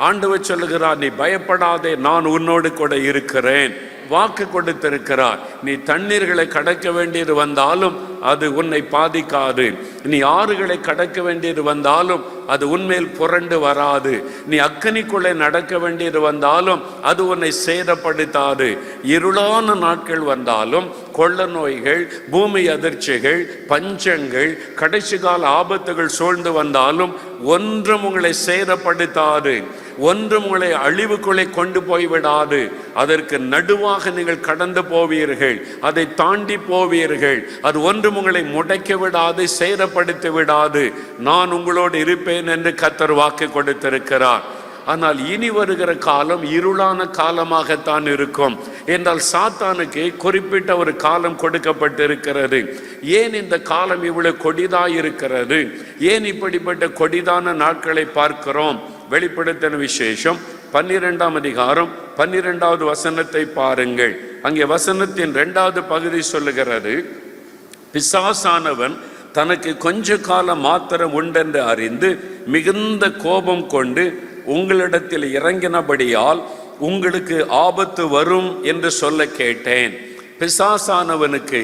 ஆண்டவர் சொல்லுகிறார், நீ பயப்படாதே, நான் உன்னோடு கூட இருக்கிறேன். வாக்கு கொடுத்திருக்கிறார். நீ தண்ணீர்களை கடக்க வேண்டியது வந்தாலும் அது உன்னை பாதிக்காது. நீ ஆறுகளை கடக்க வேண்டியது வந்தாலும் அது உன்மேல் புரண்டு வராது. நீ அக்கினிக்குள்ளே நடக்க வேண்டியது வந்தாலும் அது உன்னை சேதப்படுத்தாது. இருளான நாட்கள் வந்தாலும், கொள்ள நோய்கள், பூமி அதிர்ச்சிகள், பஞ்சங்கள், கடைசி கால ஆபத்துகள் சூழ்ந்து வந்தாலும் ஒன்றும் உங்களை சேதப்படுத்தாது. ஒன்றும் உங்களை அழிவுக்குள்ளே கொண்டு போய்விடாது. அதற்கு நடுவாக நீங்கள் கடந்து போவீர்கள், அதை தாண்டி போவீர்கள். அது ஒன்றும் உங்களை முடைக்க விடாது, சேதப்படுத்தி விடாது. நான் உங்களோடு இருப்பேன் என்று கர்த்தர் வாக்கு கொடுத்திருக்கிறார். ஆனால் இனி வருகிற காலம் இருளான காலமாகத்தான் இருக்கும். என்றால் சாத்தானுக்கு குறிப்பிட்ட ஒரு காலம் கொடுக்கப்பட்டிருக்கிறது. ஏன் இந்த காலம் இவ்வளவு கொடிதாய் இருக்கிறது? ஏன் இப்படிப்பட்ட கொடிதான நாட்களை பார்க்கிறோம்? வெளிப்படுத்தின விசேஷம் 12ஆம் அதிகாரம் 12வது வசனத்தை பாருங்கள். அங்கே வசனத்தின் 2வது பகுதி சொல்லுகிறது, பிசாசானவன் தனக்கு கொஞ்ச காலம் மாத்திரம் உண்டென்று அறிந்து மிகுந்த கோபம் கொண்டு உங்களிடத்தில் இறங்கினபடியால் உங்களுக்கு ஆபத்து வரும் என்று சொல்ல கேட்டேன். பிசாசானவனுக்கு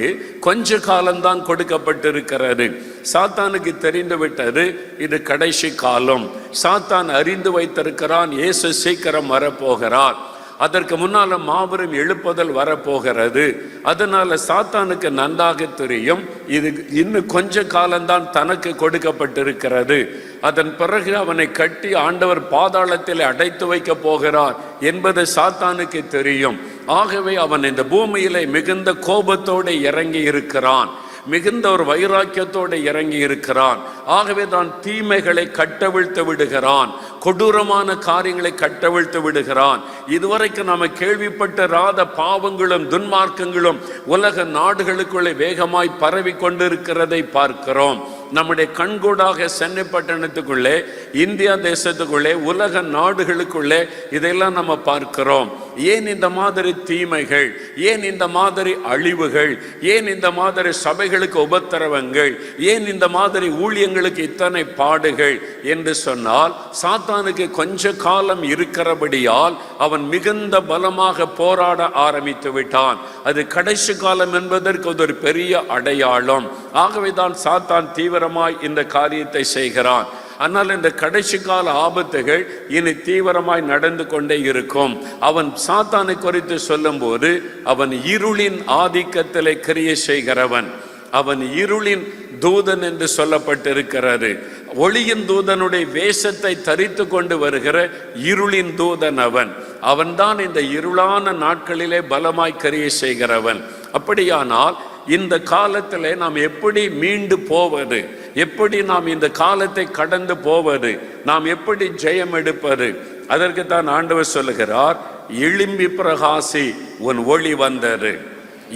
கொஞ்ச காலம்தான் கொடுக்கப்பட்டிருக்கிறது. சாத்தானுக்கு தெரிந்து விட்டது இது கடைசி காலம். சாத்தான் அறிந்து வைத்திருக்கிறான், இயேசு சீக்கிரம் வரப்போகிறார். அதற்கு முன்னால மாபெரும் எழுப்புதல் வரப்போகிறது. அதனால சாத்தானுக்கு நன்றாக தெரியும் இது இன்னும் கொஞ்ச காலம்தான் தனக்கு கொடுக்கப்பட்டிருக்கிறது. அதன் பிறகு அவனை கட்டி ஆண்டவர் பாதாளத்தில் அடைத்து வைக்க போகிறார் என்பது சாத்தானுக்கு தெரியும். ஆகவே அவன் இந்த பூமியிலே மிகுந்த கோபத்தோடு இறங்கி இருக்கிறான், மிகுந்த ஒரு வைராக்கியத்தோடு இறங்கி இருக்கிறான். ஆகவே தான் தீமைகளை கட்டவிழ்த்து விடுகிறான், கொடூரமான காரியங்களை கட்டவிழ்த்து விடுகிறான். இதுவரைக்கும் நாம கேள்விப்பட்டிராத பாவங்களும் துன்மார்க்கங்களும் உலக நாடுகளுக்குள்ளே வேகமாய் பரவி கொண்டிருக்கிறதை பார்க்கிறோம். நம்முடைய கண்கூடாக சென்னை பட்டணத்துக்குள்ளே, இந்தியா தேசத்துக்குள்ளே, உலக நாடுகளுக்குள்ளே இதையெல்லாம் நம்ம பார்க்கிறோம். ஏன் இந்த மாதிரி தீமைகள்? ஏன் இந்த மாதிரி அழிவுகள்? ஏன் இந்த மாதிரி சபைகளுக்கு உபத்திரவங்கள்? ஏன் இந்த மாதிரி ஊழியங்களுக்கு இத்தனை பாடுகள் என்று சொன்னால், சாத்தானுக்கு கொஞ்ச காலம் இருக்கிறபடியால் அவன் மிகுந்த பலமாக போராட ஆரம்பித்து விட்டான். அது கடைசி காலம் என்பதற்கு ஒரு பெரிய அடையாளம். ஆகவே தான் சாத்தான் தீவிரமாய் இந்த காரியத்தை செய்கிறான். ஆனால் இந்த கடைசி கால ஆபத்துகள் இனி தீவிரமாய் நடந்து கொண்டே இருக்கும். அவன் சாத்தானை குறித்து சொல்லும் போது, அவன் இருளின் ஆதிக்கத்திலே கிரியை செய்கிறவன், அவன் இருளின் தூதன் என்று சொல்லப்பட்டிருக்கிறது. ஒளியின் தூதனுடைய வேஷத்தை தரித்து கொண்டு வருகிற இருளின் தூதன் அவன்தான் இந்த இருளான நாட்களிலே பலமாய் கிரியை செய்கிறவன். அப்படியானால் இந்த காலத்திலே நாம் எப்படி மீண்டு போவது? எப்படி நாம் இந்த காலத்தை கடந்து போவது? நாம் எப்படி ஜெயம் எடுப்பது? அதற்கு தான் ஆண்டவர் சொல்லுகிறார், எழும்பி பிரகாசி, உன் ஒளி வந்தது.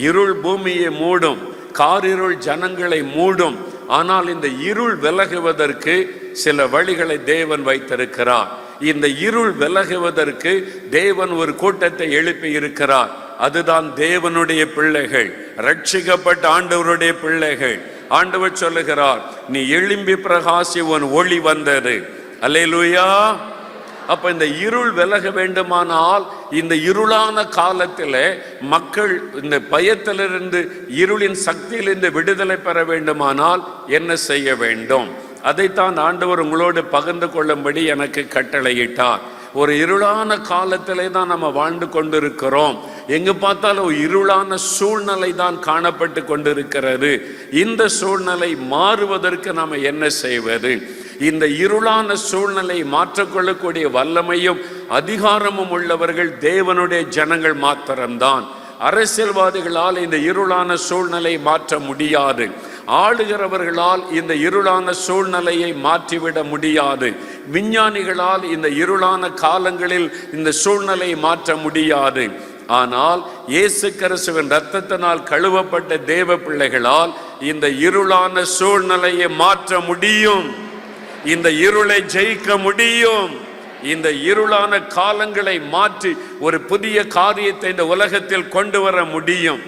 இருள் பூமியை மூடும், காரிருள் ஜனங்களை மூடும். ஆனால் இந்த இருள் விலகுவதற்கு சில வழிகளை தேவன் வைத்திருக்கிறார். இந்த இருள் விலகுவதற்கு தேவன் ஒரு கூட்டத்தை எழுப்பி இருக்கிறார். அதுதான் தேவனுடைய பிள்ளைகள், ரட்சிக்கப்பட்ட ஆண்டவருடைய பிள்ளைகள். ஆண்டவர் சொல்லுகிறார், நீ எழும்பி பிரகாசி, உன் ஒளி வந்தது. அல்லேலூயா. அப்ப இந்த இருள் விலக வேண்டுமானால், இந்த இருளான காலத்தில் மக்கள் இந்த பயத்திலிருந்து, இருளின் சக்தியிலிருந்து விடுதலை பெற வேண்டுமானால் என்ன செய்ய வேண்டும்? அதைத்தான் ஆண்டவர் உங்களோடு பகிர்ந்து கொள்ளும்படி எனக்கு கட்டளையிட்டார். ஒரு இருளான காலத்திலே தான் நம்ம வாழ்ந்து கொண்டிருக்கிறோம். எங்கு பார்த்தாலும் இருளான சூழ்நிலை தான் காணப்பட்டு கொண்டிருக்கிறது. இந்த சூழ்நிலை மாறுவதற்கு நாம் என்ன செய்வது? இந்த இருளான சூழ்நிலை மாற்றக்கொள்ளக்கூடிய வல்லமையும் அதிகாரமும் உள்ளவர்கள் தேவனுடைய ஜனங்கள் மாத்திரம்தான். அரசியல்வாதிகளால் இந்த இருளான சூழ்நிலை மாற்ற முடியாது. ஆளுகிறவர்களால் இந்த இருளான சூழ்நிலையை மாற்றிவிட முடியாது. விஞ்ஞானிகளால் இந்த இருளான காலங்களில் இந்த சூழ்நிலையை மாற்ற முடியாது. ஆனால் இயேசு கிறிஸ்துவின் இரத்தத்தினால் கழுவப்பட்ட தேவ பிள்ளைகளால் இந்த இருளான சூழ்நிலையை மாற்ற முடியும். இந்த இருளை ஜெயிக்க முடியும். இந்த இருளான காலங்களை மாற்றி ஒரு புதிய காரியத்தை இந்த உலகத்தில் கொண்டு வர முடியும்.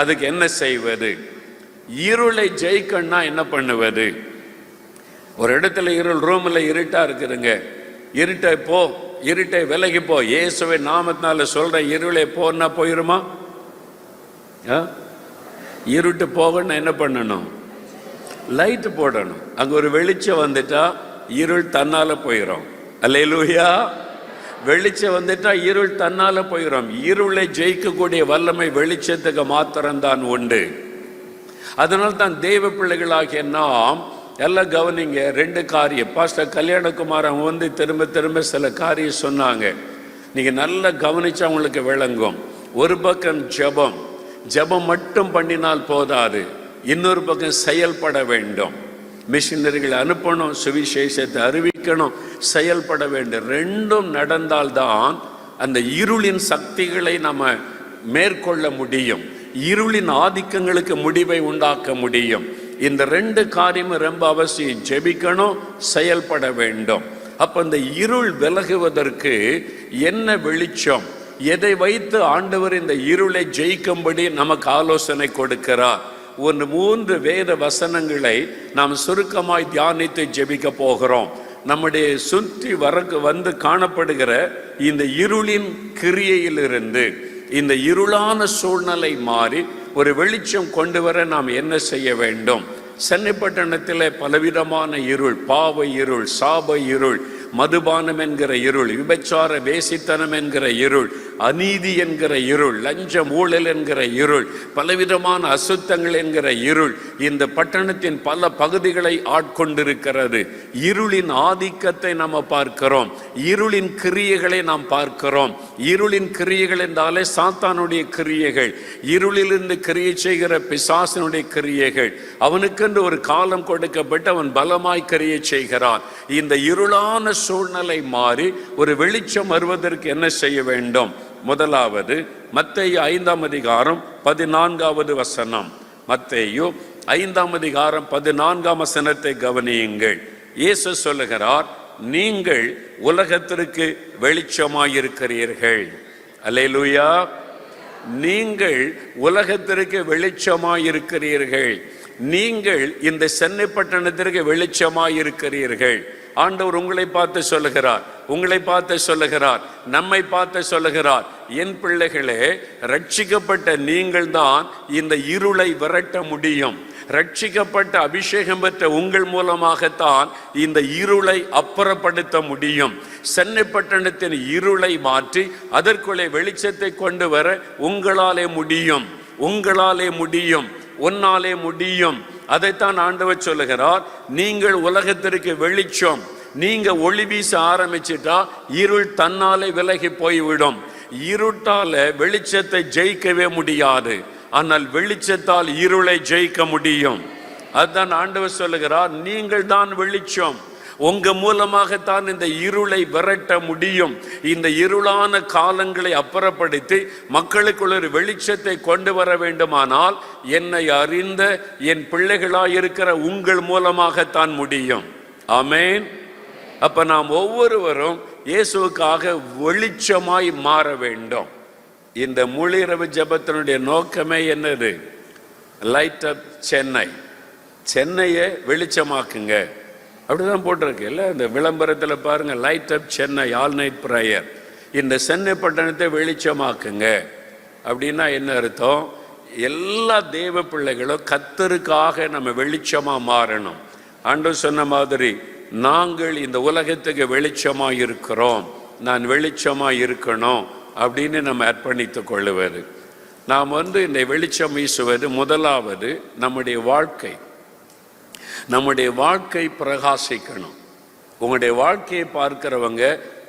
அதுக்கு என்ன செய்வது? இருளை ஜெயிக்கணும்னா என்ன பண்ணுவது? ஒரு இடத்துல இருள், ரூமில் இருட்டா இருக்குதுங்க. இருட்டை போ, இருட்டை விலகி போ, இயேசுவை நாமத்தினால சொல்ற இருளை போன்னா போயிருமா? இருட்டு போகணும் என்ன பண்ணணும்? லைட் போடணும். அங்க ஒரு வெளிச்சம் வந்துட்டா இருள் தன்னால போயிடும். அல்லேலூயா. வெளிச்சம் வந்துட்டா இருள் தன்னால போயிடும். இருளை ஜெயிக்கக்கூடிய வல்லமை வெளிச்சத்துக்கு மாத்திரம்தான் உண்டு. அதனால தான் தெய்வ பிள்ளைகளாகிய நாம் எல்லாம் கவனிங்க. 2 காரியம் பாஸ்டர் கல்யாணகுமார் அவங்க வந்து திரும்ப திரும்ப சில காரியம் சொன்னாங்க. நீங்க நல்லா கவனிச்சா உங்களுக்கு விளங்கும். ஒரு பக்கம் ஜெபம், ஜெபம் மட்டும் பண்ணினால் போதாது, இன்னொரு பக்கம் செயல்பட வேண்டும். மிஷினரிகளை அனுப்பணும், சுவிசேஷத்தை அறிவிக்கணும், செயல்பட வேண்டும். 2ம் நடந்தால்தான் அந்த இருளின் சக்திகளை நம்ம மேற்கொள்ள முடியும். இருளின் ஆதிக்கங்களுக்கு முடிவை உண்டாக்க முடியும். இந்த 2 காரியமும் ரொம்ப அவசியம். ஜெபிக்கணும், செயல்பட வேண்டும். அப்ப இந்த இருள் விலகுவதற்கு என்ன வெளிச்சம், எதை வைத்து ஆண்டவர் இந்த இருளை ஜெயிக்கும்படி நமக்கு ஆலோசனை கொடுக்கிறார்? 3 வேத வசனங்களை நாம் சுருக்கமாய் தியானித்து ஜெபிக்க போகிறோம். நம்முடைய சுற்றி வந்து காணப்படுகிற இந்த இருளின் கிரியையிலிருந்து இந்த இருளான சூழ்நிலை மாறி ஒரு வெளிச்சம் கொண்டு வர நாம் என்ன செய்ய வேண்டும்? சென்னை பட்டணத்தில் பலவிதமான இருள், பாவ இருள், சாப இருள், மதுபானம் என்கிற இருள், விபச்சார வேசித்தனம் என்கிற இருள், அநீதி என்கிற இருள், லஞ்சம் ஊழல் என்கிற இருள், பலவிதமான அசுத்தங்கள் என்கிற இருள் இந்த பட்டணத்தின் பல பகுதிகளை ஆட்கொண்டிருக்கிறது. இருளின் ஆதிக்கத்தை நாம் பார்க்கிறோம். இருளின் கிரியைகளை நாம் பார்க்கிறோம். இருளின் கிரியைகள் என்றாலே சாத்தானுடைய கிரியைகள், இருளிலிருந்து கிரியை செய்கிற பிசாசனுடைய கிரியைகள். அவனுக்கென்று ஒரு காலம் கொடுக்கப்பட்டு அவன் பலமாய் கிரியை செய்கிறான். இந்த இருளான சூழ்நிலை மாறி ஒரு வெளிச்சம் வருவதற்கு என்ன செய்ய வேண்டும்? முதலாவது மத்தேயு 5ஆம் அதிகாரம் 14வது வசனம். மத்தேயு 5ஆம் அதிகாரம் 14ஆம் வசனத்தை கவனியுங்கள். இயேசு சொல்லுகிறார், நீங்கள் உலகத்திற்கு வெளிச்சமாயிருக்கிறீர்கள். அல்லேலூயா. நீங்கள் உலகத்திற்கு வெளிச்சமாயிருக்கிறீர்கள். நீங்கள் இந்த சென்னை பட்டணத்திற்கு வெளிச்சமாயிருக்கிறீர்கள். ஆண்டவர் உங்களை பார்த்து சொல்லுகிறார், உங்களை பார்த்து சொல்லுகிறார், நம்மை பார்த்து சொல்லுகிறார், என் பிள்ளைகளே, ரட்சிக்கப்பட்ட நீங்கள் தான் இந்த இருளை விரட்ட முடியும். ரட்சிக்கப்பட்ட அபிஷேகம் பெற்ற உங்கள் மூலமாகத்தான் இந்த இருளை அப்புறப்படுத்த முடியும். சென்னை பட்டணத்தின் இருளை மாற்றி அதற்குள்ளே வெளிச்சத்தை கொண்டு வர உங்களாலே முடியும், உங்களாலே முடியும், உன்னாலே முடியும். அதைத்தான் ஆண்டவர் சொல்லுகிறார், நீங்கள் உலகத்திற்கு வெளிச்சம். நீங்க ஒளி வீச ஆரம்பிச்சிட்டா இருள் தன்னாலே விலகி போய்விடும். இருட்டால வெளிச்சத்தை ஜெயிக்கவே முடியாது, ஆனால் வெளிச்சத்தால் இருளை ஜெயிக்க முடியும். அதுதான் ஆண்டவர் சொல்லுகிறார், நீங்கள் தான் வெளிச்சம். உங்க மூலமாகத்தான் இந்த இருளை விரட்ட முடியும். இந்த இருளான காலங்களை அப்புறப்படுத்தி மக்களுக்குள்ள ஒரு வெளிச்சத்தை கொண்டு வர வேண்டுமானால் என்னை அறிந்த என் பிள்ளைகளாயிருக்கிற உங்கள் மூலமாகத்தான் முடியும். ஆமென். அப்ப நாம் ஒவ்வொருவரும் இயேசுவுக்காக வெளிச்சமாய் மாற வேண்டும். இந்த முழிரவு ஜெபத்தினுடைய நோக்கமே என்னது? லைட் அப் சென்னை. சென்னையை வெளிச்சமாக்குங்க, அப்படிதான் போட்டிருக்கு இல்லை? இந்த விளம்பரத்தில் பாருங்க, லைட் அப் சென்னை ஆல் நைட் ப்ரேயர். இந்த சென்னை பட்டணத்தை வெளிச்சமாக்குங்க அப்படின்னா என்ன அர்த்தம்? எல்லா தேவ பிள்ளைகளும் கர்த்தருக்காக நம்ம வெளிச்சமாக மாறணும். ஆண்டவர் சொன்ன மாதிரி, நாங்கள் இந்த உலகத்துக்கு வெளிச்சமாக இருக்கிறோம், நான் வெளிச்சமாக இருக்கணும் அப்படின்னு நம்ம அர்ப்பணித்து கொள்ளுவது. நாம் இந்த வெளிச்சம் வீசுவது முதலாவது நம்முடைய வாழ்க்கை. நம்முடைய வாழ்க்கை பிரகாசிக்கணும். உங்களுடைய வாழ்க்கையை பார்க்கிறவங்க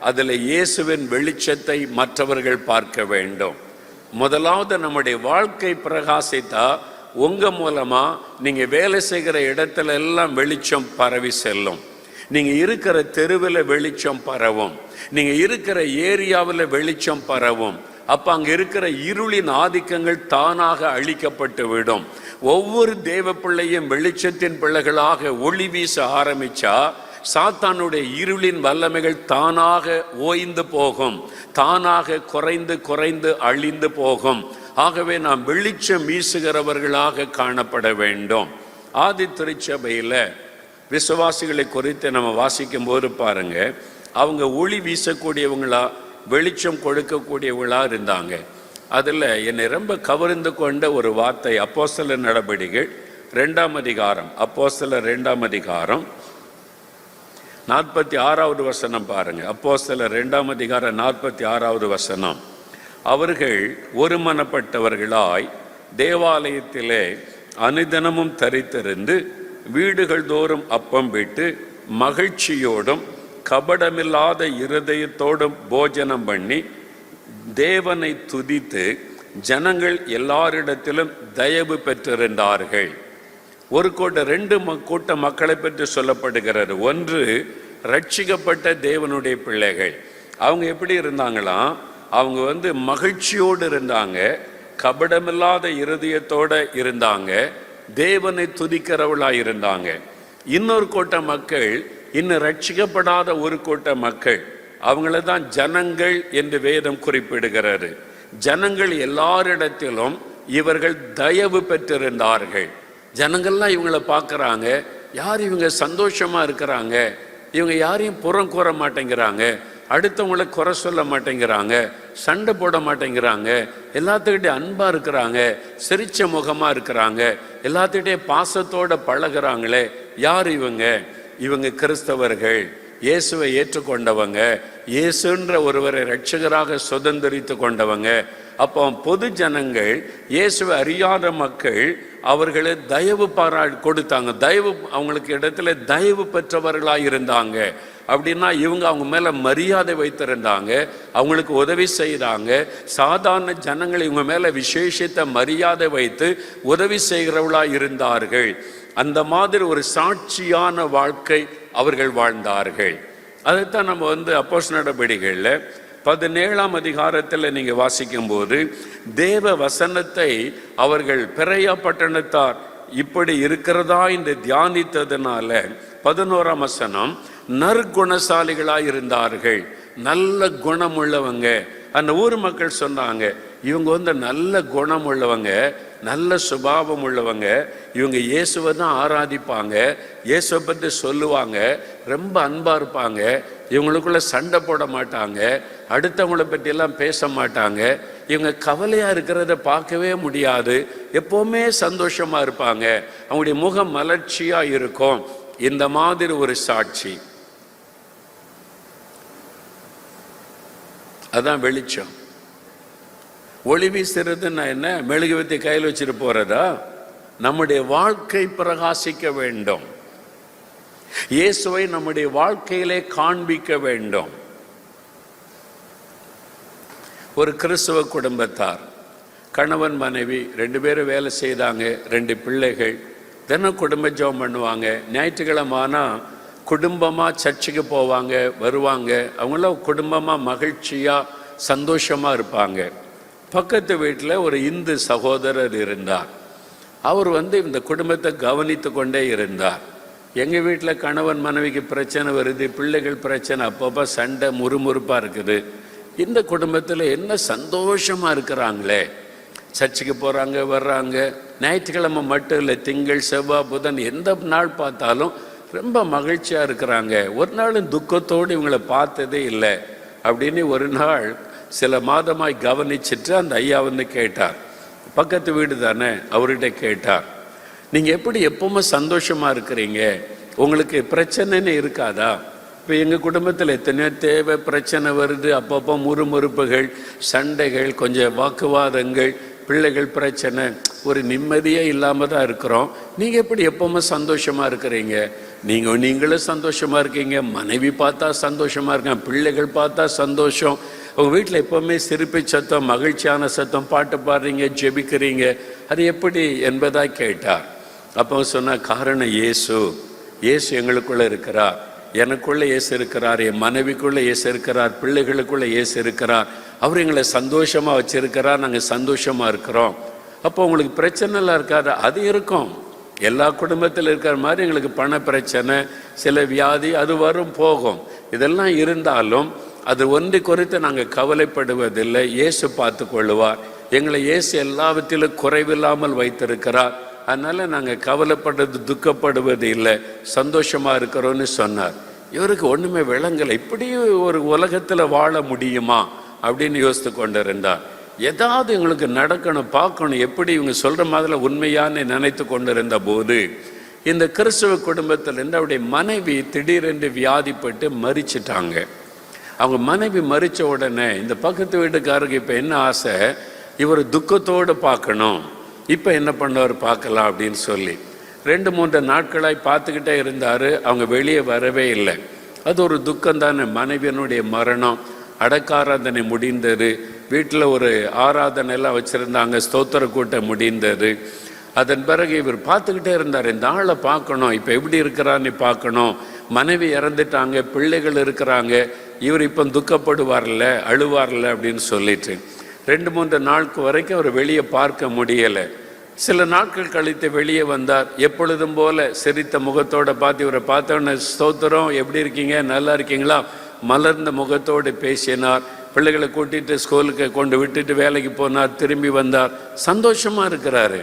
அதில் இயேசுவின் வெளிச்சத்தை மற்றவர்கள் பார்க்க வேண்டும். முதலாவது நம்முடைய வாழ்க்கை பிரகாசித்தா உங்க மூலமா நீங்க வேலை செய்கிற இடத்துல எல்லாம் வெளிச்சம் பரவி செல்லும். நீங்க இருக்கிற தெருவில் வெளிச்சம் பரவும், நீங்க இருக்கிற ஏரியாவில் வெளிச்சம் பரவும். அப்ப அங்க இருக்கிற இருளின் ஆதிக்கங்கள் தானாக அழிக்கப்பட்டு விடும். ஒவ்வொரு தேவ பிள்ளையும் வெளிச்சத்தின் பிள்ளைகளாக ஒளி வீச ஆரம்பிச்சா சாத்தானுடைய இருளின் வல்லமைகள் தானாக ஓய்ந்து போகும், தானாக குறைந்து குறைந்து அழிந்து போகும். ஆகவே நாம் வெளிச்சம் வீசுகிறவர்களாக காணப்பட வேண்டும். ஆதி திருச்சபையில் விசுவாசிகளை குறித்து நம்ம வாசிக்கும் போது பாருங்க, அவங்க ஒளி வீசக்கூடியவங்களா, வெளிச்சம் கொடுக்கக்கூடியவங்களா இருந்தாங்க. அதில் என்னை ரொம்ப கவர்ந்து கொண்ட ஒரு வார்த்தை அப்போஸ்தலர் நடபடிகள் 2ஆம் அதிகாரம், அப்போஸ்தலர் 2ஆம் அதிகாரம் 46வது வசனம் பாருங்க. அப்போஸ்தலர் 2ஆம் அதிகாரம் 46வது வசனம். அவர்கள் ஒருமனப்பட்டவர்களாய் தேவாலயத்திலே அனுதினமும் தரித்திருந்து வீடுகள் தோறும் அப்பம் விட்டு மகிழ்ச்சியோடும் கபடமில்லாத இருதயத்தோடும் போஜனம் பண்ணி தேவனை துதித்து ஜனங்கள் எல்லாரிடத்திலும் தயவு பெற்றிருந்தார்கள். ஒரு கூட்டம், 2 கூட்ட மக்களை பற்றி சொல்லப்படுகிறது. ஒன்று, ரட்சிக்கப்பட்ட தேவனுடைய பிள்ளைகள். அவங்க எப்படி இருந்தாங்களாம்? அவங்க மகிழ்ச்சியோடு இருந்தாங்க, கபடமில்லாத இருதயத்தோட இருந்தாங்க, தேவனை துதிக்கிறவளா இருந்தாங்க. இன்னொரு கூட்ட மக்கள், இன்னும் ரட்சிக்கப்படாத ஒரு கூட்ட மக்கள், அவங்கள தான் ஜனங்கள் என்று வேதம் குறிப்பிடுகிறது. ஜனங்கள் எல்லாரிடத்திலும் இவர்கள் தயவு பெற்றிருந்தார்கள். ஜனங்கள்லாம் இவங்களை பார்க்குறாங்க, யார் இவங்க சந்தோஷமா இருக்கிறாங்க, இவங்க யாரையும் புறம் கூற மாட்டேங்கிறாங்க, அடுத்தவங்களை குறை சொல்ல மாட்டேங்கிறாங்க, சண்டை போட மாட்டேங்கிறாங்க, எல்லாத்துக்கிட்டே அன்பாக இருக்கிறாங்க, சிரிச்ச முகமாக இருக்கிறாங்க, எல்லாத்துக்கிட்டே பாசத்தோடு பழகிறாங்களே. யார் இவங்க? இவங்க கிறிஸ்தவர்கள், இயேசுவை ஏற்றுக்கொண்டவங்க, இயேசுன்ற ஒருவரை இரட்சகராக சுதந்திரித்து கொண்டவங்க. அப்போ பொது ஜனங்கள், இயேசுவை அறியாத மக்கள் அவர்களை தயவு கொடுத்தாங்க. தயவு, அவங்களுக்கு இடத்துல தயவு பெற்றவர்களாக இருந்தாங்க. அப்படின்னா இவங்க அவங்க மேலே மரியாதை வைத்திருந்தாங்க, அவங்களுக்கு உதவி செய்தாங்க. சாதாரண ஜனங்கள் இவங்க மேலே விசேஷித்த மரியாதை வைத்து உதவி செய்கிறவர்களாக இருந்தார்கள். அந்த மாதிரி ஒரு சாட்சியான வாழ்க்கை அவர்கள் வாழ்ந்தார்கள். அதைத்தான் நம்ம அப்போஸ்தலர் நடபடிகளில் 17ஆம் அதிகாரத்தில் நீங்கள் வாசிக்கும் போது தேவ வசனத்தை அவர்கள் பெரையா பட்டணத்தார் இப்படி இருக்கிறதா என்று தியானித்ததுனால 11ஆம் வசனம், நற்குணசாலிகளாக இருந்தார்கள், நல்ல குணம் உள்ளவங்க. அந்த ஊர் மக்கள் சொன்னாங்க, இவங்க நல்ல குணம் உள்ளவங்க, நல்ல சுபாவம் உள்ளவங்க, இவங்க இயேசுவை தான் ஆராதிப்பாங்க, இயேசுவை பற்றி சொல்லுவாங்க, ரொம்ப அன்பாக இருப்பாங்க, இவங்களுக்குள்ள சண்டை போட மாட்டாங்க, அடுத்தவங்களை பற்றியெல்லாம் பேச மாட்டாங்க, இவங்க கவலையாக இருக்கிறத பார்க்கவே முடியாது, எப்போவுமே சந்தோஷமாக இருப்பாங்க, அவங்களுடைய முகம் மலர்ச்சியாக இருக்கும். இந்த மாதிரி ஒரு சாட்சி, அதான் வெளிச்சம். ஒளி வீசுறதுன்னா என்ன? மெழுகுவர்த்தி கையில் வச்சுட்டு போறதா? நம்முடைய வாழ்க்கை பிரகாசிக்க வேண்டும், இயேசுவை நம்முடைய வாழ்க்கையிலே காண்பிக்க வேண்டும். ஒரு கிறிஸ்தவ குடும்பத்தார், கணவன் மனைவி 2 பேரும் வேலை செய்தாங்க, 2 பிள்ளைகள், தினம் குடும்ப ஜெபம் பண்ணுவாங்க. ஞாயிற்றுக்கிழமை ஆனால் குடும்பமாக சர்ச்சுக்கு போவாங்க, வருவாங்க. அவங்களாம் குடும்பமாக மகிழ்ச்சியாக சந்தோஷமாக இருப்பாங்க. பக்கத்து வீட்டில் ஒரு இந்து சகோதரர் இருந்தார். அவர் இந்த குடும்பத்தை கவனித்து கொண்டே இருந்தார். எங்கள் வீட்டில் கணவன் மனைவிக்கு பிரச்சனை வருது, பிள்ளைகள் பிரச்சனை, அப்பப்போ சண்டை முறுமுறுப்பாக இருக்குது. இந்த குடும்பத்தில் என்ன சந்தோஷமாக இருக்கிறாங்களே, சர்ச்சுக்கு போகிறாங்க, வர்றாங்க. ஞாயிற்றுக்கிழமை மட்டும் இல்லை, திங்கள் செவ்வாய் புதன் எந்த நாள் பார்த்தாலும் ரொம்ப மகிழ்ச்சியாக இருக்கிறாங்க. ஒரு நாளும் துக்கத்தோடு இவங்களை பார்த்ததே இல்லை அப்படின்னு ஒரு நாள் சில மாதமாய் கவனிச்சுட்டு அந்த ஐயா கேட்டார். பக்கத்து வீடு தானே, அவர்கிட்ட கேட்டார், நீங்கள் எப்படி எப்பவுமே சந்தோஷமாக இருக்கிறீங்க, உங்களுக்கு பிரச்சனைன்னு இருக்காதா? இப்போ எங்கள் குடும்பத்தில் எத்தனையோ தேவை பிரச்சனை வருது, அப்பப்போ முறுமுறுப்புகள், சண்டைகள், கொஞ்சம் வாக்குவாதங்கள், பிள்ளைகள் பிரச்சனை, ஒரு நிம்மதியே இல்லாமல் தான் இருக்கிறோம். நீங்கள் எப்படி எப்பவுமே சந்தோஷமாக இருக்கிறீங்க? நீங்களும் சந்தோஷமாக இருக்கீங்க, மனைவி பார்த்தா சந்தோஷமாக இருக்காங்க, பிள்ளைகள் பார்த்தா சந்தோஷம், உங்கள் வீட்டில் எப்போவுமே சிரிப்பு சத்தம், மகிழ்ச்சியான சத்தம், பாட்டு பாடுறீங்க, ஜெபிக்கிறீங்க, அது எப்படி என்பதாக கேட்டார். அப்போ சொன்ன காரணம் இயேசு எங்களுக்குள்ளே இருக்கிறார், எனக்குள்ளே இயேசு இருக்கிறார், என் மனைவிக்குள்ளே இயேசு இருக்கிறார், பிள்ளைகளுக்குள்ளே இயேசு இருக்கிறார், அவர் எங்களை சந்தோஷமாக வச்சிருக்கிறார், நாங்கள் சந்தோஷமாக இருக்கிறோம். அப்போ உங்களுக்கு பிரச்சனைலாம் இருக்காது? அது இருக்கும், எல்லா குடும்பத்தில் இருக்கிற மாதிரி எங்களுக்கு பண பிரச்சனை, சில வியாதி, அது வரும் போகும். இதெல்லாம் இருந்தாலும் அது ஒன்றை குறித்து நாங்கள் கவலைப்படுவதில்லை. இயேசு பார்த்து கொள்ளுவார், எங்களை இயேசு எல்லாவற்றிலும் குறைவில்லாமல் வைத்திருக்கிறார். அதனால் நாங்கள் கவலைப்படுறது, துக்கப்படுவது இல்லை, சந்தோஷமாக இருக்கிறோன்னு சொன்னார். இவருக்கு ஒன்றுமே விளங்கலை. இப்படியும் ஒரு உலகத்தில் வாழ முடியுமா அப்படின்னு யோசித்து கொண்டு இருந்தார். ஏதாவது இவங்களுக்கு நடக்கணும், பார்க்கணும், எப்படி இவங்க சொல்கிற மாதிரி உண்மையான்னு நினைத்து கொண்டு இருந்த போது இந்த கிறிஸ்துவ குடும்பத்திலேருந்து அவருடைய மனைவி திடீரென்று வியாதிப்பட்டு மரிச்சிட்டாங்க. அவங்க மனைவி மரித்த உடனே இந்த பக்கத்து வீட்டுக்காரருக்கு இப்போ என்ன ஆசை, இவர் துக்கத்தோடு பார்க்கணும். இப்போ என்ன பண்ணவர் பார்க்கலாம் அப்படின்னு சொல்லி 2-3 நாட்களாய் பார்த்துக்கிட்டே இருந்தார். அவங்க வெளியே வரவே இல்லை. அது ஒரு துக்கம் தானே. மனைவியனுடைய மரணம், அடக்காராதனை முடிந்தது, வீட்டில் ஒரு ஆராதனை எல்லாம் வச்சுருந்தாங்க, ஸ்தோத்திர கூட்டம் முடிந்தது. அதன் பிறகு இவர் பார்த்துக்கிட்டே இருந்தார், இந்த ஆளை பார்க்கணும், இப்போ எப்படி இருக்கிறான்னு பார்க்கணும். மனைவி இறந்துட்டாங்க, பிள்ளைகள் இருக்கிறாங்க, இவர் இப்போ துக்கப்படுவார்ல, அழுவார்ல அப்படின்னு சொல்லிட்டு 2-3 நாளுக்கு வரைக்கும் அவர் வெளியே பார்க்க முடியலை. சில நாட்கள் கழித்து வெளியே வந்தார். எப்பொழுதும் போல சிரித்த முகத்தோடு பார்த்து இவரை பார்த்தோன்னே, ஸ்தோத்திரம், எப்படி இருக்கீங்க, நல்லா இருக்கீங்களா, மலர்ந்த முகத்தோடு பேசினார். பிள்ளைகளை கூட்டிகிட்டு ஸ்கூலுக்கு கொண்டு விட்டுட்டு வேலைக்கு போனார், திரும்பி வந்தார், சந்தோஷமாக இருக்கிறாரு.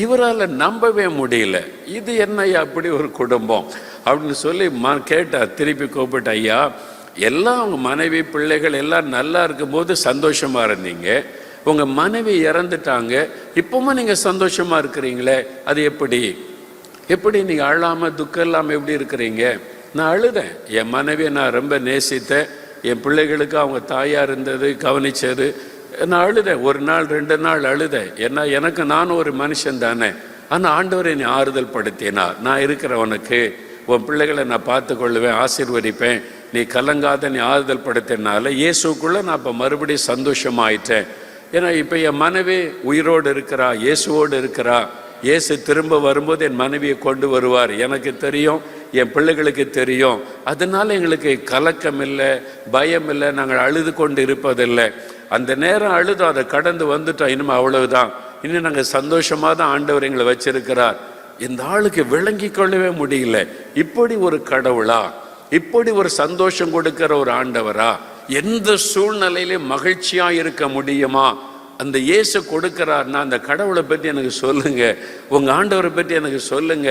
இவரால் நம்பவே முடியல. இது என்னையா அப்படி ஒரு குடும்பம் அப்படின்னு சொல்லி கேட்டார். திருப்பி கூப்பிட்டு, ஐயா, எல்லாம் அவங்க மனைவி பிள்ளைகள் எல்லாம் நல்லா இருக்கும்போது சந்தோஷமாக இருந்தீங்க, உங்கள் மனைவி இறந்துட்டாங்க, இப்போவும் நீங்கள் சந்தோஷமாக இருக்கிறீங்களே, அது எப்படி நீங்கள் அழாமல் துக்கம் இல்லாமல் எப்படி இருக்கிறீங்க? நான் அழுதேன். என் மனைவியை நான் ரொம்ப நேசித்தேன், என் பிள்ளைகளுக்கு அவங்க தாயாக இருந்தது, கவனிச்சது. நான் அழுதேன், 1 நாள் 2 நாள் அழுதேன். ஏன்னா எனக்கு நானும் ஒரு மனுஷன் தானே. ஆனால் ஆண்டவர் என்னை ஆறுதல் படுத்தினார். நான் இருக்கிறவனுக்கு உன் பிள்ளைகளை நான் பார்த்து கொள்ளுவேன், ஆசீர்வதிப்பேன், நீ கலங்காத, நீ ஆறுதல் படுத்தினால இயேசுக்குள்ளே நான் இப்போ மறுபடியும் சந்தோஷமாயிட்டேன். ஏன்னா இப்போ என் மனைவி உயிரோடு இருக்கிறா, இயேசுவோடு இருக்கிறா. இயேசு திரும்ப வரும்போது என் மனைவியை கொண்டு வருவார், எனக்கு தெரியும், என் பிள்ளைகளுக்கு தெரியும். அதனால எங்களுக்கு கலக்கம் இல்லை, பயம் இல்லை, நாங்கள் அழுது கொண்டு இருப்பதில்லை. அந்த நேரம் அழுதோம், அதை கடந்து வந்துட்டோம், இனிமேல் அவ்வளவுதான், இன்னும் நாங்கள் சந்தோஷமாக தான் ஆண்டவர் எங்களை வச்சிருக்கிறார். இந்த ஆளுக்கு விளங்கி கொள்ளவே முடியல, இப்படி ஒரு கடவுளா, இப்படி ஒரு சந்தோஷம் கொடுக்கிற ஒரு ஆண்டவரா, எந்த சூழ்நிலையிலும் மகிழ்ச்சியா இருக்க முடியுமா? அந்த இயேசு கொடுக்கிறார்னா அந்த கடவுளை பற்றி எனக்கு சொல்லுங்க, உங்க ஆண்டவரை பற்றி எனக்கு சொல்லுங்க.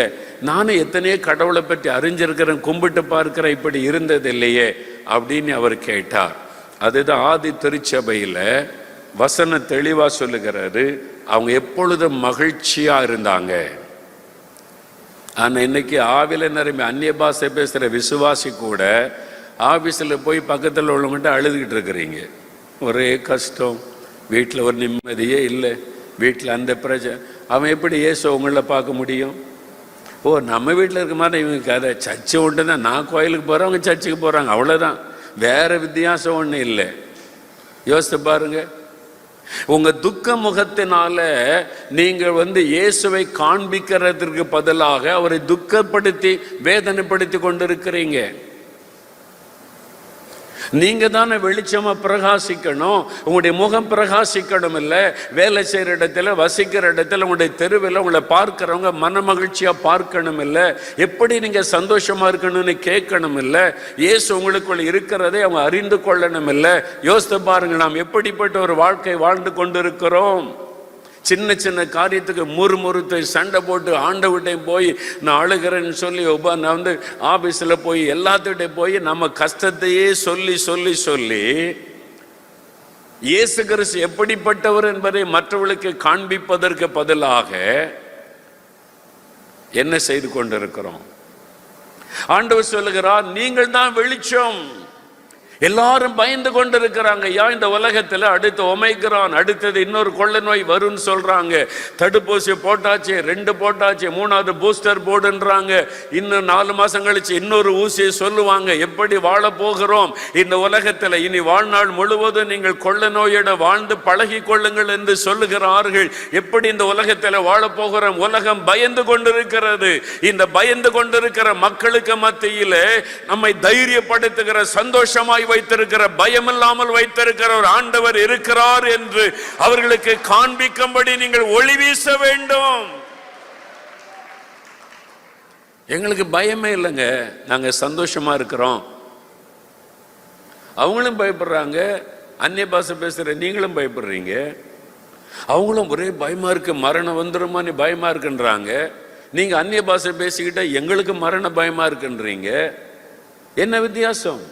நானும் எத்தனையோ கடவுளை பற்றி அறிஞ்சிருக்கிறேன், கும்பிட்டு பார்க்கிறேன், இப்படி இருந்தது இல்லையே அப்படின்னு அவர் கேட்டார். அதுதான் ஆதி திருச்சபையில வசனம் தெளிவா சொல்லுகிறாரு, அவங்க எப்பொழுதும் மகிழ்ச்சியா இருந்தாங்க. ஆனா இன்னைக்கு ஆவில நிரம்பி அந்நிய பாஷை பேசுற விசுவாசி கூட ஆபீஸில் போய் பக்கத்தில் உள்ளவங்ககிட்ட அழுதுகிட்டு இருக்கிறீங்க. ஒரே கஷ்டம், வீட்டில் ஒரு நிம்மதியே இல்லை, வீட்டில் அந்த பிரச்சனை. அவன் எப்படி இயேசு உங்களை பார்க்க முடியும்? ஓ, நம்ம வீட்டில் இருக்க மாதிரி இவங்க கதை. சர்ச்சை ஒன்று தான், நான் கோயிலுக்கு போகிறேன், அவங்க சர்ச்சுக்கு போகிறாங்க, அவ்வளோதான், வேற வித்தியாசம் ஒன்றும் இல்லை. யோசித்து பாருங்க. உங்க துக்க முகத்தினால நீங்க இயேசுவை காண்பிக்கிறதுக்கு பதிலாக அவரை துக்கப்படுத்தி வேதனைப்படுத்தி கொண்டிருக்கிறீங்க. நீங்க தானே வெளிச்சமா பிரகாசிக்கணும், உங்களுடைய முகம் பிரகாசிக்கணும். இல்லை வேலை செய்யற இடத்துல, வசிக்கிற இடத்துல, உங்களுடைய தெருவில் உங்களை பார்க்கிறவங்க மன மகிழ்ச்சியா பார்க்கணும். இல்லை எப்படி நீங்க சந்தோஷமா இருக்கணும்னு கேட்கணும். இல்லை இயேசு உங்களுக்குள்ள இருக்கிறதை அவங்க அறிந்து கொள்ளணும். இல்லை யோசித்து பாருங்க, நாம் எப்படிப்பட்ட ஒரு வாழ்க்கை வாழ்ந்து கொண்டிருக்கிறோம். சின்ன சின்ன காரியத்துக்கு முறுமுறுத்து சண்டை போட்டு ஆண்டவர்கிட்டையும் போய் நான் அழுகிறேன்னு சொல்லி நான் ஆபீஸில் போய் எல்லாத்துக்கிட்டையும் போய் நம்ம கஷ்டத்தையே சொல்லி சொல்லி சொல்லி இயேசு கிறிஸ்து எப்படிப்பட்டவர் என்பதை மற்றவர்களுக்கு காண்பிப்பதற்கு பதிலாக என்ன செய்து கொண்டிருக்கிறோம்? ஆண்டவர் சொல்லுகிறார், நீங்கள் தான் வெளிச்சம். எல்லாரும் பயந்து கொண்டு இருக்கிறாங்க. இந்த உலகத்துல அடுத்து ஒமைக்ரான், அடுத்தது இன்னொரு கொள்ளை நோய் வரும்னு சொல்றாங்க. தடுப்பூசி போட்டாச்சு, 2 போட்டாச்சு, 3வது பூஸ்டர் போடுன்றாங்க. இன்னும் 4 மாசம் கழிச்சு இன்னொரு ஊசியை சொல்லுவாங்க. எப்படி வாழ போகிறோம் இந்த உலகத்துல? இனி வாழ்நாள் முழுவதும் நீங்கள் கொள்ளை நோயோட வாழ்ந்து பழகி கொள்ளுங்கள் என்று சொல்லுகிறார்கள். எப்படி இந்த உலகத்துல வாழ போகிறோம்? உலகம் பயந்து கொண்டிருக்கிறது. இந்த பயந்து கொண்டிருக்கிற மக்களுக்கு மத்தியிலே நம்மை தைரியப்படுத்துகிற, சந்தோஷமாய் வைத்திருக்கிற, பயம் இல்லாமல் வைத்திருக்கிற ஒரு ஆண்டவர் இருக்கிறார் என்று அவர்களுக்கு காண்பிக்கும்படி நீங்கள் ஒளி வீச வேண்டும். எங்களுக்கு பயமே இல்லைங்க, நாங்க சந்தோஷமா இருக்கிறோம். அவங்களும் பயப்படுறாங்க, அந்நிய பாஷை பேசுற நீங்களும் பயப்படுறீங்க. அவங்களும் ஒரே பயமா இருக்கு, மரணம் வந்துருமான்னு பயமா இருக்குன்றாங்க. நீங்க அந்நிய பாஷை பேசிக்கிட்ட எங்களுக்கு மரண பயமா இருக்குன்றீங்க. என்ன வித்தியாசம்?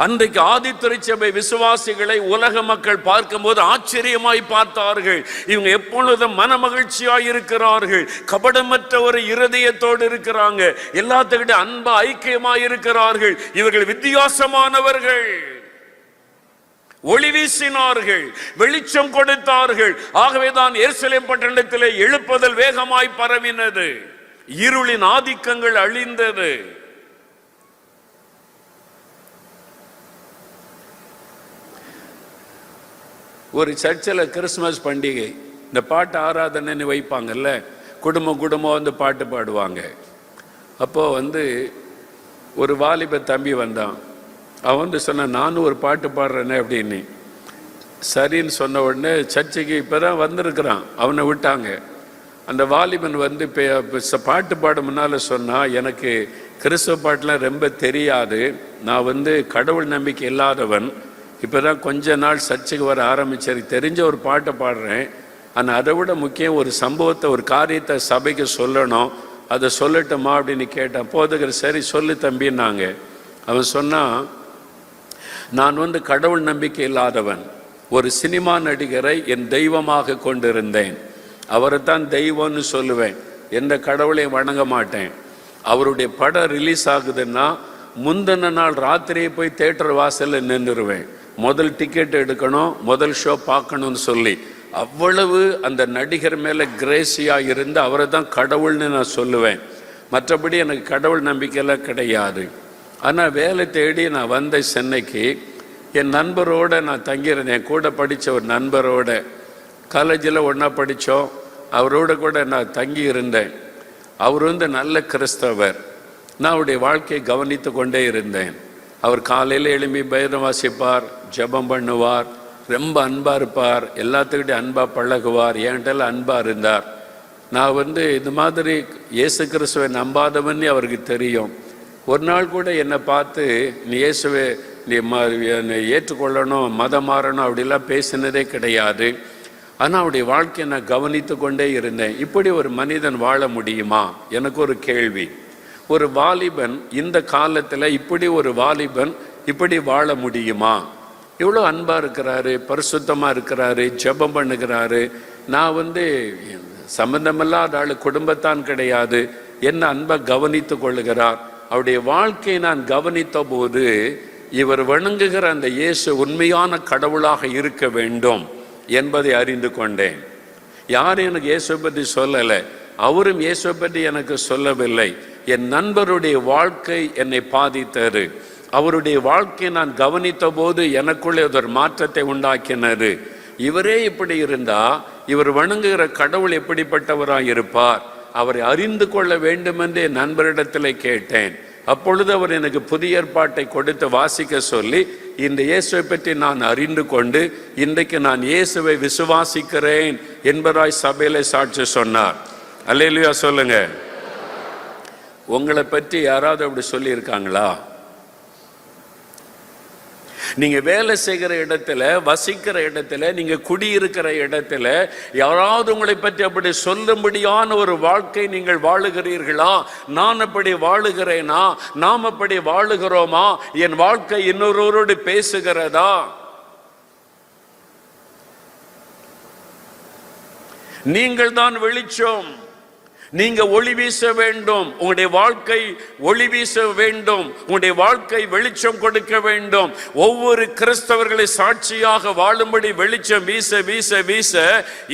அன்றைக்கு ஆதித்திருச்சபை விசுவாசிகளை உலக மக்கள் பார்க்கும்போது ஆச்சரியமாய் பார்த்தார்கள். இவங்க எப்பொழுதும் மன மகிழ்ச்சியாய் இருக்கிறார்கள், கபடமற்ற ஒரு இருதயத்தோடு இருக்கிறாங்க, எல்லாத்துக்கிட்ட அன்பா ஐக்கியமாய் இருக்கிறார்கள், இவர்கள் வித்தியாசமானவர்கள். ஒளி வீசினார்கள், வெளிச்சம் கொடுத்தார்கள். ஆகவேதான் எருசலேம் பட்டணத்திலே எழுப்புதல் வேகமாய் பரவினது, இருளின் ஆதிக்கங்கள் அழிந்தது. ஒரு சர்ச்சில் கிறிஸ்துமஸ் பண்டிகை, இந்த பாட்டு ஆராதனைன்னு வைப்பாங்கல்ல, குடும்பம் குடும்பம் வந்து பாட்டு பாடுவாங்க. அப்போது ஒரு வாலிப தம்பி வந்தான். அவன் சொன்னான், நானும் ஒரு பாட்டு பாடுறேனே அப்படின்னு. சரின்னு சொன்ன உடனே சர்ச்சைக்கு இப்போ தான் வந்திருக்கிறான், அவனை விட்டாங்க. அந்த வாலிபன் பாட்டு பாட முன்னால் சொன்னால், எனக்கு கிறிஸ்துவ பாட்டெலாம் ரொம்ப தெரியாது, நான் கடவுள் நம்பிக்கை இல்லாதவன், இப்போ தான் கொஞ்ச நாள் சர்ச்சுக்கு வர ஆரம்பிச்சு தெரிஞ்ச ஒரு பாட்டை பாடுறேன், ஆனால் அதை விட முக்கியம் ஒரு சம்பவத்தை, ஒரு காரியத்தை சபைக்கு சொல்லணும், அதை சொல்லட்டுமா அப்படின்னு கேட்டேன். போதுகிற சரி சொல்லு தம்பின்னாங்க. அவன் சொன்னான், நான் கடவுள் நம்பிக்கை இல்லாதவன், ஒரு சினிமா நடிகரை என் தெய்வமாக கொண்டிருந்தேன், அவரை தான் தெய்வம்னு சொல்லுவேன், எந்த கடவுளையும் வணங்க மாட்டேன். அவருடைய படம் ரிலீஸ் ஆகுதுன்னா முந்தின நாள் ராத்திரியே போய் தியேட்டர் வாசலில் நின்றுருவேன், முதல் டிக்கெட் எடுக்கணும், முதல் ஷோ பார்க்கணும்னு சொல்லி அவ்வளவு அந்த நடிகர் மேலே கிரேசியாக இருந்து அவரை தான் கடவுள்னு நான் சொல்லுவேன். மற்றபடி எனக்கு கடவுள் நம்பிக்கையெல்லாம் கிடையாது. ஆனால் வேலை தேடி நான் வந்த சென்னைக்கு என் நண்பரோடு நான் தங்கியிருந்தேன். கூட படித்த ஒரு நண்பரோட காலேஜில் ஒன்றா படித்தோம், அவரோட கூட நான் தங்கி இருந்தேன். அவர் நல்ல கிறிஸ்தவர். நான் அவருடைய வாழ்க்கையை கவனித்து கொண்டே இருந்தேன். அவர் காலையில் எழும்பி பைரம் வாசிப்பார், ஜெபம் பண்ணுவார், ரொம்ப அன்பாக இருப்பார், எல்லாத்துக்கிட்டையும் அன்பாக பழகுவார், என்கிட்ட அன்பாக இருந்தார். நான் இந்த மாதிரி இயேசு கிறிஸ்துவை நம்பாதவன்னு அவருக்கு தெரியும். ஒரு நாள் கூட என்னை பார்த்து, நீ இயேசுவை நீ ஏற்றுக்கொள்ளணும், மதம் மாறணும் அப்படிலாம் பேசினதே கிடையாது. ஆனால் அவருடைய வாழ்க்கையை நான் கவனித்து கொண்டே இருந்தேன். இப்படி ஒரு மனிதன் வாழ முடியுமா? எனக்கு ஒரு கேள்வி. ஒரு வாலிபன் இந்த காலத்தில், இப்படி ஒரு வாலிபன் இப்படி வாழ முடியுமா? இவ்வளோ அன்பாக இருக்கிறாரு, பரிசுத்தமாக இருக்கிறாரு, ஜெபம் பண்ணுகிறாரு. நான் சம்பந்தமில்லாத ஆள், குடும்பத்தான் கிடையாது, என்ன அன்பாக கவனித்து கொள்ளுகிறார். அவருடைய வாழ்க்கையை நான் கவனித்த போது, இவர் வணங்குகிற அந்த இயேசு உண்மையான கடவுளாக இருக்க வேண்டும் என்பதை அறிந்து கொண்டேன். யாரும் எனக்கு இயேசுவை பற்றி சொல்லலை, அவரும் இயேசுவை பற்றி எனக்கு சொல்லவில்லை. என் நண்பருடைய வாழ்க்கை என்னை பாதித்தது. அவருடைய வாழ்க்கையை நான் கவனித்த போது எனக்குள்ளே ஒரு மாற்றத்தை உண்டாக்கினது. இவரே இப்படி இருந்தா இவர் வணங்குகிற கடவுள் எப்படிப்பட்டவராக இருப்பார்? அவரை அறிந்து கொள்ள வேண்டும் என்று என் நண்பரிடத்தில் கேட்டேன். அப்பொழுது அவர் எனக்கு புதிய ஏற்பாட்டை கொடுத்து வாசிக்க சொல்லி, இந்த இயேசுவை பற்றி நான் அறிந்து கொண்டு இன்றைக்கு நான் இயேசுவை விசுவாசிக்கிறேன் என்பதாய் சபையில சாட்சி சொன்னார். அல்லேலூயா சொல்லுங்க. உங்களை பற்றி யாராவது அப்படி சொல்லியிருக்காங்களா? நீங்க வேலை செய்கிற இடத்துல, வசிக்கிற இடத்துல, நீங்க குடியிருக்கிற இடத்துல யாராவது உங்களை பற்றி அப்படி சொல்லும்படியான ஒரு வாழ்க்கை நீங்கள் வாழுகிறீர்களா? நான் அப்படி வாழுகிறேனா? நாம் அப்படி வாழுகிறோமா? என் வாழ்க்கை இன்னொருவரோடு பேசுகிறதா? நீங்கள் தான் வெளிச்சம். நீங்க ஒளி வீச வேண்டும். உங்களுடைய வாழ்க்கை ஒளி வீச வேண்டும். உங்களுடைய வாழ்க்கை வெளிச்சம் கொடுக்க வேண்டும். ஒவ்வொரு கிறிஸ்தவர்களை சாட்சியாக வாழும்படி வெளிச்சம் வீச வீச வீச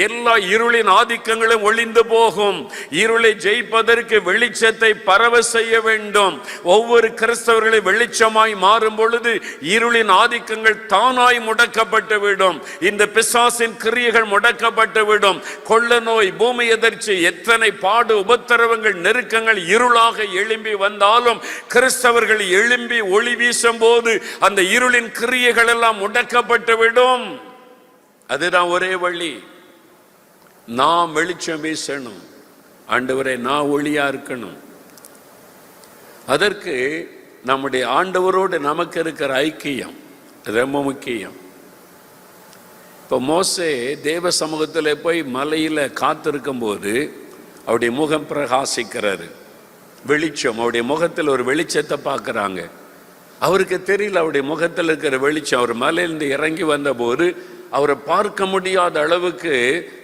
எல்லா இருளின் ஆதிக்கங்களும் ஒளிந்து போகும். இருளை ஜெயிப்பதற்கு வெளிச்சத்தை பரவ செய்ய வேண்டும். ஒவ்வொரு கிறிஸ்தவர்களை வெளிச்சமாய் மாறும் பொழுது இருளின் ஆதிக்கங்கள் தானாய் முடக்கப்பட்டு விடும். இந்த பிசாசின் கிரியைகள் முடக்கப்பட்டு விடும். கொள்ள நோய், பூமி எதிர்ச்சி, எத்தனை பாடு, உபத்திரவங்கள், நெருக்கங்கள் இருளாக எழும்பி வந்தாலும் கிறிஸ்தவர்கள் எழும்பி ஒளி வீசும் போது அந்த இருளின் கிரியைகள் எல்லாம் முடக்கப்பட்டு விடும். அதுதான் ஒரே வழி. நாம் வெளிச்சம் வீசணும். ஆண்டவரே, நான் ஒளியா இருக்கணும். அதற்கு நம்முடைய ஆண்டவரோடு நமக்கு இருக்கிற ஐக்கியம் ரொம்ப முக்கியம். இப்போ மோசே தேவ சமூகத்தில் போய் மலையில் காத்திருக்கும் போது அவருடைய முகம் பிரகாசிக்கிறது. வெளிச்சம், அவருடைய முகத்தில் ஒரு வெளிச்சத்தை பார்க்குறாங்க. அவருக்கு தெரியல அவருடைய முகத்தில் இருக்கிற வெளிச்சம். அவர் மலையிலிருந்து இறங்கி வந்தபோது அவரை பார்க்க முடியாத அளவுக்கு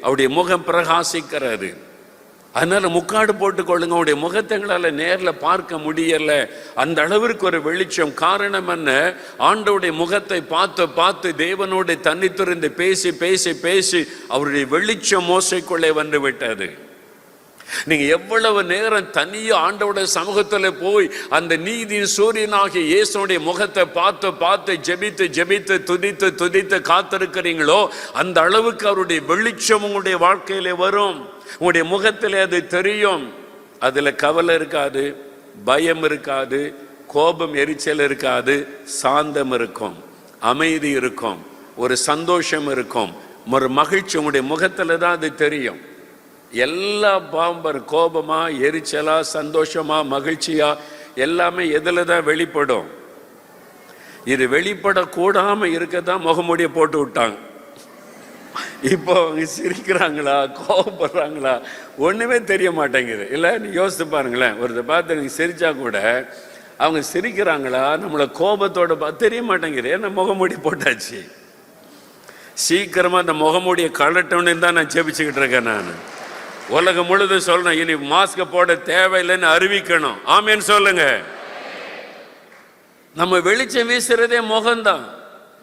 அவருடைய முகம் பிரகாசிக்கிறாரு. அதனால முக்காடு போட்டுக்கொள்ளுங்க, அவருடைய முகத்தைங்களால நேரில் பார்க்க முடியல, அந்த அளவிற்கு ஒரு வெளிச்சம். காரணம் என்ன? ஆண்டவருடைய முகத்தை பார்த்து பார்த்து தேவனோடு தன்னித்திருந்து பேசி பேசி பேசி அவருடைய வெளிச்சம் மோசைக்குள்ளே வந்து விட்டது. நீங்க எவ்வளவு நேரம் தனியா ஆண்டவருடைய சமூகத்துல போய் அந்த நீதியின் சூரியனாகிய இயேசுடைய முகத்தை பார்த்து பார்த்து ஜெபித்து ஜெபித்து துதித்து துதித்து காத்திருக்கிறீங்களோ, அந்த அளவுக்கு அவருடைய வெளிச்சம் உங்களுடைய வாழ்க்கையிலே வரும். உங்களுடைய முகத்திலே அது தெரியும். அதுல கவலை இருக்காது, பயம் இருக்காது, கோபம் எரிச்சல் இருக்காது, சாந்தம் இருக்கும், அமைதி இருக்கும், ஒரு சந்தோஷம் இருக்கும், ஒரு மகிழ்ச்சி உங்களுடைய முகத்துல தான் அது தெரியும். எல்லா பாம்பர் கோபமா எரிச்சலா சந்தோஷமா மகிழ்ச்சியா எல்லாமே எதுல தான் வெளிப்படும்? இது வெளிப்படக்கூடாம இருக்கதான் முகமூடிய போட்டு விட்டாங்க. இப்போ அவங்க சிரிக்கிறாங்களா கோபப்படுறாங்களா ஒண்ணுமே தெரிய மாட்டேங்குது. இல்லை, நீ யோசித்து பாருங்களேன். ஒருத்தர் பார்த்து நீங்க சிரிச்சா கூட அவங்க சிரிக்கிறாங்களா நம்மளை கோபத்தோட தெரிய மாட்டேங்குது. ஏன்னா முகமூடி போட்டாச்சு. சீக்கிரமா அந்த முகமூடியை கலட்டணும்னு தான் நான் ஜெபிச்சுக்கிட்டு இருக்கேன். நான் உலகம் முழுதும் சொல்லணும், இனி மாஸ்க் போட தேவையில்லைன்னு அறிவிக்கணும். ஆமேன்னு சொல்லுங்க. நம்ம வெளிச்சம் வீசுறதே முகம்தான்.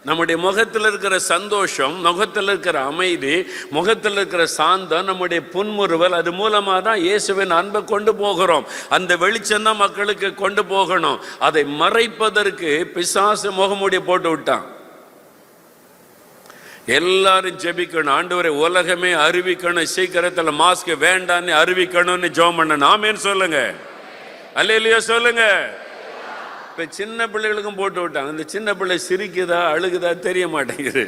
நம்முடைய முகத்தில் இருக்கிற சந்தோஷம், முகத்தில் இருக்கிற அமைதி, முகத்தில் இருக்கிற சாந்தம், நம்முடைய புன்முறுவல், அது மூலமாக தான் இயேசுவின் அன்பை கொண்டு போகிறோம். அந்த வெளிச்சம் தான் மக்களுக்கு கொண்டு போகணும். அதை மறைப்பதற்கு பிசாசு முகமூடியை போட்டு விட்டான். எல்லாரும் ஜெபிக்கணும், ஆண்டவரே உலகமே அறிவிக்கணும், சீக்கிரத்தில் மாஸ்க் வேண்டான்னு அறிவிக்கணும்னு ஜெபம் பண்ணணும். ஆமேன்னு சொல்லுங்க. அல்லேலூயா சொல்லுங்க. இப்போ சின்ன பிள்ளைகளுக்கும் போட்டு விட்டாங்க. அந்த சின்ன பிள்ளை சிரிக்குதா அழுகுதா தெரிய மாட்டேங்குது.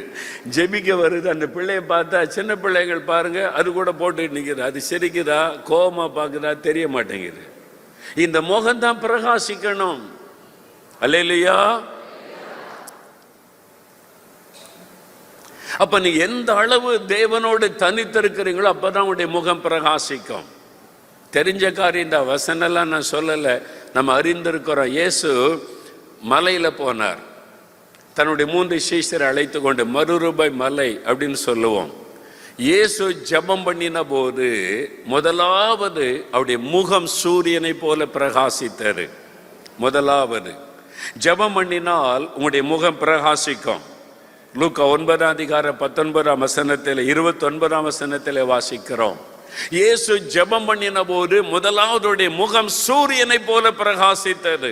ஜெபிக்க வருது, அந்த பிள்ளைய பார்த்தா சின்ன பிள்ளைகள் பாருங்க அது கூட போட்டுட்டு நிற்குது. அது சிரிக்குதா கோபமா பார்க்குதா தெரிய மாட்டேங்குது. இந்த முகம்தான் பிரகாசிக்கணும். அல்லேலூயா. அப்ப நீ எந்த அளவு தேவனோடு தனித்திருக்கிறீங்களோ அப்பதான் உங்களுடைய முகம் பிரகாசிக்கும். தெரிஞ்ச காரியம் இந்த வசனெல்லாம் நான் சொல்லலை, நம்ம அறிந்திருக்கிறோம். இயேசு மலையில போனார். தன்னுடைய 3 சீஷரை அழைத்து கொண்டு, மறுரூபாய் மலை அப்படின்னு சொல்லுவோம். இயேசு ஜெபம் பண்ணின போது முதலாவது அவருடைய முகம் சூரியனை போல பிரகாசித்தது. முதலாவது ஜெபம் பண்ணினால் உங்களுடைய முகம் பிரகாசிக்கும். லூக்கா 9:19 29 வாசிக்கிறோம். இயேசு ஜெபம் பண்ணின போது முதலாவதுடைய முகம் சூரியனை போல பிரகாசித்தது.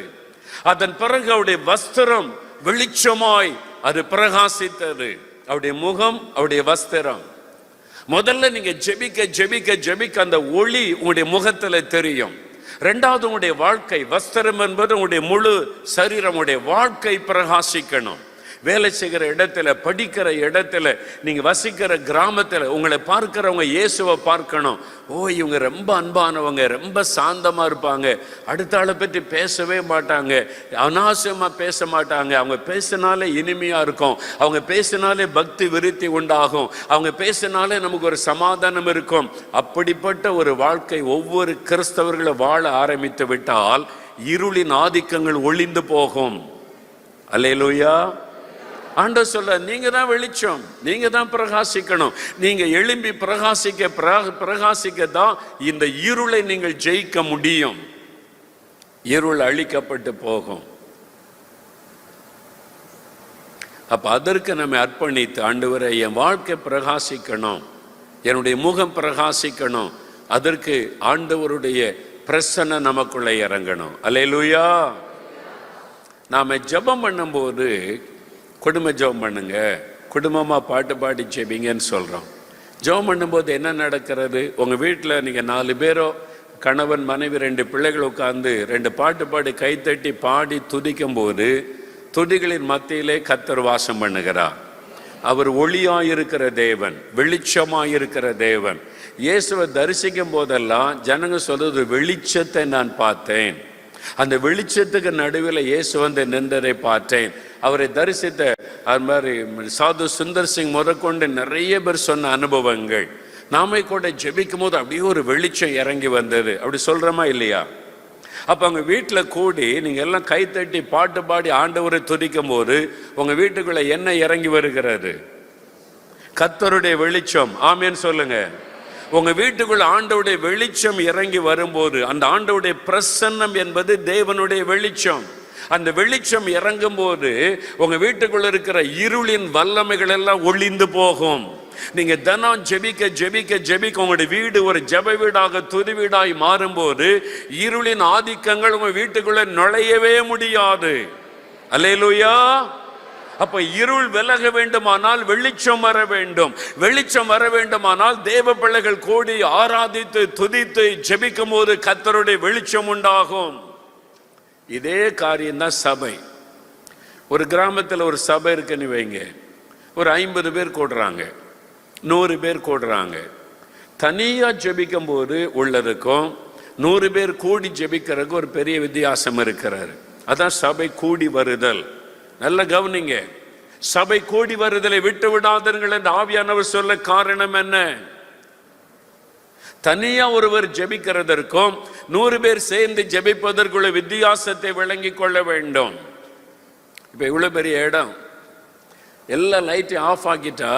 அதன் பிறகு அவருடைய வஸ்திரம் வெளிச்சமாய் அது பிரகாசித்தது. அவருடைய முகம், அவருடைய வஸ்திரம். முதல்ல நீங்க ஜெபிக்க ஜெபிக்க ஜெபிக்க அந்த ஒளி உங்களுடைய முகத்துல தெரியும். இரண்டாவது உங்களுடைய வாழ்க்கை, வஸ்திரம் என்பது உங்களுடைய முழு சரீரம், உங்களுடைய வாழ்க்கை பிரகாசிக்கணும். வேலை செய்கிற இடத்துல, படிக்கிற இடத்துல, நீங்க வசிக்கிற கிராமத்துல உங்களை பார்க்கிறவங்க இயேசுவை பார்க்கணும். ஓ, இவங்க ரொம்ப அன்பானவங்க, ரொம்ப சாந்தமா இருப்பாங்க, அடுத்த ஆளை பற்றி பேசவே மாட்டாங்க, அனாவசியமா பேச மாட்டாங்க, அவங்க பேசினாலே இனிமையா இருக்கும், அவங்க பேசினாலே பக்தி விருத்தி உண்டாகும், அவங்க பேசினாலே நமக்கு ஒரு சமாதானம் இருக்கும். அப்படிப்பட்ட ஒரு வாழ்க்கை ஒவ்வொரு கிறிஸ்தவர்களை வாழ ஆரம்பித்து விட்டால் இருளின் ஆதிக்கங்கள் ஒளிந்து போகும். அல்லேலூயா. ஆண்டவர் சொல்ல, நீங்க தான் வெளிச்சம், நீங்க தான் பிரகாசிக்கணும். நீங்க எழும்பி பிரகாசிக்க தான் இந்த இருளை நீங்கள் ஜெயிக்க முடியும். இருள் அழிக்கப்பட்டு போகும். அப்ப அதற்கு நம்ம அர்ப்பணித்து, ஆண்டவரே என் வாழ்க்கை பிரகாசிக்கணும், என்னுடைய முகம் பிரகாசிக்கணும், அதற்கு ஆண்டவருடைய பிரசன்ன நமக்குள்ளே இறங்கணும். அல்லேலூயா. நாம ஜெபம் பண்ணும்போது குடும்ப ஜெபம் பண்ணுங்க, குடும்பமாக பாட்டு பாடி ஜெபிங்கன்னு சொல்கிறோம். ஜெபம் பண்ணும்போது என்ன நடக்கிறது? உங்கள் வீட்டில் நீங்கள் 4 பேரோ, கணவன் மனைவி 2 பிள்ளைகள் உட்கார்ந்து 2 பாட்டு பாடி கைத்தட்டி பாடி துதிக்கும் போது துதிகளின் மத்தியிலே கர்த்தர் வாசம் பண்ணுகிறார். அவர் ஒளியாயிருக்கிற தேவன், வெளிச்சமாயிருக்கிற தேவன். இயேசுவை தரிசிக்கும் போதெல்லாம் ஜனங்க சொல்றது, வெளிச்சத்தை நான் பார்த்தேன், அந்த வெளிச்சத்துக்கு நடுவில் இயேசு வந்து நின்றதை பார்த்தேன். அவரை தரிசித்த அது மாதிரி சாது சுந்தர் சிங் முதற்கொண்டு நிறைய பேர் சொன்ன அனுபவங்கள். நாம கூட ஜெபிக்கும் போது அப்படியே ஒரு வெளிச்சம் இறங்கி வந்தது. அப்படி சொல்றோமா இல்லையா? அப்போ அவங்க வீட்டில் கூடி நீங்கள் எல்லாம் கைத்தட்டி பாட்டு பாடி ஆண்டவரை துதிக்கும் போது உங்கள் வீட்டுக்குள்ளே என்ன இறங்கி வருகிறது? கர்த்தருடைய வெளிச்சம். ஆமென் சொல்லுங்க. உங்க வீட்டுக்குள்ள ஆண்டவருடைய வெளிச்சம் இறங்கி வரும்போது அந்த ஆண்டவருடைய பிரசன்னம் என்பது தேவனுடைய வெளிச்சம். அந்த வெளிச்சம் இறங்கும் போது உங்க வீட்டுக்குள்ள இருக்கிற இருளின் வல்லமைகள் எல்லாம் ஒளிந்து போகும். நீங்க தினம் ஜெபிக்க ஜெபிக்க ஜெபிக்க உங்களுடைய வீடு ஒரு ஜெப வீடாக துதி வீடாய் மாறும்போது இருளின் ஆதிக்கங்கள் உங்க வீட்டுக்குள்ள நுழையவே முடியாது. அல்லேலூயா. அப்ப இருள் விலக வேண்டுமானால் வெளிச்சம் வர வேண்டும். வெளிச்சம் வர வேண்டுமானால் தேவ பிள்ளைகள் கூடி ஆராதித்து துதித்து ஜெபிக்கும் போது கர்த்தருடைய வெளிச்சம் உண்டாகும். இதே காரியம்தான் சபை. ஒரு கிராமத்தில் ஒரு சபை இருக்குன்னு வைங்க, ஒரு 50 பேர் கூடுறாங்க, 100 பேர் கூடுறாங்க. தனியா ஜெபிக்கும் போது உள்ளதுக்கும் 100 பேர் கூடி ஜெபிக்கிறதுக்கு ஒரு பெரிய வித்தியாசம் இருக்கிறாரு. அதான் சபை கூடி வருதல். நல்ல கவனிங்க. சபை கூடி வருதலை விட்டு விடாதீர்கள் என்று ஆவியானவர் சொல்ல காரணம் என்ன? தனியா ஒருவர் ஜெபிக்கிறதற்கும் 100 பேர் சேர்ந்து ஜெபிப்பதற்குள்ள வித்தியாசத்தை விளங்கி கொள்ள வேண்டும். இப்ப இவ்வளவு பெரிய இடம், எல்லா லைட்டையும் ஆஃப் ஆக்கிட்டா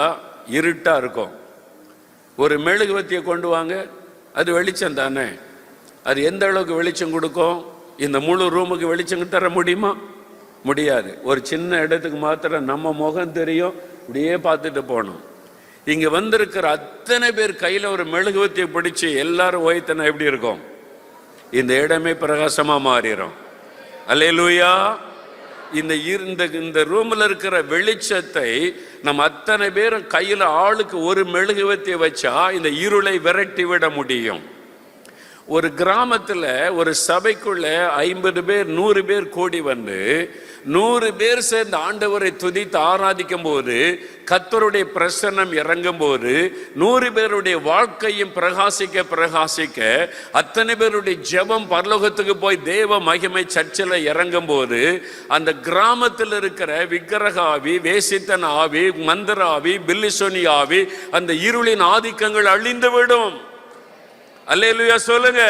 இருட்டா இருக்கும். ஒரு மெழுகுவத்தியை கொண்டு வாங்க, அது வெளிச்சம் தானே. அது எந்த அளவுக்கு வெளிச்சம் கொடுக்கும்? இந்த முழு ரூமுக்கு வெளிச்சம் தர முடியுமா? முடியாது. ஒரு சின்ன இடத்துக்கு மாத்திரம் நம்ம முகம் தெரியும், இப்படியே பார்த்துட்டு போகணும். இங்க வந்திருக்கிற அத்தனை பேர் கையில ஒரு மெழுகுவத்தியை பிடிச்சு எல்லாரும் ஓய்த்தனா எப்படி இருக்கும்? இந்த இடமே பிரகாசமா மாறிடும். அல்லேலூயா. இந்த ரூம்ல இருக்கிற வெளிச்சத்தை நம்ம அத்தனை பேரும் கையில ஆளுக்கு ஒரு மெழுகுவத்தியை வச்சா இந்த இருளை விரட்டி விட முடியும். ஒரு கிராமத்துல ஒரு சபைக்குள்ள 50 பேர் 100 பேர் கூடி வந்து 100 பேர் சேர்ந்து ஆண்டவரை துதித்து ஆராதிக்கும் போது கர்த்தருடைய பிரசன்னம் இறங்கும் போது 100 பேருடைய வாழ்க்கையும் பிரகாசிக்க பிரகாசிக்க அத்தனை பேருடைய ஜெபம் பரலோகத்துக்கு போய் தேவ மகிமை சர்ச்சில் இறங்கும் போது அந்த கிராமத்தில் இருக்கிற விக்கிரக ஆவி, வேசித்தன ஆவி, மந்திர ஆவி, பில்லிசோனி ஆவி, அந்த இருளின் ஆதிக்கங்கள் அழிந்து விடும். அல்லேலூயா சொல்லுங்க.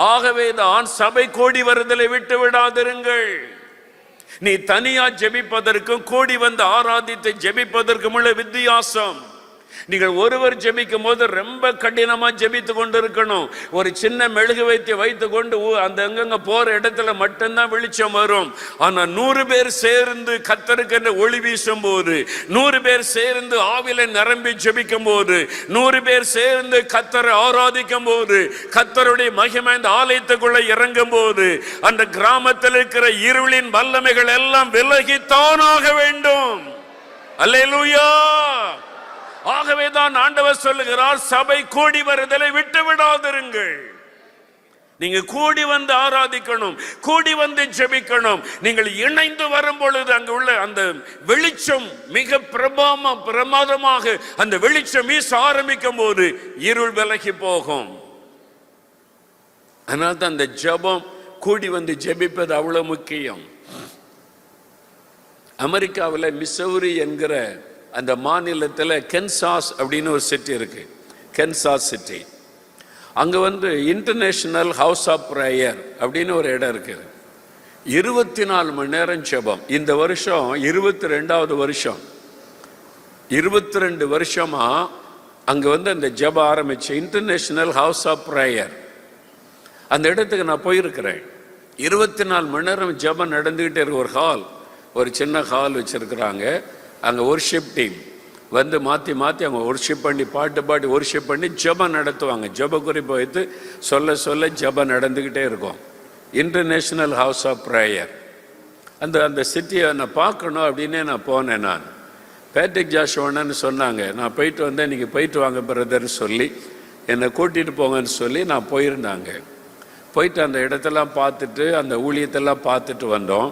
ஆகவேதான் சபை கூடி வருதலை விட்டு விடாதிருங்கள். நீ தனியா ஜெபிப்பதற்கும் கூடி வந்து ஆராதித்து ஜெபிப்பதற்கும் உள்ள வித்தியாசம். நீங்கள் ஒருவர் ஜெபிக்கும் போது ரொம்ப கடினமா ஜெபித்து கொண்டு இருக்கணும். ஒரு சின்ன மெழுகுவத்தியை வைத்து கொண்டு அந்த அங்கங்க போற இடத்துல மட்டும்தான் வெளிச்சம் வரும். ஆனா 100 பேர் சேர்ந்து கர்த்தருக்கு ஒளி வீசும் போது, 100 பேர் சேர்ந்து ஆவில நிரம்பி ஜெபிக்கும் போது, 100 பேர் சேர்ந்து கர்த்தரை ஆராதிக்கும் போது, கர்த்தருடைய மகிமை இந்த ஆலயத்துக்குள்ள இறங்கும் போது அந்த கிராமத்தில் இருக்கிற இருளின் வல்லமைகள் எல்லாம் விலகித்தானாக வேண்டும். அல்லேலூயா. ஆகவேதான் ஆண்டவர் சொல்லுகிறார், சபை கூடி வருதலை விட்டு விடாதிருங்கள். நீங்க கூடி வந்து ஆராதிக்கணும், கூடி வந்து ஜெபிக்கணும். நீங்கள் இணைந்து வரும் பொழுது அங்கு உள்ள அந்த வெளிச்சம் மிக பிரமாதமாக அந்த வெளிச்சம் வீச ஆரம்பிக்கும் போது இருள் விலகி போகும். அதனால தான் அந்த ஜெபம் கூடி வந்து ஜெபிப்பது அவ்வளவு முக்கியம். அமெரிக்காவில் மிசௌரி என்கிற அந்த மாநிலத்தில் கென்சாஸ் அப்படின்னு ஒரு சிட்டி இருக்கு, கென்சாஸ் சிட்டி. அங்கே வந்து இன்டர்நேஷனல் ஹவுஸ் ஆஃப் ப்ரேயர் அப்படின்னு ஒரு இடம் இருக்குது. 24 மணி நேரம் ஜெபம். இந்த வருஷம் 22வது வருஷம், 22 வருஷமா அங்கே வந்து அந்த ஜெபம் ஆரம்பிச்சு இன்டர்நேஷனல் ஹவுஸ் ஆஃப் ப்ரேயர். அந்த இடத்துக்கு நான் போயிருக்கிறேன். 24 மணி நேரம் ஜெபம் நடந்துக்கிட்டே இருக்கு. ஒரு ஹால், ஒரு சின்ன ஹால் வச்சிருக்கிறாங்க. அங்கே ஒர்ஷிப் டீம் வந்து மாற்றி மாற்றி அவங்க ஒர்ஷிப் பண்ணி பாட்டு பாடி ஒர்ஷிப் பண்ணி ஜெபம் நடத்துவாங்க. ஜெப குறிப்பு வைத்து சொல்ல சொல்ல ஜெபம் நடந்துக்கிட்டே இருக்கும். International house of prayer. அந்த சிட்டியை நான் பார்க்கணும் அப்படின்னே நான் போனேன். நான் பேட்ரிக் ஜாஷுவானு சொன்னாங்க, நான் போயிட்டு வந்தேன், நீங்கள் போயிட்டு வாங்க பிரதர்னு சொல்லி என்னை கூட்டிகிட்டு போங்கன்னு சொல்லி நான் போயிருந்தாங்க. போயிட்டு அந்த இடத்தெல்லாம் பார்த்துட்டு அந்த ஊழியத்தெல்லாம் பார்த்துட்டு வந்தோம்.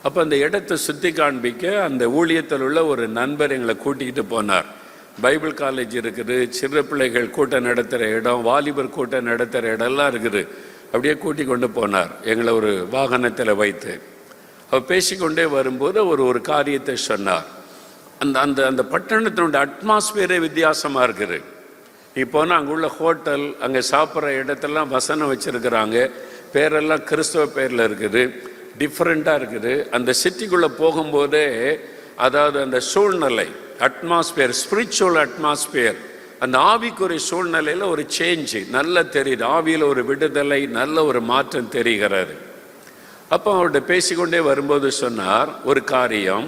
அப்போ அந்த இடத்தை சுற்றி காண்பிக்க அந்த ஊழியத்தில் உள்ள ஒரு நண்பர் எங்களை கூட்டிக்கிட்டு போனார். பைபிள் காலேஜ் இருக்குது, சிறு பிள்ளைகள் கூட்டம் நடத்துகிற இடம், வாலிபர் கூட்டம் நடத்துகிற இடம்லாம் இருக்குது. அப்படியே கூட்டி கொண்டு போனார் எங்களை ஒரு வாகனத்தில் வைத்து. அவர் பேசிக்கொண்டே வரும்போது ஒரு காரியத்தை சொன்னார். அந்த அந்த பட்டணத்தினுடைய அட்மாஸ்பியரே வித்தியாசமாக இருக்குது. இப்போ அங்கே உள்ள ஹோட்டல், அங்கே சாப்பிட்ற இடத்தெல்லாம் வசனம் வச்சுருக்கிறாங்க. பேரெல்லாம் கிறிஸ்தவ பேரில் இருக்குது, டிஃப்ரெண்ட்டாக இருக்குது. அந்த சிட்டிக்குள்ளே போகும்போதே அதாவது அந்த சூழ்நிலை அட்மாஸ்பியர், ஸ்பிரிச்சுவல் அட்மாஸ்பியர், அந்த ஆவிக்குரிய சூழ்நிலையில் ஒரு சேஞ்சு நல்லா தெரியுது. ஆவியில் ஒரு விடுதலை, நல்ல ஒரு மாற்றம் தெரிகிறது. அப்போ அவர்கிட்ட பேசிக்கொண்டே வரும்போது சொன்னார் ஒரு காரியம்,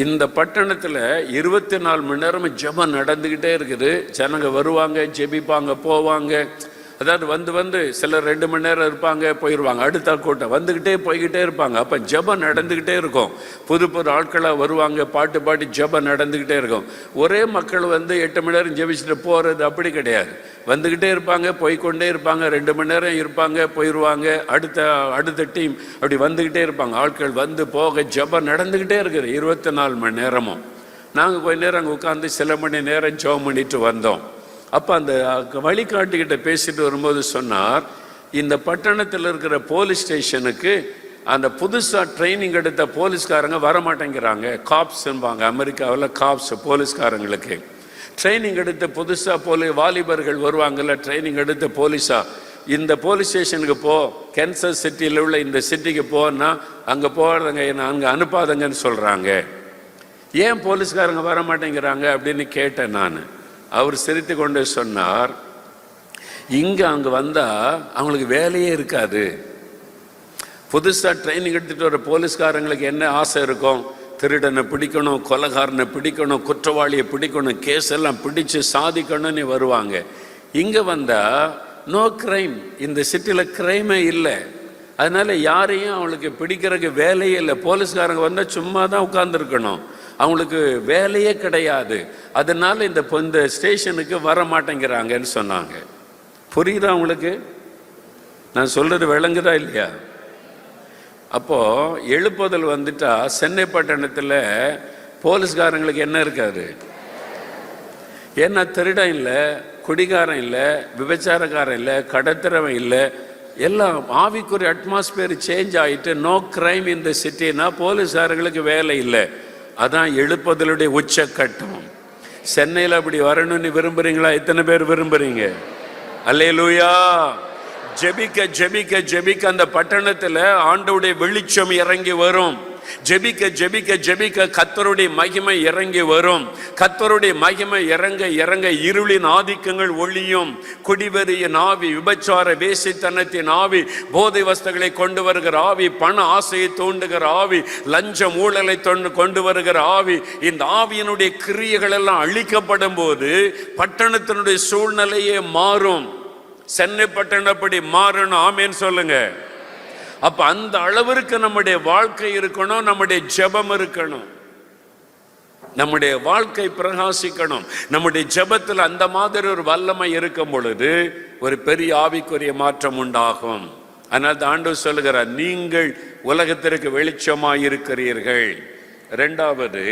இந்த பட்டணத்தில் 24 மணி நேரமும் ஜெபம் நடந்துக்கிட்டே இருக்குது. ஜனங்க வருவாங்க, ஜெபிப்பாங்க, போவாங்க. அதாவது வந்து சிலர் 2 மணி நேரம் இருப்பாங்க, போயிடுவாங்க. அடுத்த கூட்டம் வந்துக்கிட்டே போய்கிட்டே இருப்பாங்க. அப்போ ஜெபம் நடந்துக்கிட்டே இருக்கும். புது ஆட்களாக வருவாங்க, பாட்டு பாடி ஜெபம் நடந்துக்கிட்டே இருக்கும். ஒரே மக்கள் 8 மணி நேரம் ஜெபிச்சுட்டு போகிறது அப்படி கிடையாது. வந்துக்கிட்டே இருப்பாங்க, போய்கொண்டே இருப்பாங்க. 2 மணி நேரம் இருப்பாங்க, போயிடுவாங்க. அடுத்த டீம் அப்படி வந்துக்கிட்டே இருப்பாங்க. ஆட்கள் வந்து போக ஜெபம் நடந்துக்கிட்டே இருக்குது 24 மணி நேரமும். நாங்கள் கொஞ்ச நேரம் அங்கே உட்காந்து சில மணி நேரம் ஜெபம் பண்ணிட்டு வந்தோம். அப்போ அந்த வழிகாட்டிக்கிட்ட பேசிட்டு வரும்போது சொன்னார், இந்த பட்டணத்தில் இருக்கிற போலீஸ் ஸ்டேஷனுக்கு அந்த புதுசாக ட்ரைனிங் எடுத்த போலீஸ்காரங்க வரமாட்டேங்கிறாங்க. காப்ஸ்ன்பாங்க அமெரிக்காவில், காப்ஸ் போலீஸ்காரங்களுக்கு ட்ரைனிங் எடுத்த புதுசாக வாலிபர்கள் வருவாங்கள்ல, ட்ரைனிங் எடுத்த போலீஸாக இந்த போலீஸ் ஸ்டேஷனுக்கு போ, கேன்சர் சிட்டியில் உள்ள இந்த சிட்டிக்கு போன்னா அங்கே போகிறதுங்க, என்ன அங்கே அனுப்பாதங்கன்னு சொல்கிறாங்க. ஏன் போலீஸ்காரங்க வர மாட்டேங்கிறாங்க அப்படின்னு கேட்டேன் நான். அவர் சிரித்து கொண்டு சொன்னார், அங்கே வந்தால் அவங்களுக்கு வேலையே இருக்காது. புதுசாக ட்ரைனிங் எடுத்துகிட்டு வர போலீஸ்காரங்களுக்கு என்ன ஆசை இருக்கும்? திருடனை பிடிக்கணும், கொலைகாரனை பிடிக்கணும், குற்றவாளியை பிடிக்கணும், கேஸ் எல்லாம் பிடிச்சு சாதிக்கணும்னு வருவாங்க. இங்கே வந்தால் நோ கிரைம், இந்த சிட்டியில் கிரைமே இல்லை. அதனால யாரையும் அவங்களுக்கு பிடிக்கிறதுக்கு வேலையே இல்லை. போலீஸ்காரங்க வந்தால் சும்மா தான் உட்கார்ந்துருக்கணும், அவங்களுக்கு வேலையே கிடையாது. அதனால இந்த ஸ்டேஷனுக்கு வர மாட்டேங்கிறாங்கன்னு சொன்னாங்க. புரியுதா உங்களுக்கு? நான் சொல்றது விளங்குதா இல்லையா? அப்போ எழுப்புதல் வந்துட்டா சென்னை பட்டணத்தில் போலீஸ்காரங்களுக்கு என்ன இருக்காது? ஏன்னா திருடன் இல்லை, குடிகாரன் இல்லை, விபச்சாரக்காரன் இல்லை, கடத்திரவன் இல்லை, எல்லாம் ஆவிக்குரிய அட்மாஸ்பியர் சேஞ்ச் ஆகிட்டு நோ கிரைம் இந்த சிட்டினா போலீஸ்காரங்களுக்கு வேலை இல்லை. அதான் எழுப்புதலுடைய உச்சக்கட்டம். சென்னையில் அப்படி வரணும்னு விரும்புறீங்களா? எத்தனை பேர் விரும்புறீங்க? அல்லேலூயா. ஜெபிக்க ஜெபிக்க ஜெபிக்க அந்த பட்டணத்தில் ஆண்டவருடைய வெளிச்சம் இறங்கி வரும். ஜெபிக்க ஜெபிக்க ஜெபிக்க கர்த்தருடைய மகிமை இறங்கி வரும். கர்த்தருடைய மகிமை இறங்க இறங்க இருளின் ஆதிக்கங்கள் ஒளியும். குடிவெறியின் ஆவி, விபச்சார வேசித்தனத்தின் ஆவி, போதை வஸ்துகளை கொண்டு வருகிற ஆவி, பண ஆசையை தூண்டுகிற ஆவி, லஞ்சம் ஊழலை கொண்டு வருகிற ஆவி, இந்த ஆவியினுடைய கிரியைகள் எல்லாம் அழிக்கப்படும் போது பட்டணத்தினுடைய சூழ்நிலையே மாறும். சென்னை பட்டணப்படி மாறணும். ஆமேன்னு சொல்லுங்க. அப்ப அந்த அளவிற்கு நம்முடைய வாழ்க்கை இருக்கணும், நம்முடைய ஜெபம் இருக்கணும், நம்முடைய வாழ்க்கை பிரகாசிக்கணும். நம்முடைய ஜெபத்தில் அந்த மாதிரி ஒரு வல்லமை இருக்கும் பொழுது ஒரு பெரிய ஆவிக்குரிய மாற்றம் உண்டாகும். அதனால் ஆண்டவர் சொல்லுகிறார், நீங்கள் உலகத்திற்கு வெளிச்சமாய் இருக்கிறீர்கள். இரண்டாவது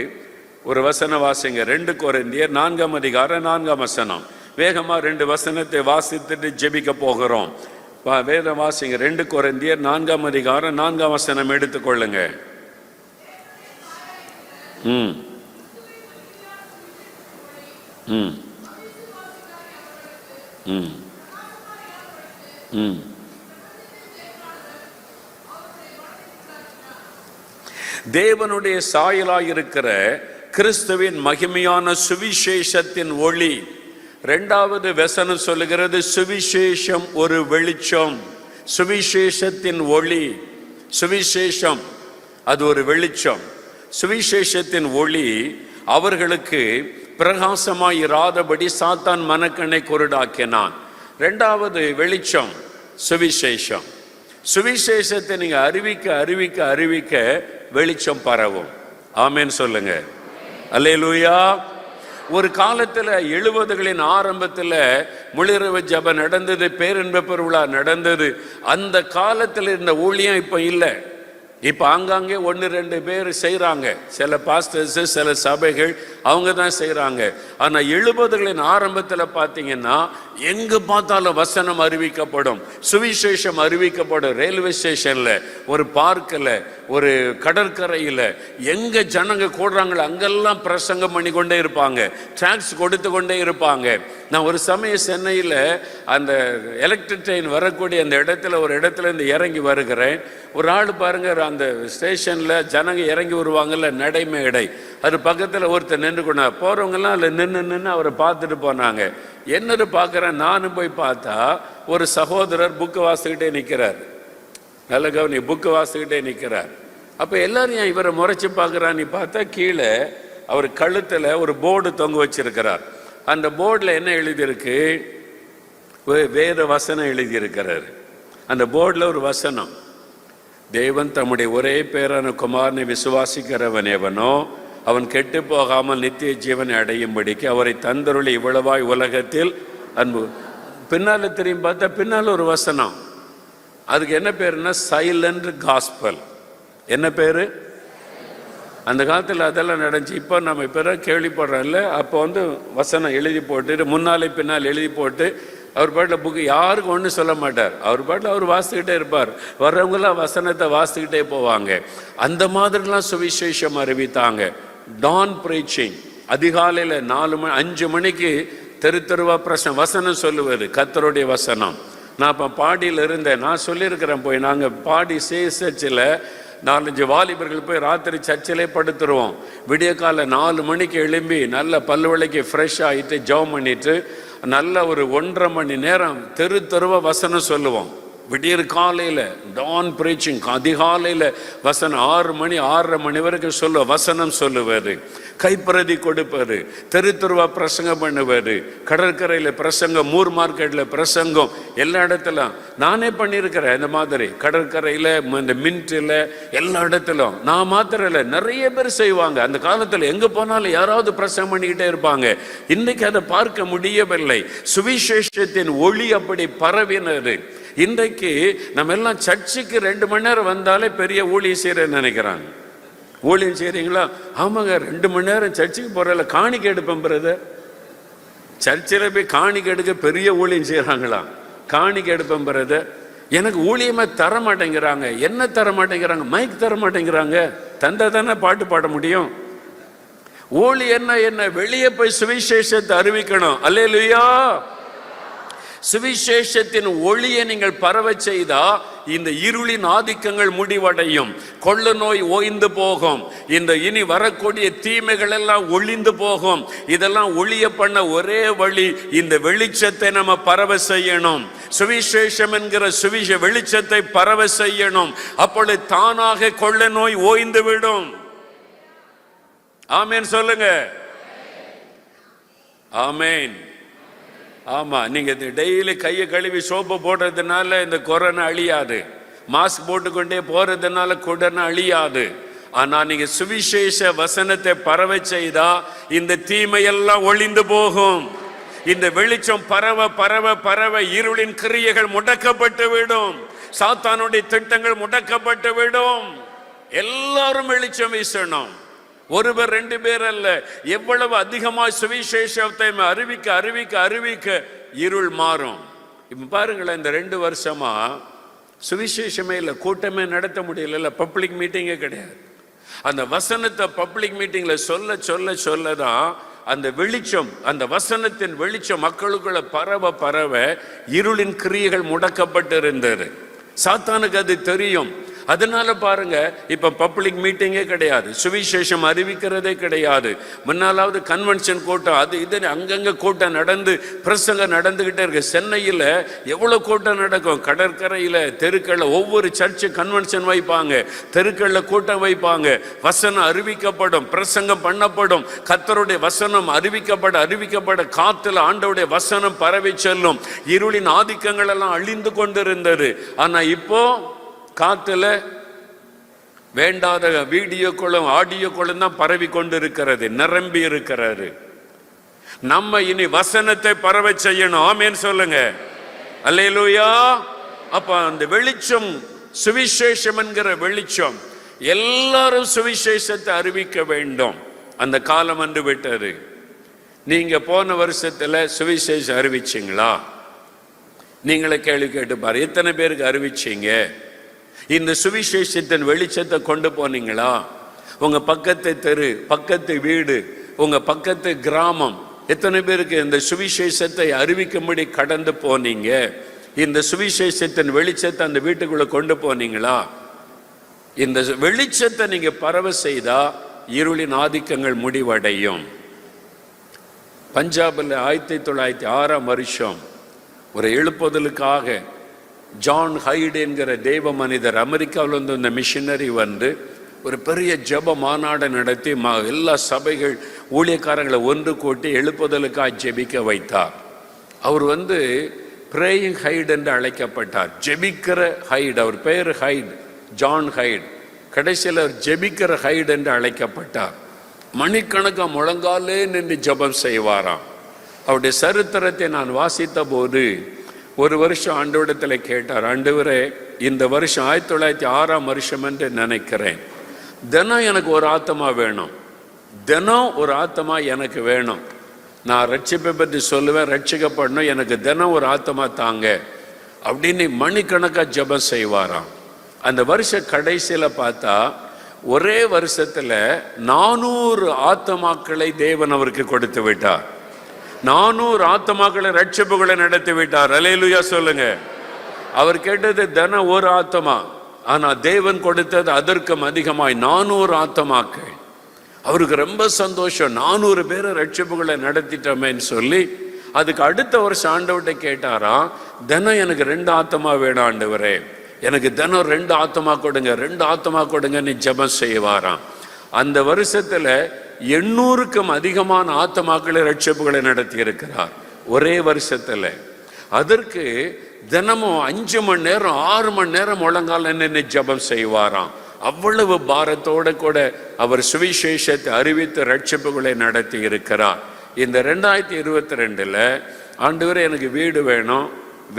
ஒரு வசன வாசிங்க, 2 கொரிந்தியர் 4ஆம் அதிகாரம் 4ஆம் வசனம். வேகமா 2 வசனத்தை வாசித்துட்டு ஜெபிக்க போகிறோம். வேத வாசிங்க, 2 கொரிந்தியர் 4ஆம் அதிகாரம் 4ஆம் வசனம் எடுத்துக்கொள்ளுங்க. தேவனுடைய சாயலாயிருக்கிற கிறிஸ்துவின் மகிமையான சுவிசேஷத்தின் ஒளி. 2வது வசனம் சொல்லுகிறது, சுவிசேஷம் ஒரு வெளிச்சம். சுவிசேஷத்தின் ஒளி, சுவிசேஷம் அது ஒரு வெளிச்சம். சுவிசேஷத்தின் ஒளி அவர்களுக்கு பிரகாசமாய் இராதபடி சாத்தான் மனக்கண்ணை குருடாக்கினான். 2வது வெளிச்சம் சுவிசேஷம். சுவிசேஷத்தை நீங்க அறிவிக்க அறிவிக்க அறிவிக்க வெளிச்சம் பரவும். ஆமென் சொல்லுங்க. அல்லேலூயா. ஒரு காலத்தில் 70களின் ஆரம்பத்தில் முழிரவு ஜெபம் நடந்தது, பேரின்ப பெருவிழா நடந்தது. அந்த காலத்தில் இருந்த ஊழியம் இப்போ இல்லை. இப்போ ஆங்காங்கே 1-2 பேர் செய்கிறாங்க, சில பாஸ்டர்ஸ், சில சபைகள் அவங்க தான் செய்கிறாங்க. ஆனால் 70களின் ஆரம்பத்தில் பார்த்தீங்கன்னா எங்கே பார்த்தாலும் வசனம் அறிவிக்கப்படும், சுவிசேஷம் அறிவிக்கப்படும். ரயில்வே ஸ்டேஷனில், ஒரு பார்க்கில், ஒரு கடற்கரையில் எங்கே ஜனங்க கூடுறாங்களோ அங்கெல்லாம் பிரசங்கம் பண்ணி கொண்டே இருப்பாங்க, டாக்ஸ் கொடுத்து கொண்டே இருப்பாங்க. நான் ஒரு சமயம் சென்னையில் அந்த எலக்ட்ரிக் ட்ரெயின் வரக்கூடிய அந்த இடத்துல ஒரு இடத்துல இருந்து இறங்கி வருகிறேன். ஒரு ஆள் பாருங்க, அந்த ஸ்டேஷனில் ஜனங்க இறங்கி வருவாங்கல்ல, நடைமேடை, அது பக்கத்தில் ஒருத்தர் நின்று கொண்டா, போகிறவங்கெல்லாம் அதில் நின்று அவரை பார்த்துட்டு போனாங்க. என்னன்னு பார்க்குறேன், நானும் போய் பார்த்தா ஒரு சகோதரர் புக்கு வாசிக்கிட்டே நிற்கிறார். நல்ல கவனி, புக்கு வாசிக்கிட்டே நிற்கிறார். அப்போ எல்லாரும் ஏன் இவரை முறைச்சி பார்க்குறான்னு பார்த்தா கீழே அவர் கழுத்தில் ஒரு போர்டு தொங்க வச்சிருக்கிறார். அந்த போர்டில் என்ன எழுதியிருக்கு, வேறு வசனம் எழுதியிருக்கிறார். அந்த போர்டில் ஒரு வசனம், தேவன் தம்முடைய ஒரே பேரான குமாரனை விசுவாசிக்கிறவன் எவனோ அவன் கெட்டு போகாமல் நித்திய ஜீவனை அடையும்படிக்கு அவரை தந்தருளி இவ்வளவாய் உலகத்தில் அன்பு. பின்னால் திரும்பி பார்த்தா பின்னால் ஒரு வசனம், அதுக்கு என்ன பேருன்னா சைலண்ட் காஸ்பல். என்ன பேரு? அந்த காலத்தில் அதெல்லாம் நடந்துச்சு. இப்போ நம்ம இப்போ கேள்விப்படுறோம் இல்லை, அப்போ வசனம் எழுதி போட்டு முன்னாலே பின்னால் எழுதி போட்டு அவர் பாட்டில் புக்கு யாருக்கும் ஒன்றும் சொல்ல மாட்டார். அவர் பாட்டில் அவர் வாசிக்கிட்டே இருப்பார். வர்றவங்களாம் வசனத்தை வாசிக்கிட்டே போவாங்க. அந்த மாதிரிலாம் சுவிசேஷம் அறிவித்தாங்க. டான் பிரீச்சிங், அதிகாலையில் 4 மணி 5 மணிக்கு தெருவா வசனம் சொல்லுவார், கர்த்தருடைய வசனம். நான் இப்போ பாடியில் இருந்தேன், நான் சொல்லியிருக்கிறேன். போய் நாங்கள் பாடி சர்ச்சில் 4-5 வாலிபர்கள் போய் ராத்திரி சர்ச்சிலே படுத்துருவோம். விடிய காலை 4 மணிக்கு எழும்பி நல்ல பல்லு விளக்கி ஃப்ரெஷ் ஆகிட்டு ஜெபம் பண்ணிட்டு நல்ல ஒரு 1.5 மணி நேரம் தெருவா வசனம் சொல்லுவோம். விடியற் காலையில் டான் பிரீச்சிங், அதிகாலையில் வசனம் 6 மணி 6:30 மணி வரைக்கும் வசனம் சொல்லுவார். கைப்பிரதி கொடுப்பார். தெருவா பிரசங்கம் பண்ணுவார். கடற்கரையில் பிரசங்கம், மூர் மார்க்கெட்டில் பிரசங்கம், எல்லா இடத்துலும் நானே பண்ணியிருக்கிறேன். இந்த மாதிரி கடற்கரையில், இந்த மின்ட்டில், எல்லா இடத்துலும். நான் மாத்திரம் இல்லை, நிறைய பேர் செய்வாங்க. அந்த காலத்தில் எங்கே போனாலும் யாராவது பிரசங்கம் பண்ணிக்கிட்டே இருப்பாங்க. இன்னைக்கு அதை பார்க்க முடியவில்லை. சுவிசேஷத்தின் ஒளி அப்படி பரவினது. இன்றைக்கு நம்ம எல்லாம் சர்ச்சுக்கு 2 மணி நேரம் வந்தாலே பெரிய ஊழியம் செய்யறேன்னு நினைக்கிறாங்க. ஊழியம் செய்றீங்களா? ஆமாங்க, 2 மணி நேரம் சர்ச்சுக்கு போறதில்ல, காணிக்கை எடுப்பேன் பிரதர். சர்ச்சில் போய் காணிக்கை எடுக்க பெரிய ஊழியம் செய்யறாங்களா? காணிக்கை எடுப்பேன் பிரதர். எனக்கு ஊழியமா தர மாட்டேங்கிறாங்க. என்ன தர மாட்டேங்கிறாங்க? மைக் தர மாட்டேங்கிறாங்க. தந்தா தானே பாட்டு பாட முடியும். ஊழியம் என்ன? வெளியே போய் சுவிசேஷத்தை அறிவிக்கணும். அல்லேலூயா. சுவிசேஷத்தின் ஒளியை நீங்கள் பரவ செய்தா இந்த இருளின் ஆதிக்கங்கள் முடிவடையும். கொள்ள நோய் ஓய்ந்து போகும். இந்த இனி வரக்கூடிய தீமைகள் எல்லாம் ஒளிந்து போகும். இதெல்லாம் ஒளிய பண்ண ஒரே வழி, இந்த வெளிச்சத்தை நம்ம பரவ செய்யணும். சுவிசேஷம் என்கிற வெளிச்சத்தை பரவ செய்யணும். அப்பொழுது தானாக கொள்ள நோய் ஓய்ந்து விடும். ஆமேன் சொல்லுங்க. ஆமேன். ஆமா, நீங்க டெய்லி கையை கழுவி சோப்பு போடுறதுனால இந்த கொரோனா அழியாது. மாஸ்க் போட்டுக்கொண்டே போறதுனால கொரோனா அழியாது. ஆனா நீங்க சுவிசேஷ வசனத்தை பரவ செய்தா இந்த தீமையெல்லாம் ஒளிந்து போகும். இந்த வெளிச்சம் பரவ பரவ பரவ இருளின் கிரியைகள் முடக்கப்பட்டு விடும். சாத்தானுடைய திட்டங்கள் முடக்கப்பட்டு விடும். எல்லாரும் வெளிச்சம் வீசணும். ஒருவர் 2 பேர் அல்ல. எவ்வளவு அதிகமாக சுவிசேஷத்தை அறிவிக்க அறிவிக்க அறிவிக்க இருள் மாறும். இப்ப பாருங்களேன், இந்த 2 வருஷமா சுவிசேஷமே இல்லை, கூட்டமே நடத்த முடியல, பப்ளிக் மீட்டிங்கே கிடையாது. அந்த வசனத்தை பப்ளிக் மீட்டிங்ல சொல்ல சொல்ல சொல்லதான் அந்த வெளிச்சம், அந்த வசனத்தின் வெளிச்சம் மக்களுக்குள்ள பரவ பரவ இருளின் கிரியைகள் முடக்கப்பட்டு இருந்தது. சாத்தானுக்கு அது தெரியும். அதனால பாருங்க, இப்ப பப்ளிக் மீட்டிங்கே கிடையாது, சுவிசேஷம் அறிவிக்கிறதே கிடையாது. முன்னாலாவது கன்வென்ஷன் கூட்டம், அது இது அங்கங்க கூட்டம் நடந்து பிரசங்கம் நடந்துகிட்டே இருக்கு. சென்னையில் எவ்வளவு கூட்டம் நடக்கும். கடற்கரையில, தெருக்கள்ல ஒவ்வொரு சர்ச்சு கன்வென்ஷன் வைப்பாங்க, தெருக்கள்ல கூட்டம் வைப்பாங்க. வசனம் அறிவிக்கப்படும், பிரசங்கம் பண்ணப்படும். கர்த்தருடைய வசனம் அறிவிக்கப்பட அறிவிக்கப்பட காத்துல ஆண்டவருடைய வசனம் பரவி செல்லும். இருளின் ஆதிக்கங்கள் எல்லாம் அழிந்து கொண்டிருந்தது. ஆனா இப்போ காத்துல வேண்டாத வீடியோக்களும் ஆடியோக்களும் தான் பரவி கொண்டிருக்கிறது, நிரம்பி இருக்கிறது. நம்ம இனி வசனத்தை பரவ செய்யணும். ஆமென் சொல்லுங்க. அல்லேலூயா. அப்ப அந்த வெளிச்சம், சுவிசேஷம் என்கிற வெளிச்சம், எல்லாரும் சுவிசேஷத்தை அறிவிக்க வேண்டும். அந்த காலம் வந்து விட்டது. நீங்க போன வருஷத்துல சுவிசேஷம் அறிவிச்சிங்களா? நீங்களே கேள்வி கேட்டு பாரு, எத்தனை பேருக்கு அறிவிச்சீங்க? இந்த சுவிசேஷத்தின் வெளிச்சத்தை கொண்டு போனீங்களா? உங்க பக்கத்து தெரு, பக்கத்து வீடு, உங்க பக்கத்து கிராமம், எத்தனை பேருக்கு இந்த சுவிசேஷத்தை அறிவிக்கும்படி கடந்து போனீங்க? இந்த சுவிசேஷத்தின் வெளிச்சத்தை அந்த வீட்டுக்குள்ள கொண்டு போனீங்களா? இந்த வெளிச்சத்தை நீங்க பரவ செய்தா இருளின் ஆதிக்கங்கள் முடிவடையும். பஞ்சாபில் 1906 ஒரு எழுப்புதலுக்காக ஜான் ஹைட் என்கிற தெய்வ மனிதர் அமெரிக்காவில் வந்து இந்த மிஷினரி வந்து ஒரு பெரிய ஜெப மாநாடு நடத்தி எல்லா சபைகள் ஊழியக்காரங்களை ஒன்று கூட்டி எழுப்புதலுக்காக ஜெபிக்க வைத்தார். அவர் வந்து பிரேயிங் ஹைட் என்று அழைக்கப்பட்டார். ஜெபிக்கிற ஹைட், அவர் பெயர் ஹைட், ஜான் ஹைட். கடைசியில் அவர் ஜெபிக்கிற ஹைட் என்று அழைக்கப்பட்டார். மணிக்கணக்காக முழங்காலே நின்று ஜெபம் செய்வாராம். அவருடைய சரித்திரத்தை நான் வாசித்த போது ஒரு வருஷம் ஆண்டவரிடத்தில் கேட்டார், ஆண்டவரே இந்த வருஷம் 1906 என்று நினைக்கிறேன், தினம் எனக்கு ஒரு ஆத்மா வேணும், தினம் ஒரு ஆத்மா எனக்கு வேணும். நான் ரட்சிப்பை பற்றி சொல்லுவேன், ரட்சிக்கப்படணும், எனக்கு தினம் ஒரு ஆத்மா தாங்க அப்படின்னு மணிக்கணக்காக ஜெபம் செய்வாராம். அந்த வருஷ கடைசியில் பார்த்தா ஒரே வருஷத்தில் 400 ஆத்மாக்களை தேவன் அவருக்கு கொடுத்து விட்டார். 400 ஆத்மாக்களை ரட்சிப்புகளை நடத்தி விட்டார். அல்லேலூயா சொல்லுங்க. அவர் கேட்டது தினம் ஒரு ஆத்மா, ஆனா தேவன் கொடுத்தது அதற்கும் அதிகமாய் 400 ஆத்மாக்கள். அவருக்கு ரொம்ப சந்தோஷம், 400 பேரை ரட்சிப்புகளை நடத்திட்டோமேன்னு சொல்லி அதுக்கு அடுத்த வருஷம் ஆண்டவர்கிட்ட கேட்டாராம், தினம் எனக்கு 2 ஆத்மா வேணும் ஆண்டவரே, எனக்கு தினம் 2 ஆத்மா கொடுங்க, 2 ஆத்மா கொடுங்கன்னு ஜெபம் செய்வாராம். அந்த வருஷத்துல 800க்கும் அதிகமான ஆத்மாக்களை ரட்சிப்புகளை நடத்தி இருக்கிறார் ஒரே வருஷத்துல. அதற்கு தினமும் 5 மணி நேரம் 6 மணி நேரம் முழங்கால நின்று ஜெபம் செய்வாராம். அவ்வளவு பாரத்தோட கூட அவர் சுவிசேஷத்தை அறிவித்து ரட்சிப்புகளை நடத்தி இருக்கிறார். இந்த 2022 ஆண்டவரே எனக்கு வீடு வேணும்,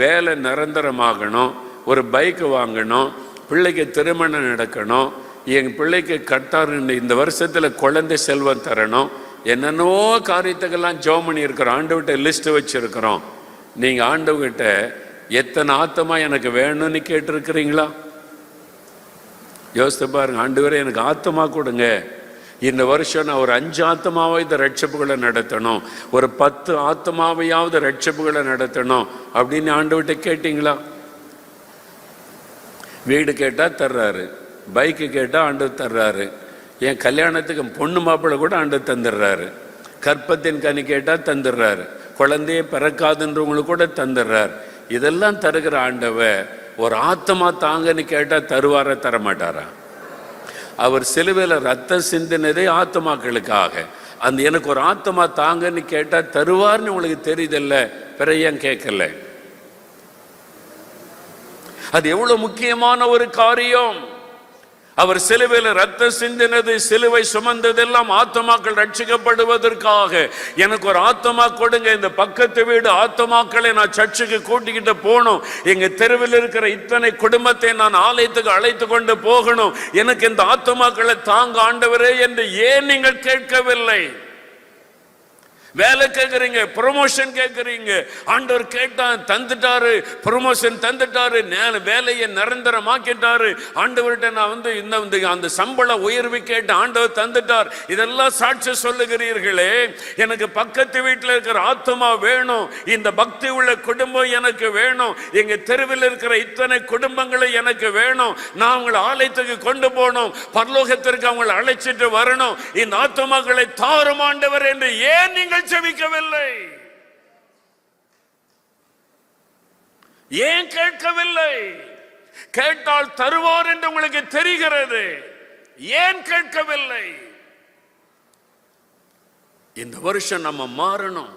வேலை நிரந்தரமாகணும், ஒரு பைக்கு வாங்கணும், பிள்ளைக்கு திருமணம் நடக்கணும், என் பிள்ளைக்கு கட்டார், இந்த வருஷத்தில் குழந்தை செல்வம் தரணும், என்னென்னோ காரியத்துக்கெல்லாம் ஜெபம் பண்ணி இருக்கிறோம், ஆண்டவர்கிட்ட லிஸ்ட் வச்சிருக்கிறோம். நீங்கள் ஆண்டவர்கிட்ட எத்தனை ஆத்மா எனக்கு வேணும்னு கேட்டிருக்கிறீங்களா? யோசித்து பாருங்க. ஆண்டவரே எனக்கு ஆத்மா கொடுங்க, இந்த வருஷம் நான் ஒரு 5 ஆத்மாவாவது ரட்சிப்புகளை நடத்தணும், ஒரு 10 ஆத்மாவையாவது ரட்சிப்புகளை நடத்தணும் அப்படின்னு ஆண்டவர்கிட்ட கேட்டீங்களா? வீடு கேட்டால் தர்றாரு, பைக்கு கேட்டால் ஆண்டவர் தர்றாரு, என் கல்யாணத்துக்கு பொண்ணு மாப்பிள்ளை கூட ஆண்டவர் தந்துடுறாரு, கற்பத்தின் கனி கேட்டால் தந்துடுறாரு, குழந்தையே பிறக்காதுன்றவங்களுக்கு கூட தந்துடுறார். இதெல்லாம் தருகிற ஆண்டவர் ஒரு ஆத்மா தாங்கன்னு கேட்டால் தருவார தரமாட்டாரா? அவர் சிலுவையில் ரத்தம் சிந்தினதே ஆத்மாக்களுக்காக. அந்த எனக்கு ஒரு ஆத்மா தாங்கன்னு கேட்டால் தருவார்னு உங்களுக்கு தெரியுதில்ல, பிற ஏன் கேட்கல? அது எவ்வளவு முக்கியமான ஒரு காரியம். அவர் சிலுவையில் ரத்தம் சிந்தினது, சிலுவை சுமந்ததெல்லாம் ஆத்மாக்கள் ரட்சிக்கப்படுவதற்காக. எனக்கு ஒரு ஆத்மா கொடுங்க, இந்த பக்கத்து வீடு ஆத்மாக்களை நான் சர்ச்சுக்கு கூட்டிக்கிட்டு போகணும், எங்க தெருவில் இருக்கிற இத்தனை குடும்பத்தை நான் ஆலயத்துக்கு அழைத்து கொண்டு போகணும், எனக்கு இந்த ஆத்மாக்களை தாங்க ஆண்டவரே என்று ஏன் நீங்கள் கேட்கவில்லை? வேலை கேட்குறீங்க, ப்ரொமோஷன் கேட்குறீங்க, ஆண்டவர் கேட்டான் தந்துட்டாரு, ப்ரொமோஷன் தந்துட்டாரு, வேலையை நிரந்தரமாக்கிட்டாரு, ஆண்டவர்கிட்ட நான் இந்த அந்த சம்பள உயர்வு கேட்டு ஆண்டவர் தந்துட்டார், இதெல்லாம் சாட்சி சொல்லுகிறீர்களே. எனக்கு பக்கத்து வீட்டில் இருக்கிற ஆத்மா வேணும், இந்த பக்தி உள்ள குடும்பம் எனக்கு வேணும், எங்க தெருவில் இருக்கிற இத்தனை குடும்பங்களை எனக்கு வேணும், நான் அவங்களை ஆலயத்துக்கு கொண்டு போகணும், பரலோகத்திற்கு அவங்களை அழைச்சிட்டு வரணும், இந்த ஆத்மாக்களை தாரும் ஆண்டவர் என்று ஏன் நீங்கள் ஜெபிக்கவில்லை? ஏன் கேட்கவில்லை? கேட்டால் தருவார் என்று உங்களுக்கு தெரிகிறது, ஏன் கேட்கவில்லை? இந்த வருஷம் நம்ம மாறணும்.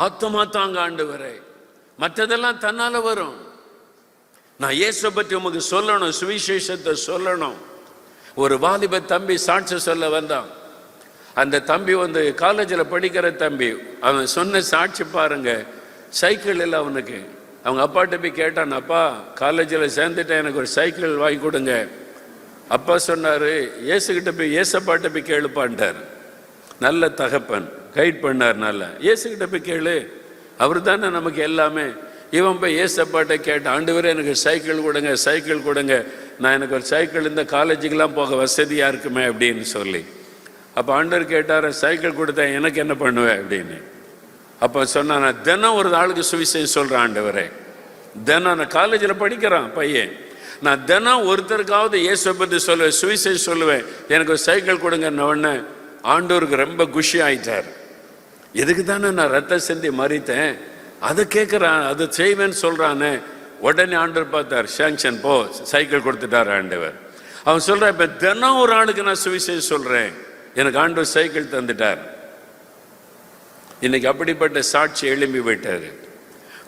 ஆத்மா தாங்க ஆண்டவரே, மற்றதெல்லாம் தன்னால வரும். நான் இயேசு பற்றி உங்களுக்கு சொல்லணும், சுவிசேஷத்தை சொல்லணும். ஒரு வாலிப தம்பி சாட்சி சொல்ல வந்தான். அந்த தம்பி காலேஜில் படிக்கிற தம்பி, அவன் சொன்ன சாட்சி பாருங்க. சைக்கிள் இல்லை அவனுக்கு. அவங்க அப்பாட்ட போய் கேட்டான், அப்பா காலேஜில் சேர்ந்துட்டேன், எனக்கு ஒரு சைக்கிள் வாங்கி கொடுங்க. அப்பா சொன்னார், ஏசுகிட்ட போய் ஏசப்பாட்ட போய் கேளுப்பான்ட்டார். நல்ல தகப்பன் கைட் பண்ணார். நல்லா ஏசுகிட்ட போய் கேளு, அவர் தானே நமக்கு எல்லாமே. இவன் போய் ஏசப்பாட்ட கேட்டான், ஆண்டவரே எனக்கு சைக்கிள் கொடுங்க, சைக்கிள் கொடுங்க, நான் எனக்கு ஒரு சைக்கிள் இந்த காலேஜுக்கெல்லாம் போக வசதியாக இருக்குமே அப்படின்னு சொல்லி. அப்போ ஆண்டவர் கேட்டார், சைக்கிள் கொடுத்தா எனக்கு என்ன பண்ணுவேன் அப்படின்னு. அப்போ சொன்னா, நான் தினம் ஒரு ஆளுக்கு சுவிசேஷம் சொல்கிறேன் ஆண்டவரே, தினம் நான் காலேஜில் படிக்கிறான் பையன், நான் தினம் ஒருத்தருக்காவது இயேசுவை பற்றி சொல்லுவேன், சுவிசேஷம் சொல்லுவேன், எனக்கு ஒரு சைக்கிள் கொடுங்கன்ன உடனே ஆண்டவருக்கு ரொம்ப குஷி ஆயிட்டார். எதுக்கு தானே நான் ரத்தம் சிந்தி மறித்தேன், அதை கேட்குறான், அதை செய்வேன்னு சொல்கிறானே. உடனே ஆண்டவர் பார்த்தார், சாங்ஷன் போ, சைக்கிள் கொடுத்துட்டார் ஆண்டவர். அவன் சொல்கிறான், இப்போ தினம் ஒரு ஆளுக்கு நான் சுவிசேஷம் சொல்கிறேன், எனக்கு ஆண்டவர் சைக்கிள் தந்துட்டார். இன்னைக்கு அப்படிப்பட்ட சாட்சி எழும்பி விட்டார்.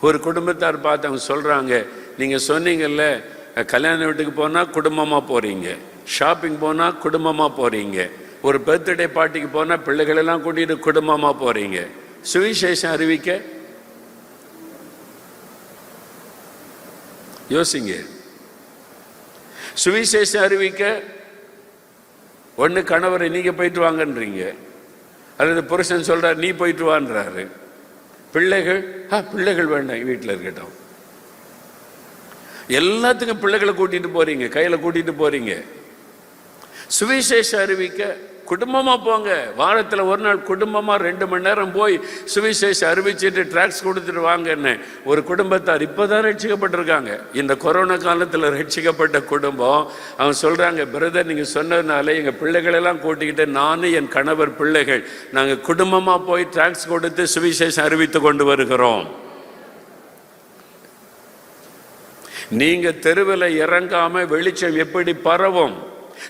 ஒரு குடும்பத்தார் பார்த்து அவங்க சொல்கிறாங்க, நீங்கள் சொன்னீங்கல்ல கல்யாண வீட்டுக்கு போனால் குடும்பமாக போகிறீங்க, ஷாப்பிங் போனால் குடும்பமாக போகிறீங்க, ஒரு பர்த்டே பார்ட்டிக்கு போனால் பிள்ளைகளெல்லாம் கூட்டிகிட்டு குடும்பமாக போகிறீங்க, சுவிசேஷம் அறிவிக்க யோசிங்க. சுவிசேஷம் அறிவிக்க ஒன்று கணவரை நீங்கள் போயிட்டு வாங்கன்றீங்க, அல்லது புருஷன் சொல்கிறார் நீ போயிட்டு வான்றாரு. பிள்ளைகள் பிள்ளைகள் வேண்டாம், வீட்டில் இருக்கட்டும். எல்லாத்துக்கும் பிள்ளைகளை கூட்டிட்டு போறீங்க, கையில் கூட்டிட்டு போறீங்க. சுவிசேஷம் அறிவிக்க குடும்பமாக போங்க, வாரத்தில் ஒரு நாள் குடும்பமாக 2 மணி நேரம் போய் சுவிசேஷம் அறிவிச்சுட்டு ட்ராக்ஸ் கொடுத்துட்டு வாங்கன்னு. ஒரு குடும்பத்தார் இப்போ தான் ரட்சிக்கப்பட்டிருக்காங்க, இந்த கொரோனா காலத்தில் ரட்சிக்கப்பட்ட குடும்பம். அவங்க சொல்கிறாங்க, பிரதர் நீங்கள் சொன்னதுனால எங்கள் பிள்ளைகளெல்லாம் கூட்டிக்கிட்டு நானும் என் கணவர் பிள்ளைகள் நாங்கள் குடும்பமாக போய் ட்ராக்ஸ் கொடுத்து சுவிசேஷம் அறிவித்து கொண்டு வருகிறோம். நீங்க தெருவில் இறங்காம வெளிச்சம் எப்படி பரவும்,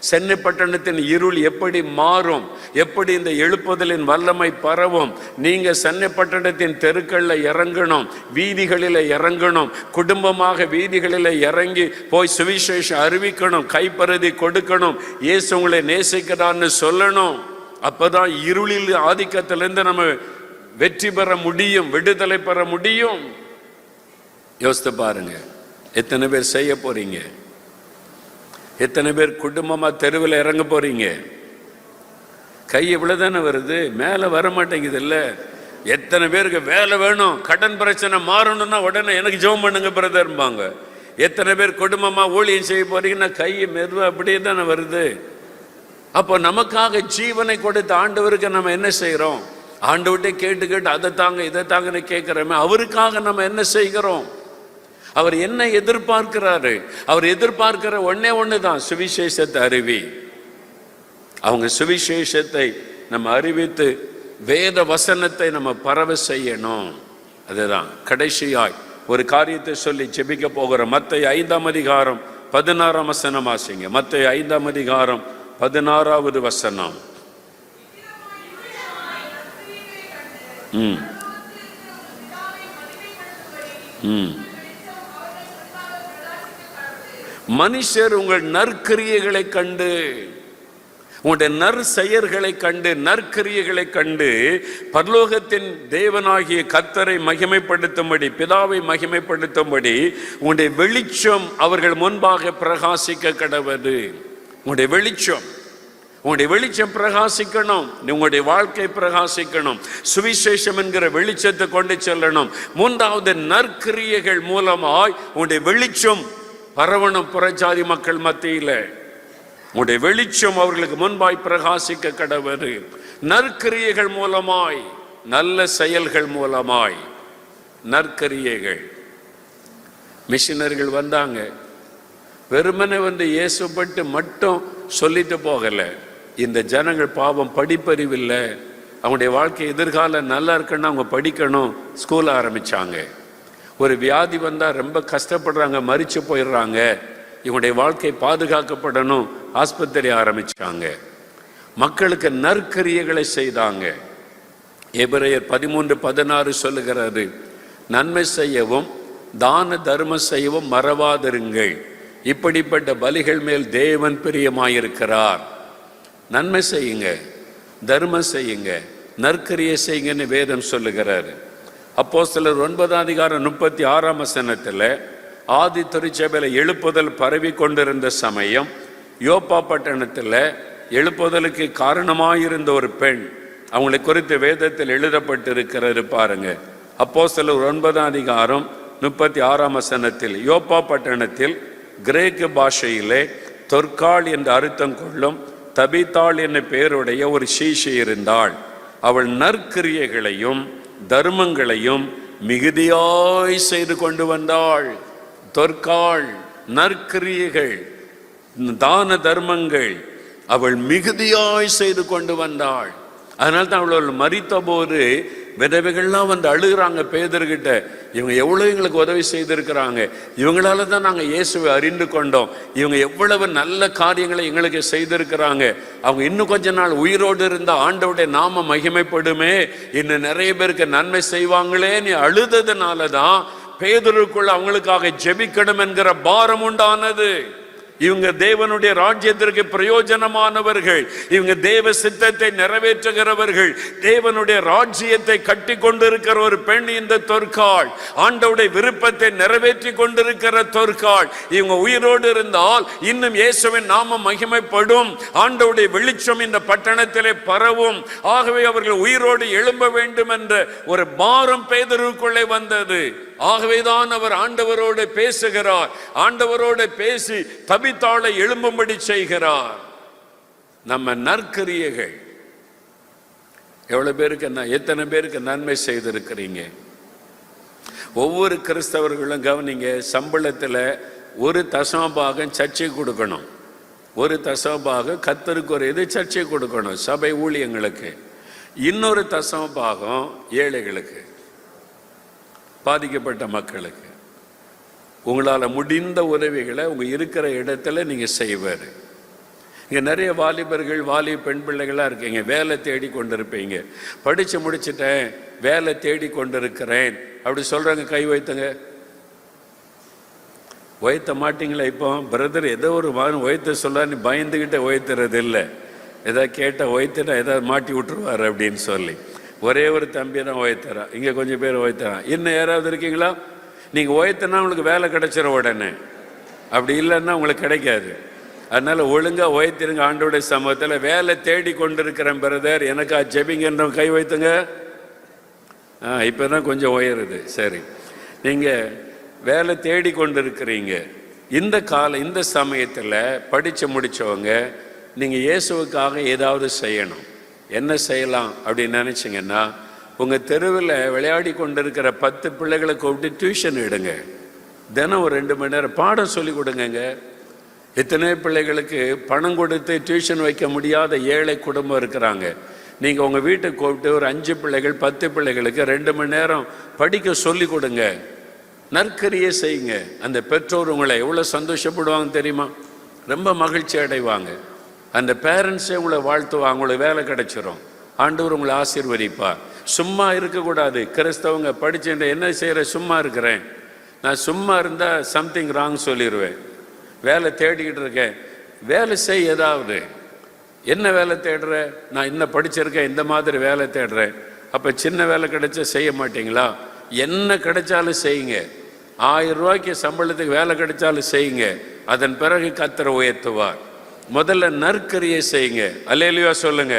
சென்னை பட்டணத்தின் இருள் எப்படி மாறும், எப்படி இந்த எழுப்புதலின் வல்லமை பரவும். நீங்க சென்னை பட்டணத்தின் தெருக்களில் இறங்கணும், வீதிகளில் இறங்கணும், குடும்பமாக வீதிகளில் இறங்கி போய் சுவிசேஷம் அறிவிக்கணும், கைப்பருதி கொடுக்கணும், இயேசு உங்களை நேசிக்கிறான்னு சொல்லணும். அப்பதான் இருளில் ஆதிக்கத்திலிருந்து நம்ம வெற்றி பெற முடியும், விடுதலை பெற முடியும். யோசித்து பாருங்க, எத்தனை பேர் செய்ய போறீங்க, எத்தனை பேர் குடும்பமா தெருவில் இறங்க போறீங்க. கை இவ்வளவுதானே வருது, மேல வர மாட்டேங்குது இல்ல. எத்தனை பேருக்கு வேலை வேணும், கடன் பிரச்சனை மாறணும்னா உடனே எனக்கு ஜெபம் பண்ணுங்க பிரதர்பாங்க. எத்தனை பேர் குடும்பமா ஊழியம் செய்ய போறீங்கன்னா கை மெதுவா அப்படியே தானே வருது. அப்போ நமக்காக ஜீவனை கொடுத்த ஆண்டவருக்கு நம்ம என்ன செய்யறோம்? ஆண்டவர்கிட்ட கேட்டு கேட்டு அதை தாங்க இதை தாங்கன்னு கேட்கிறோமே, அவருக்காக நம்ம என்ன செய்கிறோம்? அவர் என்ன எதிர்பார்க்கிறாரு? அவர் எதிர்பார்க்கிற ஒண்ணே தான், சுவிசேஷத்தை அறிவி. அவங்க சுவிசேஷத்தை நம்ம அறிவித்து வேத வசனத்தை நம்ம பரவ செய்யணும். அதுதான் கடைசியாய் ஒரு காரியத்தை சொல்லி ஜெபிக்க போகிறோம். மத்தேயு 5ஆம் அதிகாரம் 16ஆம் வசனம் வாசிங்க. மத்தேயு 5ஆம் அதிகாரம் 16வது வசனம். மனுஷர் உங்கள் நற்கிரியைகளை கண்டு, உங்களுடைய நற்செயல்களை கண்டு, நற்கிரியைகளை கண்டு பரலோகத்தின் தேவனாகிய கர்த்தரை மகிமைப்படுத்தும்படி, பிதாவை மகிமைப்படுத்தும்படி உங்களுடைய வெளிச்சம் அவர்கள் முன்பாக பிரகாசிக்க கடவது. உங்களுடைய வெளிச்சம் பிரகாசிக்கணும், உங்களுடைய வாழ்க்கை பிரகாசிக்கணும், சுவிசேஷம் என்கிற வெளிச்சத்தை கொண்டு செல்லணும். 3வது நற்கிரியைகள் மூலமாய் உங்களுடைய வெளிச்சம் பரவணும் புறஜாதி மக்கள் மத்தியில. உங்களுடைய வெளிச்சம் அவர்களுக்கு முன்பாய் பிரகாசிக்க கடவது. நற்கிரியைகள் மூலமாய், நல்ல செயல்கள் மூலமாய். நற்கிரியைகள். மிஷினர்கள் வந்தாங்க, வெறுமனே இயேசுப்பட்டு மட்டும் சொல்லிட்டு போகல. இந்த ஜனங்கள் பாவம் படிப்பறிவில்லை, அவங்களுடைய வாழ்க்கை எதிர்காலம் நல்லா இருக்குன்னு அவங்க படிக்கணும், ஸ்கூல் ஆரம்பிச்சாங்க. ஒரு வியாதி வந்தால் ரொம்ப கஷ்டப்படுறாங்க, மரிச்சு போயிடுறாங்க, இவங்களுடைய வாழ்க்கை பாதுகாக்கப்படணும், ஆஸ்பத்திரி ஆரம்பிச்சாங்க. மக்களுக்கு நற்கிரியைகளை செய்தாங்க. எபிரேயர் 13:16 சொல்லுகிறாரு, நன்மை செய்யவும் தான தர்மம் செய்யவும் மறவாதிருங்கள், இப்படிப்பட்ட பலிகள் மேல் தேவன் பிரியமாயிருக்கிறார். நன்மை செய்யுங்க, தர்மம் செய்யுங்க, நற்கிரியை செய்யுங்கன்னு வேதம் சொல்லுகிறாரு. அப்போஸ்தலர் 9ஆம் அதிகாரம் 36ஆம் வசனத்தில் ஆதி திருச்சபையில் எழுப்புதல் பரவி கொண்டிருந்த சமயம், யோப்பா பட்டணத்தில் எழுப்புதலுக்கு காரணமாயிருந்த ஒரு பெண், அவங்களை குறித்து வேதத்தில் எழுதப்பட்டிருக்கிறது பாருங்க. அப்போஸ்தலர் 9ஆம் அதிகாரம் 36ஆம் வசனத்தில், யோப்பா பட்டணத்தில் கிரேக்கு பாஷையிலே தொற்காள் என்று அர்த்தம் கொள்ளும் தபித்தாள் என்ற பெயருடைய ஒரு சீஷை இருந்தாள். அவள் நற்கிரியைகளையும் தர்மங்களையும் மிகுதியாய் செய்து கொண்டு வந்தாள். தொற்காள், நற்கிரியைகள், தான தர்மங்கள் அவள் மிகுதியாய் செய்து கொண்டு வந்தாள். அதனால தான் அவள் மரித்த போது விதவைகள்லாம் வந்து அழுகிறாங்க பேதுருக்கிட்ட. இவங்க எவ்வளவு எங்களுக்கு உதவி செய்திருக்கிறாங்க, இவங்களால தான் நாங்கள் இயேசுவை அறிந்து கொண்டோம், இவங்க எவ்வளவு நல்ல காரியங்களை எங்களுக்கு செய்திருக்கிறாங்க, அவங்க இன்னும் கொஞ்ச நாள் உயிரோடு இருந்தால் ஆண்டவருடைய நாம மகிமைப்படுமே, இன்னும் நிறைய பேருக்கு நன்மை செய்வாங்களே. நீ அழுததுனால தான் பேதுருக்குள்ள அவங்களுக்காக ஜெபிக்கணும் என்கிற பாரம் உண்டானது. இவங்க தேவனுடைய ராஜ்யத்திற்கு பிரயோஜனமானவர்கள், இவங்க தேவ சித்தத்தை நிறைவேற்றுகிறவர்கள், தேவனுடைய ராஜ்யத்தை கட்டி கொண்டிருக்கிற ஒரு பெண் இந்த தொற்காள், ஆண்டவருடைய விருப்பத்தை நிறைவேற்றி கொண்டிருக்கிற தொற்காள். இவங்க உயிரோடு இருந்தால் இன்னும் இயேசுவின் நாமம் மகிமைப்படும், ஆண்டவருடைய வெளிச்சம் இந்த பட்டணத்திலே பரவும். ஆகவே அவர்கள் உயிரோடு எழும்ப வேண்டும் என்ற ஒரு பாரம் பேதுருக்குள்ளே வந்தது. ஆகவேதான் அவர் ஆண்டவரோடு பேசுகிறார், ஆண்டவரோடு பேசி தபித்தாளை எழும்பும்படி செய்கிறார். நம்ம நற்கிரியைகள் எவ்வளவு பேருக்கு, எத்தனை பேருக்கு நன்மை செய்திருக்கிறீங்க? ஒவ்வொரு கிறிஸ்தவர்களும் கவனிங்க, சம்பளத்தில் ஒரு தசமபாகம் சர்ச்சை கொடுக்கணும், ஒரு தசமபாகம் கர்த்தருக்கு ஒரு இது சர்ச்சை கொடுக்கணும் சபை ஊழியங்களுக்கு, இன்னொரு தசமபாகம் ஏழைகளுக்கு, பாதிக்கப்பட்ட மக்களுக்கு. உங்களால் முடிந்த உதவிகளை உங்கள் இருக்கிற இடத்துல நீங்கள் செய்வார். இங்கே நிறைய வாலிபர்கள் பெண் பிள்ளைகளாக இருக்கீங்க, வேலை தேடி கொண்டு இருப்பீங்க. படித்து முடிச்சுட்டேன், வேலை தேடி கொண்டு இருக்கிறேன் அப்படி சொல்கிறாங்க. கை வைத்துங்க. உயர்த்த மாட்டிங்களா? இப்போ பிரதர் ஏதோ ஒரு உயர்த்த சொல்ல நீ பயந்துக்கிட்ட உயர்த்துறது இல்லை, எதாவது கேட்டால் உயர்த்துட்டா ஏதாவது மாட்டி விட்டுருவார் அப்படின்னு சொல்லி ஒரே ஒரு தம்பி தான் உயர்த்துறான். இங்கே கொஞ்சம் பேர் உயர்த்துறான். இன்னும் யாராவது இருக்கீங்களா? நீங்கள் உயர்த்தினா உங்களுக்கு வேலை கிடைச்சிட உடனே, அப்படி இல்லைன்னா உங்களுக்கு கிடைக்காது. அதனால ஒழுங்காக உயர்த்திருங்க. ஆண்டோடைய சமூகத்தில் வேலை தேடி கொண்டு இருக்கிறேன் பிரதர், எனக்கா ஜெபிங்கன்ற கை வைத்துங்க. இப்போ தான் கொஞ்சம் உயருது. சரி, நீங்கள் வேலை தேடி கொண்டு இருக்கிறீங்க. இந்த சமயத்தில் படித்து முடித்தவங்க நீங்கள் இயேசுவுக்காக ஏதாவது செய்யணும். என்ன செய்யலாம் அப்படின்னு நினச்சிங்கன்னா, உங்கள் தெருவில் விளையாடி கொண்டு இருக்கிற 10 பிள்ளைகளை கூப்பிட்டு டியூஷன் எடுங்க. தினம் ஒரு 2 மணி நேரம் பாடம் சொல்லி கொடுங்க. எத்தனை பிள்ளைகளுக்கு பணம் கொடுத்து டியூஷன் வைக்க முடியாத ஏழை குடும்பம் இருக்கிறாங்க. நீங்கள் உங்கள் வீட்டுக்கு கூப்பிட்டு ஒரு 5 பிள்ளைகள் 10 பிள்ளைகளுக்கு 2 மணி நேரம் படிக்க சொல்லி கொடுங்க. நற்கரியை செய்யுங்க. அந்த பெற்றோர் உங்களை எவ்வளோ சந்தோஷப்படுவாங்க தெரியுமா? ரொம்ப மகிழ்ச்சி அடைவாங்க. அந்த பேரண்ட்ஸே உங்களை வாழ்த்துவாங்க, உங்களுக்கு வேலை கிடைச்சிரும், ஆண்டவர் உங்களை ஆசீர்வதிப்பார். சும்மா இருக்கக்கூடாது. கிறிஸ்தவங்க படிச்சுட்டு என்ன செய்கிற, சும்மா இருக்கிறேன், நான் சும்மா இருந்தால் சம்திங் ராங் சொல்லிடுவேன். வேலை தேடிக்கிட்டு இருக்கேன், வேலை செய். ஏதாவது என்ன வேலை தேடுற? நான் இன்னும் படிச்சிருக்கேன், இந்த மாதிரி வேலை தேடுறேன். அப்போ சின்ன வேலை கிடைச்சா செய்ய மாட்டீங்களா? என்ன கிடைச்சாலும் செய்யுங்க. 1000 ரூபாய்க்கு சம்பளத்துக்கு வேலை கிடைச்சாலும் செய்யுங்க. அதன் பிறகு கர்த்தரை உயர்த்துவார். முதல்ல நற்கரியை செய்யுங்க. அல்லேலூயா சொல்லுங்க.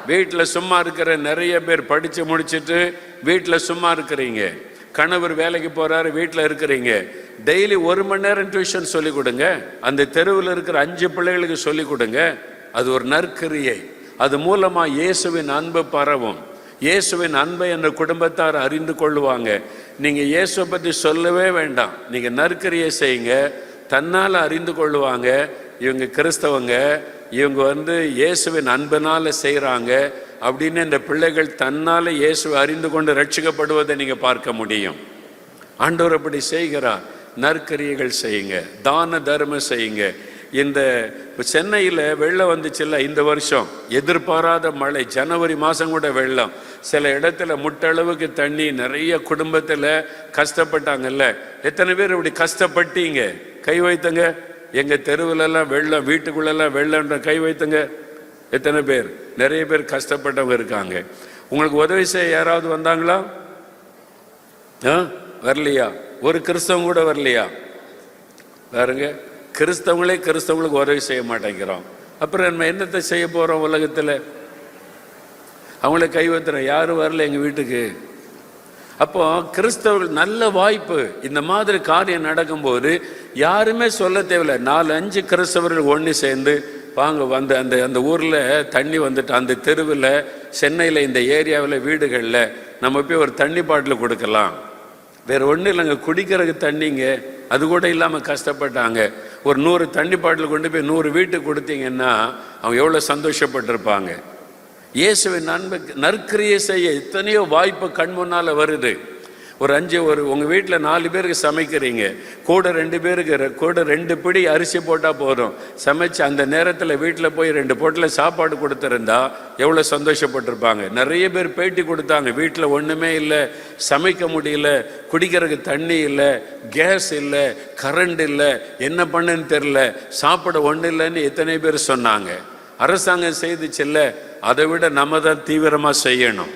வீட்டில் சும்மா இருக்கிற நிறைய பேர் படித்து முடிச்சுட்டு வீட்டில் சும்மா இருக்கிறீங்க. கணவர் வேலைக்கு போகிறாரு, வீட்டில் இருக்கிறீங்க. டெய்லி 1 மணி நேரம் டியூஷன் சொல்லிக் கொடுங்க. அந்த தெருவில் இருக்கிற 5 பிள்ளைகளுக்கு சொல்லிக் கொடுங்க. அது ஒரு நற்கிரியை. அது மூலமாக இயேசுவின் அன்பு பரவும். இயேசுவின் அன்பை என்ற குடும்பத்தார் அறிந்து கொள்ளுவாங்க. நீங்கள் இயேசுவை பற்றி சொல்லவே வேண்டாம், நீங்கள் நற்கிரியை செய்யுங்க, தன்னால் அறிந்து கொள்ளுவாங்க. இவங்க கிறிஸ்தவங்க, இவங்க இயேசுவின் அன்பினால் செய்கிறாங்க அப்படின்னு இந்த பிள்ளைகள் தன்னால் இயேசுவை அறிந்து கொண்டு ரட்சிக்கப்படுவதை நீங்கள் பார்க்க முடியும். ஆண்டவர் அப்படி செய்கிறார். நற்கரியைகள் செய்யுங்க, தான தர்மம் செய்யுங்க. இந்த சென்னையில் வெள்ளம் வந்துச்சுல்ல இந்த வருஷம், எதிர்பாராத மழை, ஜனவரி மாதம் கூட வெள்ளம், சில இடத்துல முட்டளவுக்கு தண்ணி, நிறைய குடும்பத்தில் கஷ்டப்பட்டாங்கல்ல. எத்தனை பேர் இப்படி கஷ்டப்பட்டீங்க? கை வைத்தங்க. எங்கள் தெருவிலெல்லாம் வெள்ளம், வீட்டுக்குள்ளெல்லாம் வெள்ளம்ன்ற கை வைத்துங்க. எத்தனை பேர்? நிறைய பேர் கஷ்டப்பட்டவங்க இருக்காங்க. உங்களுக்கு உதவி செய்ய யாராவது வந்தாங்களா? வரலையா? ஒரு கிறிஸ்தவங்க கூட வரலையா? பாருங்க, கிறிஸ்தவங்களே கிறிஸ்தவங்களுக்கு உதவி செய்ய மாட்டேங்கிறோம். அப்புறம் நம்ம என்னத்தை செய்ய போகிறோம் உலகத்தில்? அவங்கள கை வைத்துறோம். யாரும் வரல எங்கள் வீட்டுக்கு. அப்போ கிறிஸ்தவர்கள் நல்ல வாய்ப்பு. இந்த மாதிரி காரியம் நடக்கும்போது யாருமே சொல்ல தேவையில்லை. 4-5 கிறிஸ்தவர்கள் ஒன்று சேர்ந்து வாங்க வந்து அந்த ஊரில் தண்ணி வந்துட்டு அந்த தெருவில் சென்னையில் இந்த ஏரியாவில் வீடுகளில் நம்ம போய் ஒரு தண்ணி பாட்டில் கொடுக்கலாம். வேறு ஒன்றும் இல்லைங்க, குடிக்கிறதுக்கு தண்ணிங்க, அது கூட இல்லாமல் கஷ்டப்பட்டாங்க. ஒரு 100 தண்ணி பாட்டில் கொண்டு போய் 100 வீட்டுக்கு கொடுத்தீங்கன்னா அவங்க எவ்வளோ சந்தோஷப்பட்டிருப்பாங்க. இயேசுவின் நற்கிரியை செய்ய எத்தனையோ வாய்ப்பு கண் முன்னால் வருது. ஒரு உங்கள் வீட்டில் 4 பேருக்கு சமைக்கிறீங்க, கூட 2 பிடி அரிசி போட்டால் போதும். சமைச்சு அந்த நேரத்தில் வீட்டில் போய் 2 பொட்டில் சாப்பாடு கொடுத்துருந்தா எவ்வளோ சந்தோஷப்பட்டிருப்பாங்க. நிறைய பேர் பேட்டி கொடுத்தாங்க, வீட்டில் ஒன்றுமே இல்லை, சமைக்க முடியல, குடிக்கிறதுக்கு தண்ணி இல்லை, கேஸ் இல்லை, கரண்ட் இல்லை, என்ன பண்ணுன்னு தெரில, சாப்பிட ஒன்றும் இல்லைன்னு எத்தனை பேர் சொன்னாங்க. அரசாங்கம் செய்துச்சில்ல, அதை விட நம்ம தான் தீவிரமாக செய்யணும்.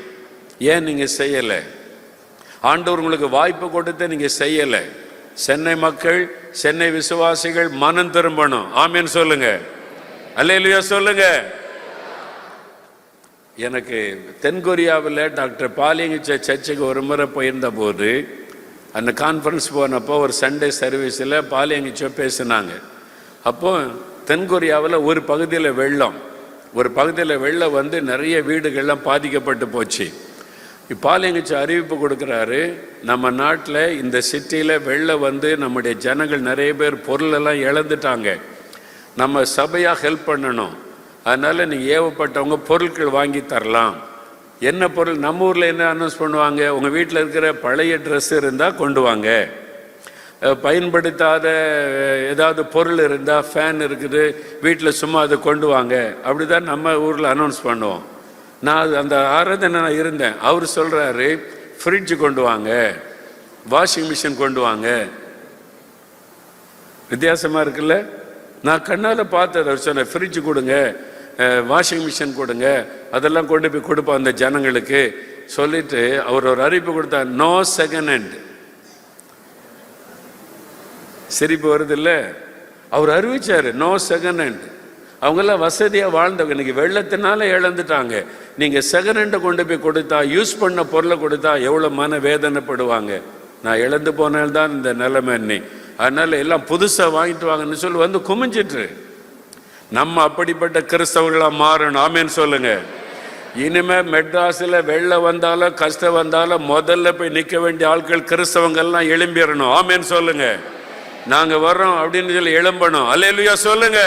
ஏன் நீங்கள் செய்யலை? ஆண்டவர் உங்களுக்கு வாய்ப்பு கொடுத்து நீங்கள் செய்யலை. சென்னை மக்கள், சென்னை விசுவாசிகள் மனம் திரும்பணும். ஆமேன் சொல்லுங்க, அல்லேலூயா சொல்லுங்க. எனக்கு தென்கொரியாவில் டாக்டர் பாலியங்கிச்ச சர்ச்சுக்கு ஒரு முறை போயிருந்த போது அந்த கான்ஃபரன்ஸ் போனப்போ ஒரு சண்டே சர்வீஸில் பாலியங்கிச்சோ பேசினாங்க. அப்போ தென்கொரியாவில் ஒரு பகுதியில் வெள்ளம் வந்து நிறைய வீடுகள்லாம் பாதிக்கப்பட்டு போச்சு. பாலியங்கிச்ச அறிவிப்பு கொடுக்குறாரு, நம்ம நாட்டில் இந்த சிட்டியில் வெள்ளம் வந்து நம்முடைய ஜனங்கள் நிறைய பேர் பொருளெல்லாம் இழந்துட்டாங்க, நம்ம சபையாக ஹெல்ப் பண்ணணும், அதனால் நீங்கள் ஏவப்பட்டவங்க பொருட்கள் வாங்கி தரலாம். என்ன பொருள்? நம்ம ஊரில் என்ன அனௌன்ஸ் பண்ணுவாங்க, உங்கள் வீட்டில் இருக்கிற பழைய ட்ரெஸ் இருந்தால் கொண்டு வாங்க, பயன்படுத்தாத ஏதாவது பொருள் இருந்தால், ஃபேன் இருக்குது வீட்டில் சும்மா அதை கொண்டு வாங்க, அப்படி தான் நம்ம ஊரில் அனௌன்ஸ் பண்ணுவோம். நான் அந்த ஆராதனை நான் இருந்தேன். அவர் சொல்கிறாரு, ஃப்ரிட்ஜு கொண்டு வாங்க, வாஷிங் மிஷின் கொண்டு வாங்க. வித்தியாசமாக இருக்குல்ல? நான் கண்ணால் பார்த்தது. அவர் சொன்னேன், ஃப்ரிட்ஜு கொடுங்க, வாஷிங் மிஷின் கொடுங்க, அதெல்லாம் கொண்டு போய் கொடுப்போம் அந்த ஜனங்களுக்கு சொல்லிட்டு அவர் ஒரு அறிவிப்பு கொடுத்தார், நோ செகண்ட் ஹேண்ட். சிரிப்பு வருது இல்லை? அவர் அறிவிச்சார், நோ செகண்ட் ஹேண்ட். அவங்கெல்லாம் வசதியாக வாழ்ந்தவங்க, இன்னைக்கு வெள்ளத்தினால இழந்துட்டாங்க. நீங்கள் செகண்ட் ஹேண்டை கொண்டு போய் கொடுத்தா, யூஸ் பண்ண பொருளை கொடுத்தா எவ்வளோ மன வேதனைப்படுவாங்க. நான் இழந்து போனால்தான் இந்த நிலைமை இன்னி, அதனால எல்லாம் புதுசாக வாங்கிட்டு வாங்கன்னு சொல்லி வந்து குமிஞ்சிட்டு. நம்ம அப்படிப்பட்ட கிறிஸ்தவர்களாக மாறணும். ஆமேன்னு சொல்லுங்க. இனிமே மெட்ராஸில் வெள்ளம் வந்தாலும் கஷ்டம் வந்தாலும் முதல்ல போய் நிற்க வேண்டிய ஆட்கள் கிறிஸ்தவங்கள்லாம் எழும்பிடணும். ஆமேன்னு சொல்லுங்க. நாங்கள் வர்றோம் அப்படின்னு சொல்லி எழும்பணும். அல்லேலூயா சொல்லுங்க.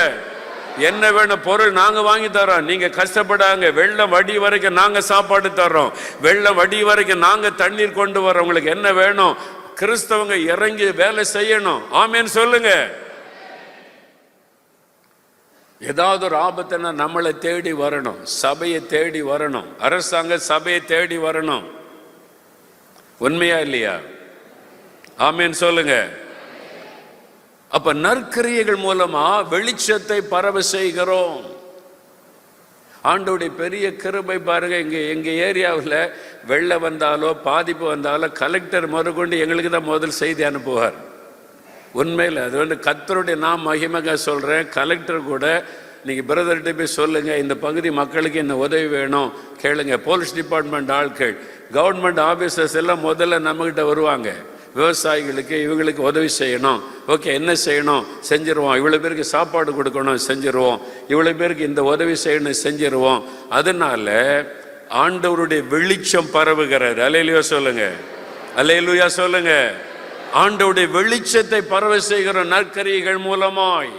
என்ன வேணும் பொருள் நாங்கள் வாங்கி தரோம், நீங்கள் கஷ்டப்படாங்க. வெள்ளம் வடி வரைக்கும் நாங்கள் சாப்பாடு தர்றோம், வெள்ளம் வடி வரைக்கும் நாங்கள் தண்ணீர் கொண்டு வரோம். உங்களுக்கு என்ன வேணும்? கிறிஸ்தவங்க இறங்கி வேலை செய்யணும். ஆமேன்னு சொல்லுங்க. ஏதாவது ஒரு ஆபத்துனா நம்மளை தேடி வரணும், சபையை தேடி வரணும், அரசாங்க சபையை தேடி வரணும். உண்மையா இல்லையா? ஆமேன்னு சொல்லுங்க. அப்ப நற்கிரியைகள் மூலமா வெளிச்சத்தை பரவ செய்கிறோம். ஆண்டோடைய பெரிய கிருபை பாருங்க. எங்க ஏரியாவில் வெள்ளம் வந்தாலோ பாதிப்பு வந்தாலோ கலெக்டர் முதற்கொண்டு எங்களுக்கு தான் முதல் செய்தி அனுப்புவார். உண்மையில் அது வந்து கர்த்தருடைய நான் மகிமையாக சொல்கிறேன். கலெக்டர் கூட நீங்கள் பிரதர்கிட்ட போய் சொல்லுங்கள், இந்த பகுதி மக்களுக்கு என்ன உதவி வேணும் கேளுங்க. போலீஸ் டிபார்ட்மெண்ட் ஆட்கள், கவர்மெண்ட் ஆஃபீஸர்ஸ் எல்லாம் முதல்ல நம்மக்கிட்ட வருவாங்க. விவசாயிகளுக்கு இவங்களுக்கு உதவி செய்யணும், ஓகே என்ன செய்யணும் செஞ்சிருவோம், இவ்வளோ பேருக்கு சாப்பாடு கொடுக்கணும் செஞ்சிருவோம், இவ்வளோ பேருக்கு இந்த உதவி செய்யணும் செஞ்சிருவோம். அதனால ஆண்டவருடைய வெளிச்சம் பரவுகிறது. அல்லேலூயா சொல்லுங்க, அல்லேலூயா சொல்லுங்க. ஆண்டவருடைய வெளிச்சத்தை பரவ செய்கிற நற்கிரியைகள் மூலமாய்.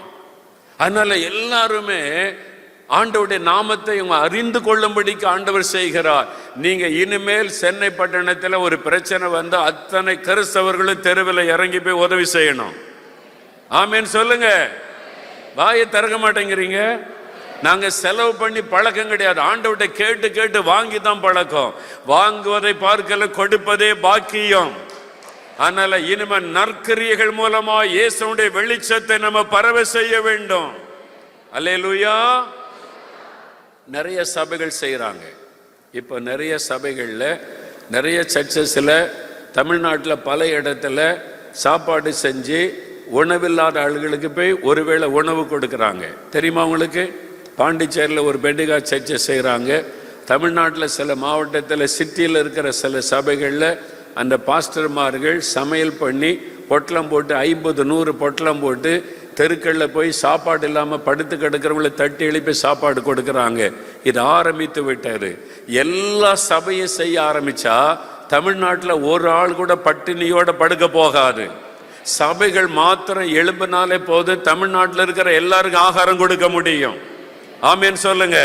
அதனால எல்லாருமே ஆண்டவருடைய நாமத்தை அறிந்து கொள்ளும்படிக்கு ஆண்டவர் செய்கிறார். நீங்க இனிமேல் சென்னை பட்டணத்தில் ஒரு பிரச்சனை வந்து அத்தனை கிறிஸ்தவர்களும் தெருவில் இறங்கி போய் உதவி செய்யணும். ஆமேன்னு சொல்லுங்க. வாயை திறக்க மாட்டேங்கிறீங்க. நாங்க செலவு பண்ணி பழக்கம் கிடையாது. ஆண்டவர்கிட்ட கேட்டு கேட்டு வாங்கி தான் பழக்கம். வாங்குவதை பார்க்கல, கொடுப்பதே பாக்கியம். அதனால இனிமே நற்கிரியைகள் மூலமா இயேசுவுடைய வெளிச்சத்தை நம்ம பரவ செய்ய வேண்டும். அல்லேலூயா. நிறைய சபைகள் செய்கிறாங்க. இப்போ நிறைய சபைகளில், நிறைய சர்ச்சஸில், தமிழ்நாட்டில் பல இடத்துல சாப்பாடு செஞ்சு உணவில்லாத ஆளுகளுக்கு போய் ஒருவேளை உணவு கொடுக்குறாங்க. தெரியுமா உங்களுக்கு? பாண்டிச்சேரியில் ஒரு பெண்டிகா சர்ச்சை செய்கிறாங்க. தமிழ்நாட்டில் சில மாவட்டத்தில் சிட்டியில் இருக்கிற சில சபைகளில் அந்த பாஸ்டர்மார்கள் சமையல் பண்ணி பொட்டலம் போட்டு 50-100 பொட்டலம் போட்டு தெருக்களில் போய் சாப்பாடு இல்லாமல் படுத்து கிடக்கிறவங்களை தட்டி எழுப்பி சாப்பாடு கொடுக்குறாங்க. இது ஆரம்பித்து விட்டார். எல்லா சபையும் செய்ய ஆரம்பித்தா தமிழ்நாட்டில் ஒரு ஆள் கூட பட்டினியோட படுக்க போகாது. சபைகள் மாத்திரம் எழும்பினாலே போது தமிழ்நாட்டில் இருக்கிற எல்லாருக்கும் ஆகாரம் கொடுக்க முடியும். ஆமேன் சொல்லுங்க.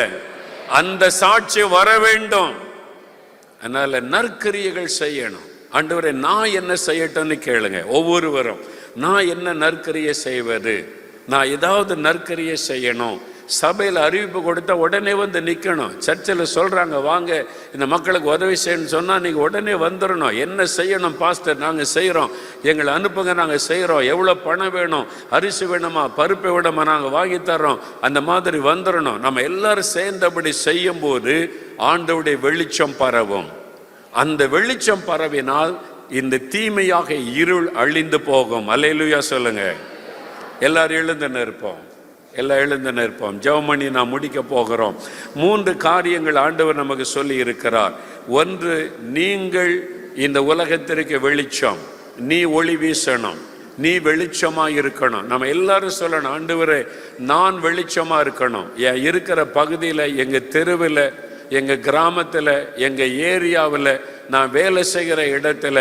அந்த சாட்சி வர வேண்டும். அதனால நற்கிரியைகள் செய்யணும். ஆண்டவரே நான் என்ன செய்யட்டும்னு கேளுங்க. ஒவ்வொருவரும் நான் என்ன நற்கிரியை செய்வது, நான் ஏதாவது நற்கிரியை செய்யணும். சபையில் அறிவிப்பு கொடுத்தா உடனே வந்து நிற்கணும். சர்ச்சில் சொல்கிறாங்க வாங்க இந்த மக்களுக்கு உதவி செய்யணும்னு சொன்னால் நீங்கள் உடனே வந்துடணும். என்ன செய்யணும் பாஸ்டர், நாங்கள் செய்கிறோம், எங்களை அனுப்புங்க, நாங்கள் செய்கிறோம், எவ்வளோ பணம் வேணும், அரிசி வேணுமா, பருப்பு வேணுமா, நாங்கள் வாங்கி தர்றோம், அந்த மாதிரி வந்துடணும். நம்ம எல்லாரும் சேர்ந்தபடி செய்யும்போது ஆண்டவருடைய வெளிச்சம் பரவும். அந்த வெளிச்சம் பரவினால் இந்த தீமையாக இருள் அழிந்து போகும். அல்லேலூயா சொல்லுங்க. எல்லாரும் எழுந்து நிற்போம். எல்லாம் எழுந்து நிற்போம். ஜெபம் பண்ணி நான் முடிக்க போகிறோம். 3 காரியங்கள் ஆண்டவர் நமக்கு சொல்லி இருக்கிறார். ஒன்று, நீங்கள் இந்த உலகத்திற்கு வெளிச்சம், நீ ஒளி வீசணும், நீ வெளிச்சமா இருக்கணும். நம்ம எல்லாரும் சொல்லணும், ஆண்டவரே நான் வெளிச்சமா இருக்கணும். இருக்கிற பகுதியில், எங்க தெருவில், எங்க கிராமத்தில், எங்க ஏரியாவில், நான் வேலை செய்கிற இடத்துல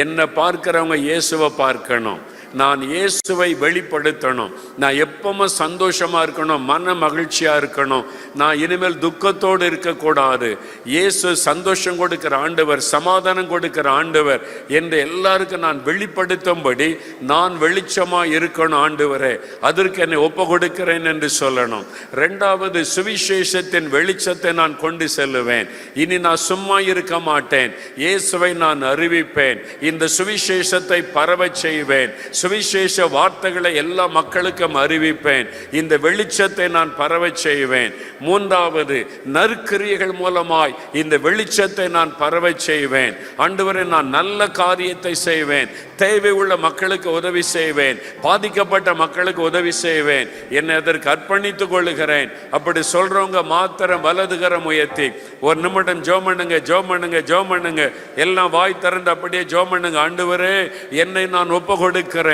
என்னை பார்க்கிறவங்க இயேசுவை பார்க்கணும். நான் இயேசுவை வெளிப்படுத்தணும். நான் எப்பவும் சந்தோஷமா இருக்கணும், மன மகிழ்ச்சியா இருக்கணும். நான் இனிமேல் துக்கத்தோடு இருக்கக்கூடாது. இயேசு சந்தோஷம் கொடுக்கிற ஆண்டவர், சமாதானம் கொடுக்கிற ஆண்டவர் என்று எல்லாருக்கும் நான் வெளிப்படுத்தும்படி நான் வெளிச்சமா இருக்கணும். ஆண்டவரே அதற்கு என்னை ஒப்பு கொடுக்கிறேன் என்று சொல்லணும். 2வது, சுவிசேஷத்தின் வெளிச்சத்தை நான் கொண்டு செல்லுவேன். இனி நான் சும்மா இருக்க மாட்டேன். இயேசுவை நான் அறிவிப்பேன். இந்த சுவிசேஷத்தை பரவச் செய்வேன். சுவிசேஷ வார்த்தைகளை எல்லா மக்களுக்கும் அறிவிப்பேன். இந்த வெளிச்சத்தை நான் பரவச் செய்வேன். 3வது, நற்கிரியைகள் மூலமாய் இந்த வெளிச்சத்தை நான் பரவச் செய்வேன். ஆண்டவரே நான் நல்ல காரியத்தை செய்வேன். தேவை உள்ள மக்களுக்கு உதவி செய்வேன். பாதிக்கப்பட்ட மக்களுக்கு உதவி செய்வேன். என்னை அதற்கு அர்ப்பணித்துக் கொள்ளுகிறேன். அப்படி சொல்றவங்க மாத்திரம் வலதுகரம் உயர்த்தி ஒரு நிமிடம் ஜெபம் பண்ணுங்க, ஜெபம் பண்ணுங்க, ஜெபம் பண்ணுங்க. எல்லாம் வாய் திறந்து அப்படியே ஜெபம் பண்ணுங்க. ஆண்டவரே என்னை நான் ஒப்பு கொடுக்கிறேன்.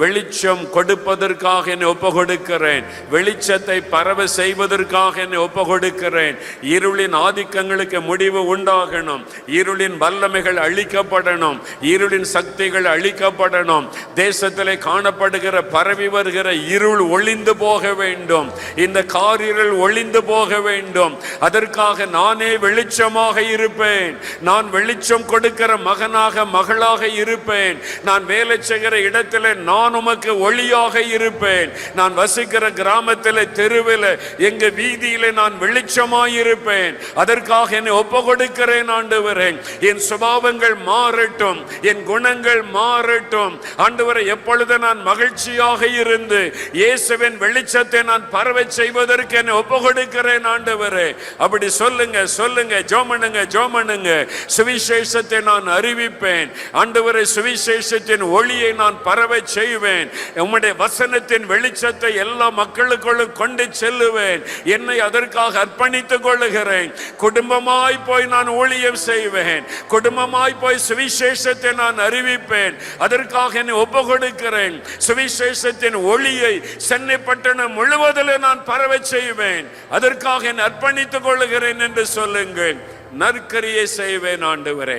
வெளிச்சம் கொடுப்பதற்காக என்னை ஒப்பு கொடுக்கிறேன். வெளிச்சத்தை பரவ செய்வதற்காக என்னை ஒப்பு கொடுக்கிறேன். இருளின் ஆதிக்கங்களுக்கு முடிவு உண்டாகணும். இருளின் வல்லமைகள் அழிக்கப்படணும். இருளின் சக்திகள் அழிக்கப்படணும். தேசத்திலே காணப்படுகிற பரவி வருகிற இருள் ஒளிந்து போக வேண்டும். இந்த காரிருள் ஒளிந்து போக வேண்டும். அதற்காக நானே வெளிச்சமாக இருப்பேன். நான் வெளிச்சம் கொடுக்கிற மகனாக மகளாக இருப்பேன். நான் வேலை செய்கிற இடத்துல நான் உமக்கு ஒளியாக இருப்பேன். நான் வசிக்கிற கிராமத்தில், தெருவில், எங்க வீதியில நான் வெளிச்சமாய் இருப்பேன். அதற்காக என்னை ஒப்பு கொடுக்கிறேன். ஆண்டவரே என் சுபாவங்கள் மாறட்டும், என் குணங்கள் மாறட்டும். ஆண்டவரே எப்பொழுது நான் மகிழ்ச்சியாக இருந்து இயேசுவின் வெளிச்சத்தை நான் பரவச் செய்வதற்கு என்னை ஒப்பு கொடுக்கிறேன். ஆண்டவரே அப்படி சொல்லுங்க, சொல்லுங்க, ஜெபம் பண்ணுங்க, ஜெபம் பண்ணுங்க. சுவிசேஷத்தை நான் அறிவிப்பேன். ஆண்டவரே சுவிசேஷத்தின் ஒளியை நான் பரவச் செய்வேன். உம்முடைய வசனத்தின் வெளிச்சத்தை எல்லா மக்களுக்குள்ளும் கொண்டு செல்லுவேன். என்னை அதற்காக அர்ப்பணித்துக் கொள்ளுகிறேன். குடும்பமாய் போய் நான் ஊழியம் செய்வேன். குடும்பமாய் போய் சுவிசேஷத்தை நான் அறிவிப்பேன். அதற்காக என்னை ஒப்பு கொடுக்கிறேன். சுவிசேஷத்தின் ஒளியை சென்னை பட்டணம் முழுவதில் நான் பரவச் செய்வேன். அதற்காக என்னை அர்ப்பணித்துக் கொள்ளுகிறேன் என்று சொல்லுங்கள். நற்கிரியை செய்வேன். ஆண்டவரே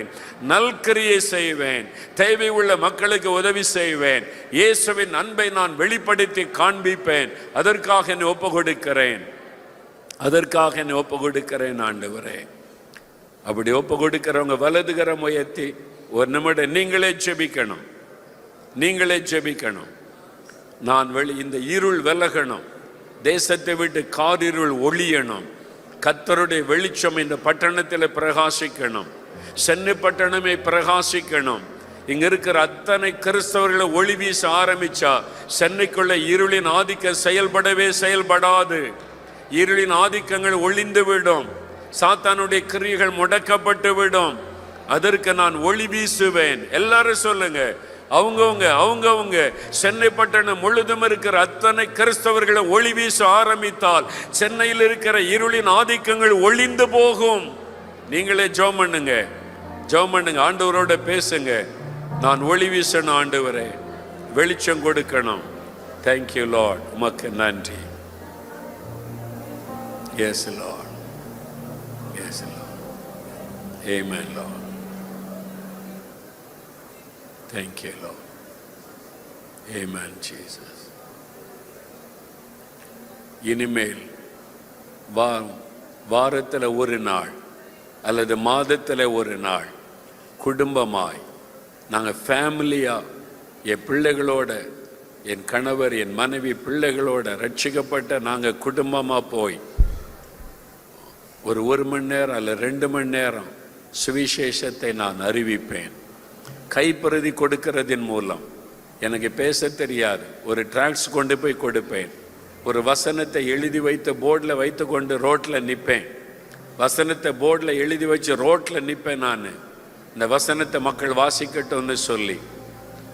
நல்கிரியை செய்வேன். தேவை உள்ள மக்களுக்கு உதவி செய்வேன். இயேசுவின் அன்பை நான் வெளிப்படுத்தி காண்பிப்பேன். அதற்காக என்னை ஒப்பு கொடுக்கிறேன். அதற்காக என்னை ஒப்பு கொடுக்கிறேன். ஆண்டவரே அப்படி ஒப்பு கொடுக்கிறவங்க வலதுகரம் உயர்த்தி ஒரு நிமிடம் நீங்களே ஜெபிக்கணும். நீங்களே ஜெபிக்கணும். நான் இந்த இருள் விலகணும். தேசத்தை விட்டு காரிருள் ஒளியணும். கர்த்தருடைய வெளிச்சம் இந்த பட்டணத்தில் பிரகாசிக்கணும். சென்னை பட்டணமே பிரகாசிக்கணும். இங்க இருக்கிற அத்தனை கிறிஸ்தவர்களை ஒளி வீச ஆரம்பிச்சா சென்னைக்குள்ள இருளின் ஆதிக்கம் செயல்படவே செயல்படாது. இருளின் ஆதிக்கங்கள் ஒளிந்து விடும். சாத்தானுடைய கிரியைகள் முடக்கப்பட்டு விடும். அதற்கு நான் ஒளி வீசுவேன். எல்லாரும் சொல்லுங்க. அவங்கவுங்க சென்னை பட்டணம் முழுதும் இருக்கிற அத்தனை கிறிஸ்தவர்களை ஒளி வீச ஆரம்பித்தால் சென்னையில் இருக்கிற இருளின் ஆதிக்கங்கள் ஒளிந்து போகும். நீங்களே ஜெபம் பண்ணுங்க. ஜெபம் பண்ணுங்க, ஆண்டவரோட பேசுங்க. நான் ஒளி வீசணும் ஆண்டவரே, வெளிச்சம் கொடுக்கணும். தேங்க்யூ லார்ட், உமக்கு நன்றி. Yes Lord, yes Lord, amen Lord. Thank you Lord, amen Jesus. இனிமேல் வாரத்தில் ஒரு நாள் அல்லது மாதத்தில் ஒரு நாள் குடும்பமாய் நாங்கள் ஃபேமிலியாக என் பிள்ளைகளோட, என் கணவர், என் மனைவி, பிள்ளைகளோட ரட்சிக்கப்பட்ட நாங்கள் குடும்பமாக போய் ஒரு மணி நேரம் அல்ல 2 மணி நேரம் சுவிசேஷத்தை நான் அறிவிப்பேன். கைப்பிரதி கொடுக்கிறதின் மூலம், எனக்கு பேச தெரியாது, ஒரு டிராக்ஸ் கொண்டு போய் கொடுப்பேன். ஒரு வசனத்தை எழுதி வைத்து போர்டில் வைத்து கொண்டு ரோட்டில் நிற்பேன். வசனத்தை போர்டில் எழுதி வச்சு ரோட்டில் நிற்பேன். நான் இந்த வசனத்தை மக்கள் வாசிக்கட்டும்னு சொல்லி,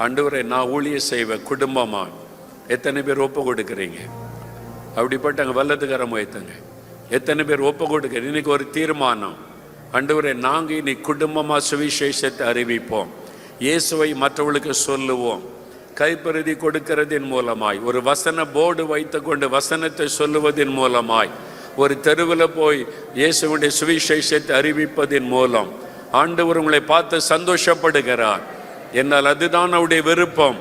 ஆண்டவரே நான் ஊழியம் செய்வேன் குடும்பமாக. எத்தனை பேர் ஒப்பு கொடுக்குறீங்க? அப்படிப்பட்ட அங்கே வல்லதுகரம் வைத்தங்க. எத்தனை பேர் ஒப்பு கொடுக்குறீங்க? இன்னைக்கு ஒரு தீர்மானம், ஆண்டவரே நாங்கள் இனி குடும்பமாக சுவிசேஷத்தை அறிவிப்போம், இயேசுவை மற்றவர்களுக்கு சொல்லுவோம். கைப்பிரதி கொடுக்கிறதின் மூலமாய், ஒரு வசன போர்டு வைத்து கொண்டு வசனத்தை சொல்லுவதன் மூலமாய், ஒரு தெருவில் போய் இயேசுவுடைய சுவிசேஷத்தை அறிவிப்பதின் மூலம் ஆண்டவர் உங்களை பார்த்து சந்தோஷப்படுகிறார். என்னால் அதுதான் அவருடைய விருப்பம்.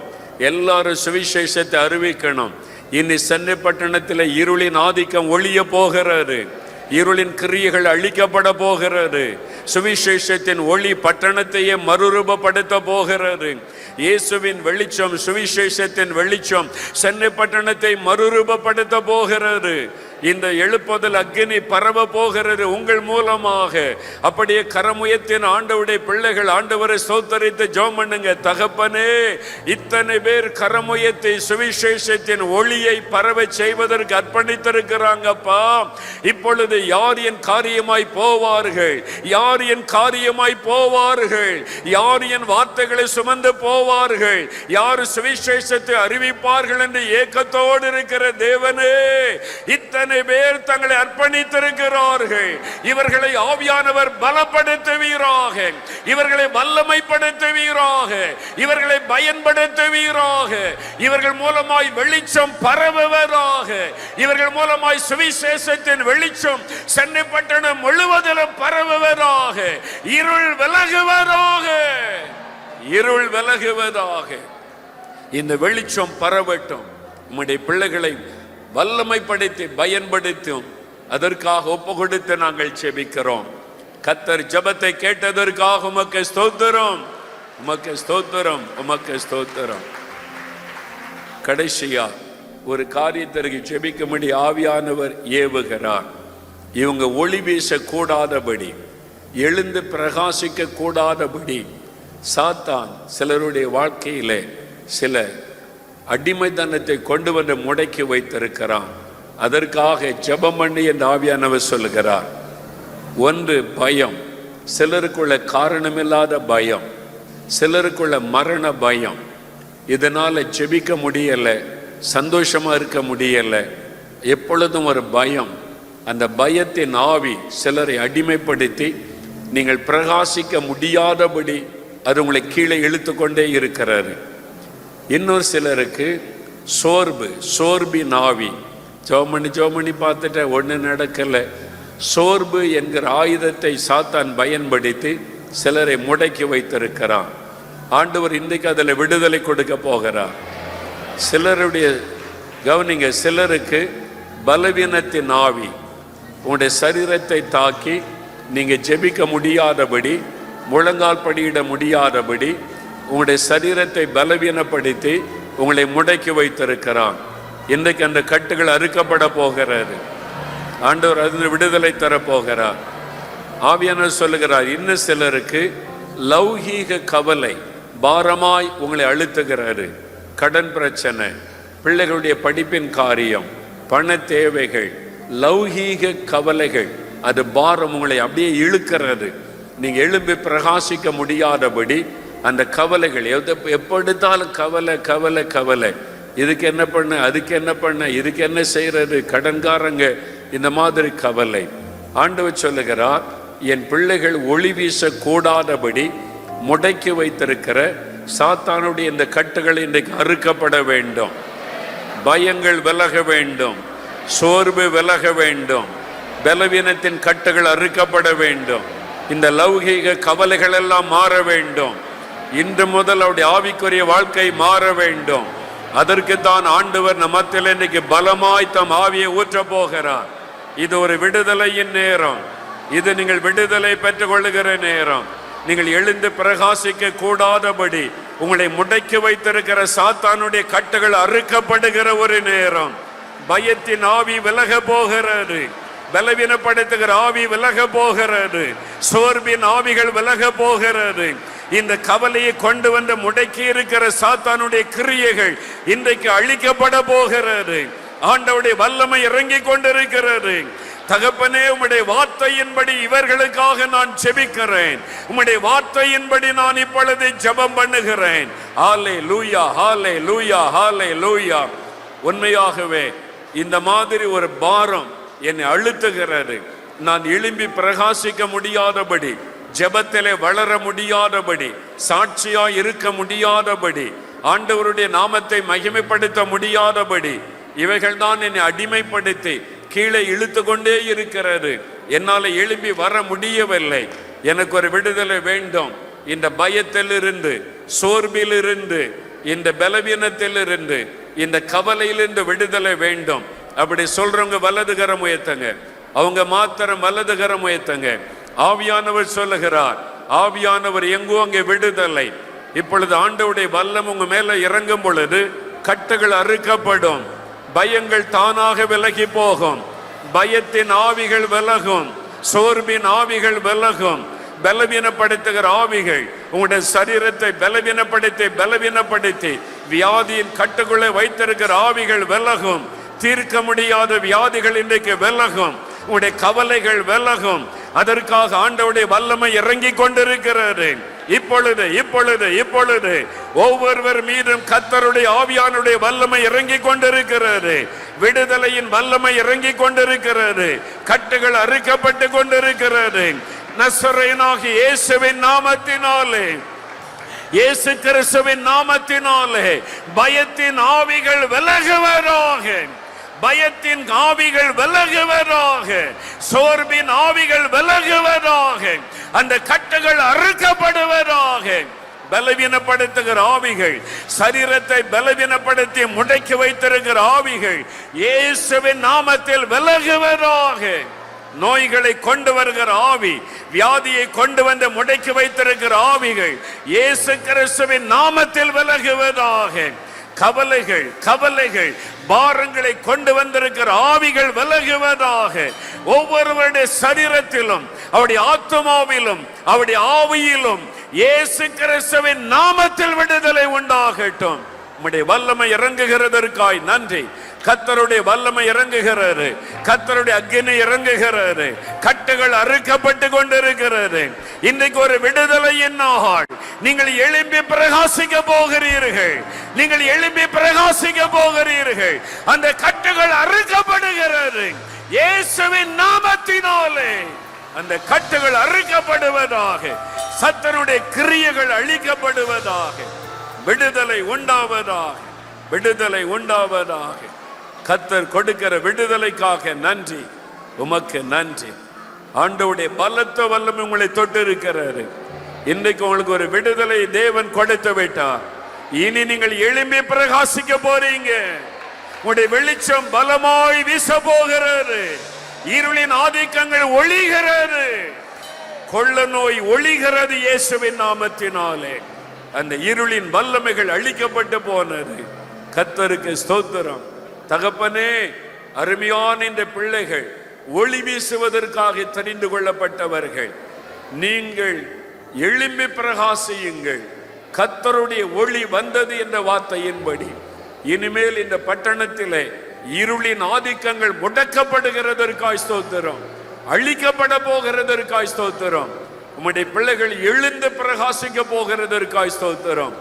எல்லாரும் சுவிசேஷத்தை அறிவிக்கணும். இனி சென்னை பட்டணத்தில் இருளின் ஆதிக்கம் ஒழிய போகிறது, இருளின் கிரியைகள் அழிக்கப்பட போகிறது. சுவிசேஷத்தின் ஒளி பட்டணத்தையே மறுரூபப்படுத்த போகிறது. இயேசுவின் வெளிச்சம், சுவிசேஷத்தின் வெளிச்சம் சென்னை பட்டணத்தை மறுரூபப்படுத்த போகிறது. இந்த எழுப்புதல் அக்கினி பரவ போகிறது உங்கள் மூலமாக. அப்படியே கரமுயத்தின் ஆண்டவருடைய பிள்ளைகள் ஆண்டவரை ஸ்தோத்தரித்து ஜெபம் பண்ணுங்க. தகப்பனே, இத்தனை பேர் கரமுயத்தை சுவிசேஷத்தின் ஒளியை பரவ செய்வதற்கு அர்ப்பணித்திருக்கிறாங்கப்பா. இப்பொழுது யார் என் காரியமாய் போவார்கள்? யார் என் காரியமாய் போவார்கள்? யார் என் வார்த்தைகளை சுமந்து போவார்கள்? யார் சுவிசேஷத்தை அறிவிப்பார்கள் என்று ஏக்கத்தோடு இருக்கிற தேவனே, இத்தனை பேர் தங்களை அர்ப்பணித்திருக்கிறார்கள். இவர்களை ஆவியானவர் பலப்படுத்துவீராக, இவர்களை வல்லமைப்படுத்துவீராக, இவர்களை பயன்படுத்துவீராக. இவர்கள் மூலமாய் வெளிச்சம் பரவுவதாக. இவர்கள் மூலமாய் சுவிசேஷத்தின் வெளிச்சம் சென்னை பட்டணம் முழுவதிலும் பரவுவதாக. இருள் விலகுவதாக, இருள் விலகுவதாக. இந்த வெளிச்சம் பரவட்டும். உம்முடைய பிள்ளைகளை வல்லமைப்படுத்தி பயன்படுத்தும். அதற்காக ஒப்பு கொடுத்து நாங்கள் செபிக்கிறோம். கர்த்தர் ஜெபத்தை கேட்டதற்காக உமக்கு ஸ்தோத்திரம், உமக்கு ஸ்தோத்திரம், உமக்கு ஸ்தோத்திரம். கடைசியா ஒரு காரியத்திற்கு செபிக்கும்படி ஆவியானவர் ஏவுகிறார். இவங்க ஒளி வீச கூடாதபடி, எழுந்து பிரகாசிக்க கூடாதபடி சாத்தான் சிலருடைய வாழ்க்கையிலே சில அடிமைத்தனத்தை கொண்டு வந்து முடக்கி வைத்திருக்கிறான். அதற்காக ஜெபம் பண்ணி இந்த ஆவியானவர் சொல்லுகிறார். ஒன்று பயம், சிலருக்குள்ள காரணமில்லாத பயம், சிலருக்குள்ள மரண பயம். இதனால ஜெபிக்க முடியல, சந்தோஷமா இருக்க முடியல, எப்பொழுதும் ஒரு பயம். அந்த பயத்தின் ஆவி சிலரை அடிமைப்படுத்தி நீங்கள் பிரகாசிக்க முடியாதபடி அது உங்களை கீழே இழுத்து கொண்டே இருக்கிறாரு. இன்னொரு சிலருக்கு சோர்வு, சோர்பின் ஆவி. ஜோமணி பார்த்துட்ட ஒன்று நடக்கலை. சோர்வு என்கிற ஆயுதத்தை சாத்தான் பயன்படுத்தி சிலரை முடக்கி வைத்திருக்கிறான். ஆண்டவர் இன்றைக்கு அதில் விடுதலை கொடுக்க போகிறார். சிலருடைய கவனிங்க, சிலருக்கு பலவீனத்தின் ஆவி உங்களுடைய சரீரத்தை தாக்கி நீங்கள் ஜெபிக்க முடியாதபடி, முழங்கால் படியிட முடியாதபடி உங்களுடைய சரீரத்தை பலவீனப்படுத்தி உங்களை முடக்கி வைத்திருக்கிறான். இன்றைக்கு அந்த கட்டுகள் அறுக்கப்பட போகிறது. ஆண்டவர் அதில் விடுதலை தரப்போகிறார். ஆவியானவர் சொல்லுகிறார், இன்னும் சிலருக்கு லௌகீக கவலை பாரமாய் உங்களை அழுத்துகிறாரு. கடன் பிரச்சனை, பிள்ளைகளுடைய படிப்பின் காரியம், பண தேவைகள், லௌகீக கவலைகள், அது பாரம் உங்களை அப்படியே இழுக்கிறது. நீங்கள் எழும்பி பிரகாசிக்க முடியாதபடி அந்த கவலைகள், எப்படித்தாலும் கவலை கவலை கவலை. இதுக்கு என்ன பண்ண, அதுக்கு என்ன பண்ண, இதுக்கு என்ன செய்யறது, கடன்காரங்க, இந்த மாதிரி கவலை. ஆண்டவர் சொல்லுகிறார், என் பிள்ளைகள் ஒளி வீச கூடாதபடி முடக்கி வைத்திருக்கிற சாத்தானுடைய இந்த கட்டுகள் இன்றைக்கு அறுக்கப்பட வேண்டும். பயங்கள் விலக வேண்டும், சோர்வு விலக வேண்டும், பலவீனத்தின் கட்டுகள் அறுக்கப்பட வேண்டும், இந்த லௌகீக கவலைகள் எல்லாம் மாற வேண்டும். இன்று முதல் அவருடைய ஆவிக்குரிய வாழ்க்கை மாற வேண்டும். அதற்கு தான் ஆண்டவர் நம்மத்தில் இன்னைக்கு பலமாய் தம் ஆவியை ஊற்ற போகிறார். இது ஒரு விடுதலையின் நேரம். இது நீங்கள் விடுதலை பெற்றுக் கொள்ளுகிற நேரம். நீங்கள் எழுந்து பிரகாசிக்க கூடாதபடி உங்களை முடக்கி வைத்திருக்கிற சாத்தானுடைய கட்டுகள் அறுக்கப்படுகிற ஒரு நேரம். பயத்தின் ஆவி விலக போகிறது, பலவீனப்படுத்துகிற ஆவி விலக போகிறது, சோர்வின் ஆவிகள் விலக போகிறது. இந்த கவலையை கொண்டு வந்து முடக்கி இருக்கிற சாத்தானுடைய கிரியைகள் இன்றைக்கு அழிக்கப்பட போகிறது. ஆண்டவருடைய வல்லமை இறங்கி கொண்டிருக்கிறது. தகப்பனே, உம்முடைய வார்த்தையின்படி இவர்களுக்காக நான் ஜெபிக்கிறேன். உம்முடைய வார்த்தையின்படி நான் இப்பொழுது ஜெபம் பண்ணுகிறேன். ஹல்லேலூயா, ஹல்லேலூயா, ஹல்லேலூயா. உண்மையாகவே இந்த மாதிரி ஒரு பாரம் என்னை அழுத்துகிறது. நான் எழும்பி பிரகாசிக்க முடியாதபடி, ஜெபத்திலே வளர முடியாதபடி, சாட்சியா இருக்க முடியாதபடி, ஆண்டவருடைய நாமத்தை மகிமைப்படுத்த முடியாதபடி இவைகள் தான் என்னை அடிமைப்படுத்தி கீழே இழுத்து கொண்டே இருக்கிறது. என்னால் எழும்பி வர முடியவில்லை. எனக்கு ஒரு விடுதலை வேண்டும். இந்த பயத்திலிருந்து, சோர்விலிருந்து, இந்த பலவீனத்திலிருந்து, இந்த கவலையிலிருந்து விடுதலை வேண்டும். அப்படி சொல்றவங்க வலதுகரம் உயர்த்துங்க. அவங்க மாத்திரம் வலதுகரம் உயர்த்துங்க. ஆவியானவர் சொல்லுகிறார், ஆவியானவர் எங்கோ அங்கே விடுதலை. இப்பொழுது ஆண்டவருடைய வல்லம் உங்க மேல இறங்கும் பொழுது கட்டுகள் அறுக்கப்படும், பயங்கள் தானாக விலகி போகும், பயத்தின் ஆவிகள் விலகும், சோர்வின் ஆவிகள் விலகும், பலவீனப்படுத்துகிற ஆவிகள் உங்களுடைய சரீரத்தை பலவீனப்படுத்தி வியாதியின் கட்டுக்குள்ளே வைத்திருக்கிற ஆவிகள் விலகும். தீர்க்க முடியாத வியாதிகள் இன்றைக்கு விலகும், உங்களுடைய கவலைகள் விலகும். அதற்காக ஆண்டவருடைய வல்லமை இறங்கி கொண்டிருக்கிறது. இப்பொழுது இப்பொழுது இப்பொழுது ஒவ்வொருவர் மீதும் கர்த்தருடைய ஆவியானுடைய வல்லமை இறங்கி கொண்டிருக்கிறது. விடுதலையின் வல்லமை இறங்கி கொண்டிருக்கிறது. கட்டுகள் அறுக்கப்பட்டு கொண்டிருக்கிறது. நசரேயனாகிய இயேசுவின் நாமத்தினாலே, இயேசு கிறிஸ்துவின் நாமத்தினாலே பயத்தின் ஆவிகள் விலகுவதாக, பயத்தின் ஆவிகள் விலகுவதாக, சோர்வின் ஆவிகள் விலகுவதாக, அந்த கட்டுகள் அறுக்கப்படுவதாக. பலவீனப்படுத்துகிற ஆவிகள், சரீரத்தை பலவீனப்படுத்தி முடக்கி வைத்திருக்கிற ஆவிகள் இயேசுவின் நாமத்தில் விலகுவதாக. நோய்களை கொண்டு வருகிற ஆவி, வியாதியை கொண்டு வந்து முடக்கி வைத்திருக்கிற ஆவிகள் இயேசு கிறிஸ்துவின் நாமத்தில் விலகுவதாக. கவலைகள் கவலைகள் பாரங்களை கொண்டு வந்திருக்கிற ஆவிகள் விலகுவதாக. ஒவ்வொருவருடைய சரீரத்திலும், அவருடைய ஆத்துமாவிலும், அவருடைய ஆவியிலும் இயேசு கிறிஸ்துவின் நாமத்தில் விடுதலை உண்டாகட்டும். உம்முடைய வல்லமை இறங்குகிறதற்காய் நன்றி. கர்த்தருடைய வல்லமை இறங்குகிறது, கர்த்தருடைய அக்கினி இறங்குகிறது. கட்டுகள் அறுக்கப்பட்டு கொண்டிருக்கிறது. இன்றைக்கு ஒரு விடுதலையின் நாள். நீங்கள் எழும்பி பிரகாசிக்க போகிறீர்கள், நீங்கள் எழும்பி பிரகாசிக்க போகிறீர்கள். அந்த கட்டுகள் அறுக்கப்படுகிறது இயேசுவின் நாமத்தினாலே. அந்த கட்டுகள் அறுக்கப்படுவதாக, சத்தனுடைய கிரியைகள் அழிக்கப்படுவதாக. விடுதலை உண்டாவதாக, விடுதலை உண்டாவதாக. கர்த்தர் கொடுக்கிற விடுதலைக்காக நன்றி, உமக்கு நன்றி. ஆண்டவருடைய பலத்த வல்லமை உங்களை தொட்டு இருக்கிறாரு. இன்றைக்கு உங்களுக்கு ஒரு விடுதலை தேவன் கொடுத்து விட்டார். இனி நீங்கள் எழும்பி பிரகாசிக்க போறீங்க. உங்களுடைய வெளிச்சம் பலமாய் வீச போகிறது. இருளின் ஆதிக்கங்கள் ஒளிகிறது, கொள்ள நோய் ஒளிகிறது இயேசுவின் நாமத்தினாலே. அந்த இருளின் வல்லமைகள் அழிக்கப்பட்டு போனது. கர்த்தருக்கு ஸ்தோத்திரம். தகப்பனே, அருமையான இந்த பிள்ளைகள் ஒளி வீசுவதற்காக தெரிந்து கொள்ளப்பட்டவர்கள். நீங்கள் எழும்பி பிரகாசியுங்கள். கர்த்தருடைய ஒளி வந்தது என்ற வார்த்தையின்படி இனிமேல் இந்த பட்டணத்திலே இருளின் ஆதிக்கங்கள் முடக்கப்படுகிறதற்காய் ஸ்தோத்திரம், அழிக்கப்பட போகிறதற்காய் ஸ்தோத்திரம். உம்முடைய பிள்ளைகள் எழுந்து பிரகாசிக்க போகிறதற்காய் ஸ்தோத்திரம்.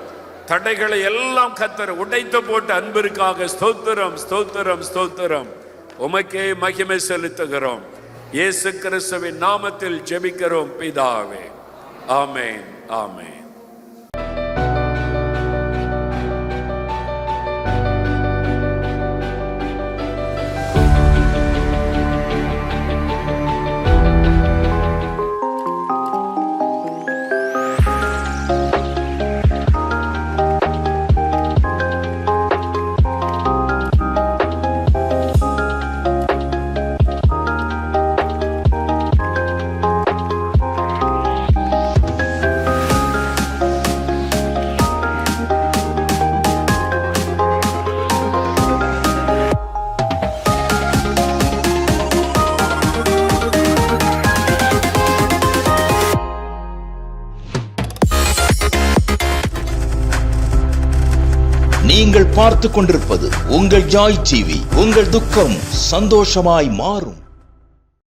தடைகளை எல்லாம் கர்த்தர் உடைத்து போட்டு அன்பிற்காக ஸ்தோத்திரம், ஸ்தோத்திரம், ஸ்தோத்திரம். உமக்கே மகிமை செலுத்துகிறோம். இயேசு கிறிஸ்துவின் நாமத்தில் ஜெபிக்கிறோம் பிதாவே. ஆமென், ஆமென். நீங்கள் பார்த்துக் கொண்டிருப்பது உங்கள் ஜாய் டிவி. உங்கள் துக்கம் சந்தோஷமாய் மாறும்.